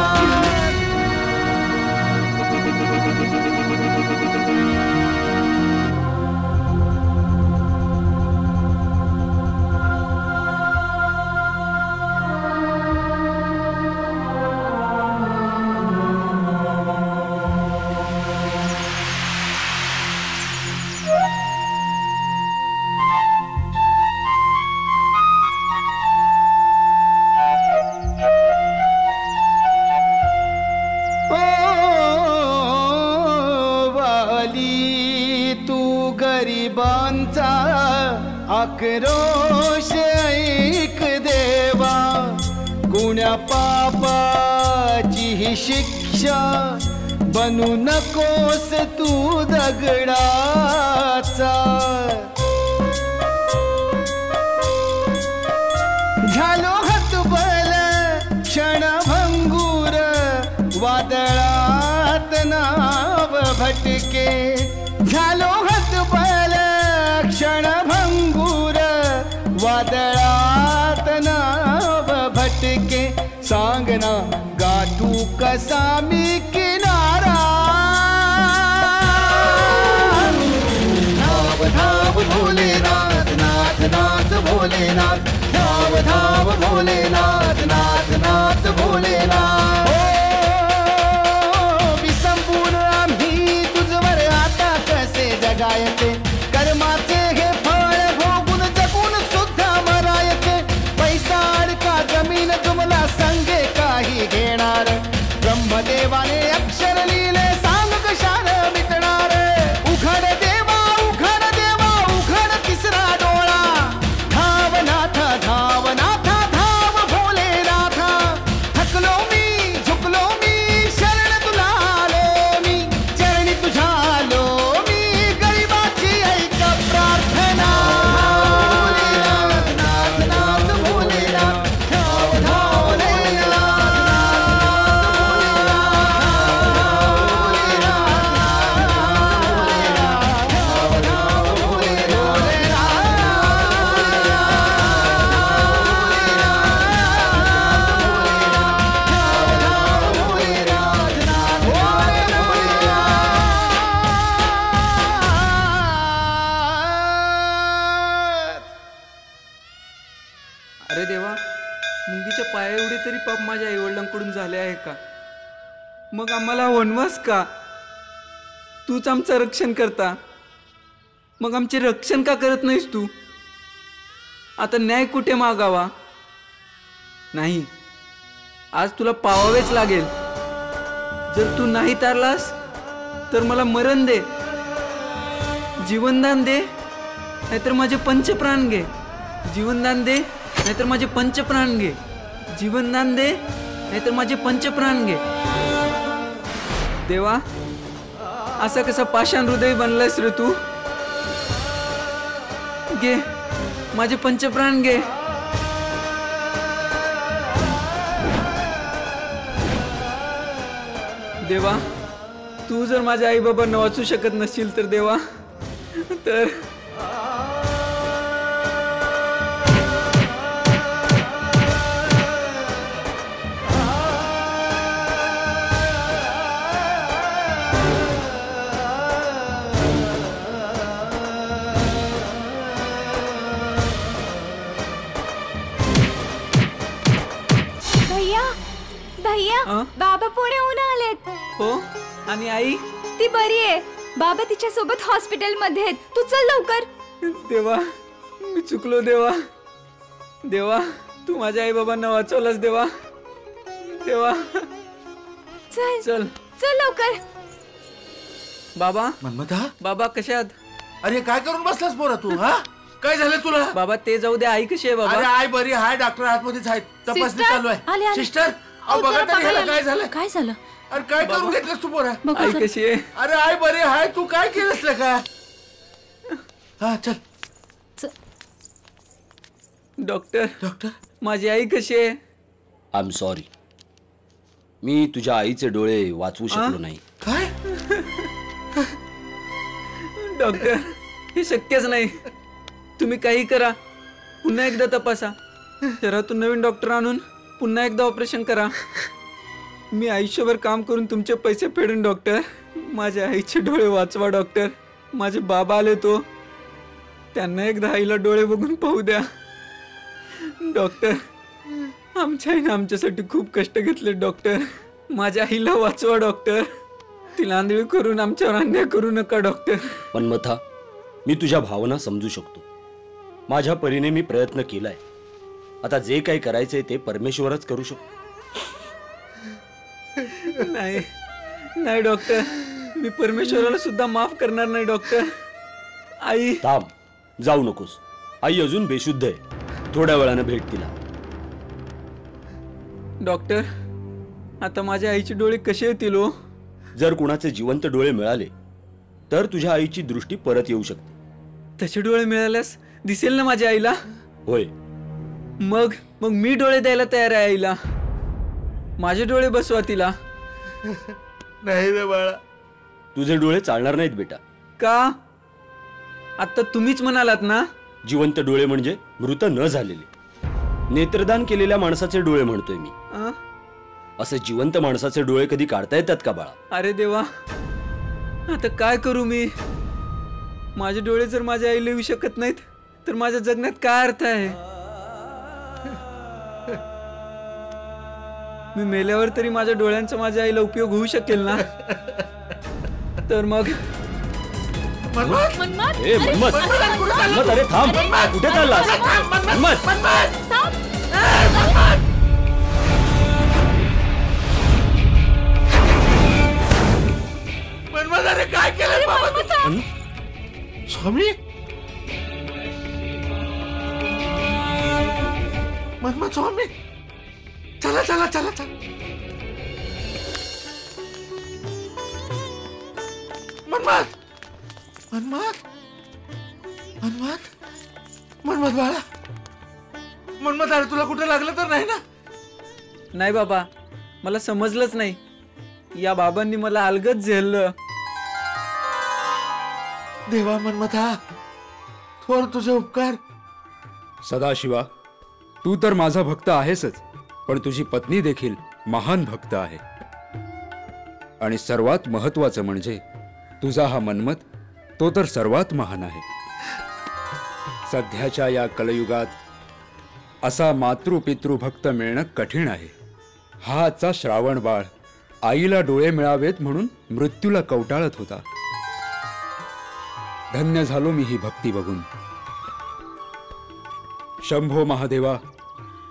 आक्रोश ऐक देवा. गुण्या पापाची ही शिक्षा, बनू नकोस तू दगडाचा. फटके झालो हतबल क्षणभंगूर वादळात नाव भटके सांगना गाठू कसा मी किनारा धाव धाव भोलेनाथ नाथ नाथ भोलेनाथ धाव धाव भोलेनाथ नाथ नाथ भोलेनाथ विसंपूर्ण आम्ही तुझवर आता कसे जगायचे कर्माचे हे फळ भोगून जगून सुद्धा मरायचे पैसा अडका जमीन तुम्हाला संगे काही घेणार ब्रह्मदेवाने अक्षर लिहिले सांग कशाला मिटणार उघड देवा उघड तिसरा डोळा धावनाथ धावनाथ धाव भोलेनाथ थकलो मी झुकलो मी शरण तुला आलो मी चरणी तुझ्या आलो मी गरिबाची ऐक प्रार्थना भोलेनाथ नाथ नाथ भोलेनाथ धाव धाव अरे देवा, मुंगीच्या पाया एवढे तरी पाप माझ्या आईवडिलांकडून झाले आहे का? मग आम्हाला वनवास का? तूच आमचं रक्षण करता, मग आमचे रक्षण का करत नाहीस तू? आता न्याय कुठे मागावा? नाही, आज तुला पावावेच लागेल. जर तू नाही तारलास तर मला मरण दे, जीवनदान दे, नाहीतर माझे पंचप्राण घे. जीवनदान दे नाहीतर माझे पंचप्राण घे. जीवनदान दे नाहीतर माझे पंचप्राण घे. देवा, असा कसा पाषाण हृदय बनलायस रे तू? घे माझे पंचप्राण घे. देवा, तू जर माझ्या आई बाबांना वाचू शकत नसशील तर देवा, तर बाबा पुण्याहून आलेत. हो, आणि आई? ती बरी आहे. बाबा तिच्या सोबत हॉस्पिटल मध्ये आहेत. तू चल लवकर. देवा, मी चुकलो देवा. देवा, तू माझ्या आई बाबांना वाचवलंस देवा. देवा, चल चल चल लवकर. बाबा मनमथा, बाबा कशात? अरे काय करून बसलास पोरा तू? हा, काय झालं तुला? बाबा ते जाऊ दे, आई कशी आहे बाबा? अरे आई बरी आहे, डॉक्टर आतमध्येच आहेत, तपासणी चालू आहे. सिस्टर, बघा तरी ह्याला काय झालं? काय झालं? अरे काय करून घेतलंस तू पोरा? आई कशी आहे? अरे आई बरी आहे, तू काय केलंस का? हा चल. डॉक्टर, माझी आई कशी आहे? आय एम सॉरी, मी तुझ्या आईचे डोळे वाचवू शकलो नाही. काय? डॉक्टर, हे शक्यच नाही. तुम्ही काही करा, पुन्हा एकदा तपासा. शहरातून नवीन डॉक्टर आणून पुन्हा एकदा ऑपरेशन करा. मी आयुष्यभर काम करून तुमचे पैसे फेडून डॉक्टर. माझ्या आईचे डोळे वाचवा डॉक्टर. माझे बाबा आले तो, त्यांना एकदा आईला डोळे बघून पाहू द्या डॉक्टर. आमच्या आईने आमच्यासाठी खूप कष्ट घेतले डॉक्टर. माझ्या आईला वाचवा डॉक्टर. तिला आंधळी करून आमच्यावर अन्याय करू नका डॉक्टर. मनमथा, मी तुझ्या भावना समजू शकतो. माझ्या परीने मी प्रयत्न केलाय. आता जे काही करायचंय ते परमेश्वरच करू शकतो. नाही नाही डॉक्टर, मी परमेश्वराला सुद्धा माफ करणार नाही डॉक्टर. आई थांब, जाऊ नकोस. आई अजून बेशुद्ध आहे, थोड्या वेळानं भेट तिला. डॉक्टर, आता माझ्या आईचे डोळे कसे येतील हो? जर कुणाचे जिवंत डोळे मिळाले तर तुझ्या आईची दृष्टी परत येऊ शकते. तसे डोळे मिळाल्यास दिसेल ना माझ्या आईला? होय. मग मग मी डोळे द्यायला तयार आहे आईला. माझे डोळे बसवा तिला. नाही रे बाळा, तुझे डोळे चालणार नाहीत बेटा. का? आता तुम्हीच म्हणालात ना, जिवंत डोळे म्हणजे मृत न झालेले. नेत्रदान केलेल्या माणसाचे डोळे म्हणतोय मी. असे जिवंत माणसाचे डोळे कधी काढता येतात का बाळा? अरे देवा, आता काय करू मी? माझे डोळे जर माझ्या आईला येऊ शकत नाहीत तर माझ्या जगण्यात काय अर्थ आहे? मी मेल्यावर तरी माझ्या डोळ्यांचा माझ्या आईला उपयोग होऊ शकेल ना? तर मग ए मनमत, मनमत, अरे थांब, कुठे चाललास? मनमत, मनमत, अरे काय केलं बाबा? स्वामी, मनमत स्वामी, चला चला चला चला. मनमत, मनमत, मनमत, मनमत बाळा, मनमत, अरे तुला कुठे लागलं तर नाही ना? नाही बाबा, मला समजलंच नाही. या बाबांनी मला अलगद झेललं. देवा मनमथा, थोर तुझे उपकार. सदाशिवा, तू तर माझा भक्त आहेसच, पण तुझी पत्नी देखील महान भक्त आहे. आणि सर्वात महत्वाचं म्हणजे तुझा हा मनमत, तो तर सर्वात महान आहे. सध्याच्या या कलयुगात असा मातृपितृ भक्त मिळणं कठीण आहे. हा आजचा श्रावण बाळ आईला डोळे मिळावेत म्हणून मृत्यूला कवटाळत होता. धन्य झालो मी ही भक्ती बघून. शंभो महादेवा,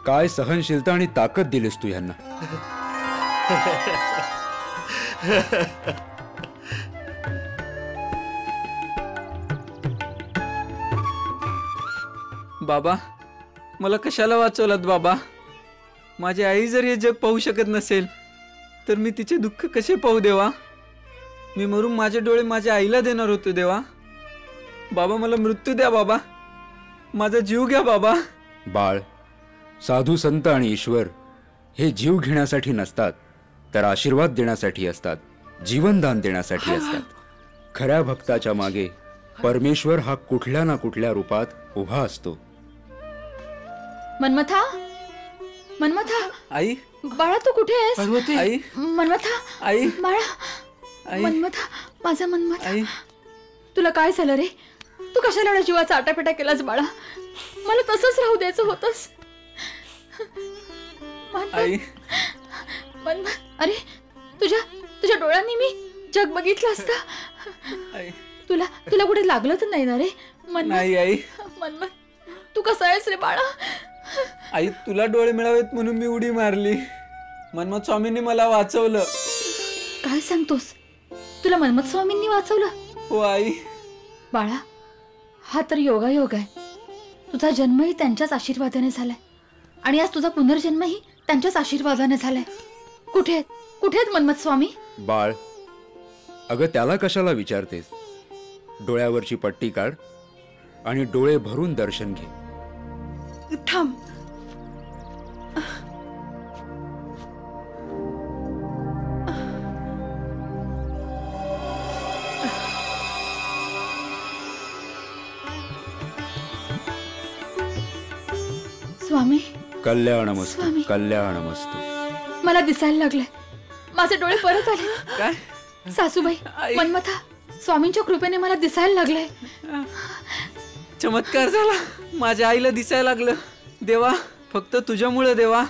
काय सहनशीलता आणि ताकद दिलीस तू यांना. बाबा, मला कशाला वाचवलात बाबा? माझी आई जर हे जग पाहू शकत नसेल तर मी तिचे दुःख कसे पाहू देवा? मी मरून माझे डोळे माझ्या आईला देणार होतो देवा. बाबा, मला मृत्यू द्या बाबा, माझा जीव घ्या बाबा. बाळ, साधू संत आणि ईश्वर हे जीव घेण्यासाठी नसतात, तर आशीर्वाद देण्यासाठी असतात, जीवनदान देण्यासाठी असतात. खऱ्या भक्ताच्या मागे परमेश्वर हा कुठल्या ना कुठल्या रूपात उभा असतो. मनमथा, मनमथा, आई, बाळा तू कुठे आहेस? पार्वती, आई, मनमथा, आई, बाळा, आई, मनमथा, माझा मनमथा, आई, तुला काय झालं रे? तू कशाला एवढ्या जीवाचा आटापिटा केलास बाळा? मला तसंच राहू द्यायचं होतंस. आई, अरे तुझ्या डोळ्यांनी मी जग बघितलं असतं. तुला तुला कुठे लागलं तर नाही ना रे? नाही आई. मनमत, तू कसा आहेस रे बाळा? आई, तुला डोळे मिळावेत म्हणून मी उडी मारली. मनमत स्वामींनी मला वाचवलं. काय सांगतोस? तुला मनमत स्वामींनी वाचवलं? हो आई. बाळा, हा तर योगायोग आहे. तुझा जन्मही त्यांच्याच आशीर्वादाने झालाय आणि आज तुझा पुनर्जन्मही त्यांच्याच आशीर्वादाने झालाय. कुठे आहेत मनमत स्वामी? बाळ, अगं त्याला कशाला विचारतेस? डोळ्यावरची पट्टी काढ आणि डोळे भरून दर्शन घे. थांब. स्वामी, कल्याणमस्तु, स्वामी. कल्याणमस्तु. मला दिसायला लागलंय. माझे डोळे परत आले. काय? सासूबाई, मनमथा, स्वामींच्या कृपेने मला दिसायला लागलंय. चमत्कार झाला. माझ्या आईला दिसायला लागलं. देवा, फक्त तुझ्यामुळे देवा.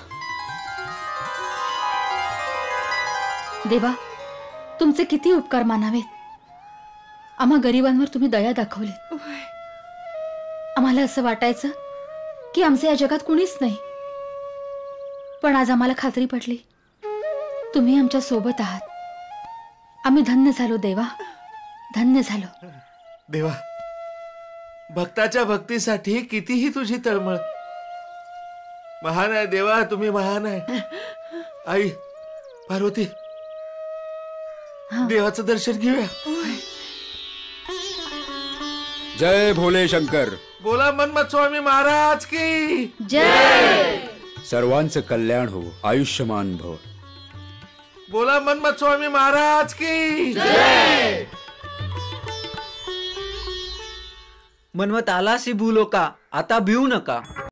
देवा, तुमचे किती उपकार मानावेत. आम्हा गरिबांवर तुम्ही दया दाखवली. आम्हाला असं वाटायचं की आमचे या जगात कुणीच नाही, पण आज आम्हाला खात्री पटली तुम्ही आमच्या सोबत आहात. आम्ही धन्य झालो देवा, धन्य झालो. देवा, भक्ताच्या भक्तीसाठी कितीही तुझी तळमळ. महान आहे देवा, तुम्ही महान आहे. आई, पार्वती, देवाचं दर्शन घेऊया. जय भोले शंकर. बोला मनमत स्वामी महाराज की जय. सर्वांचं कल्याण हो, आयुष्यमान भव. बोला मनमत स्वामी महाराज की जय. मनवत आलासी भूलो का, आता भिवू नका.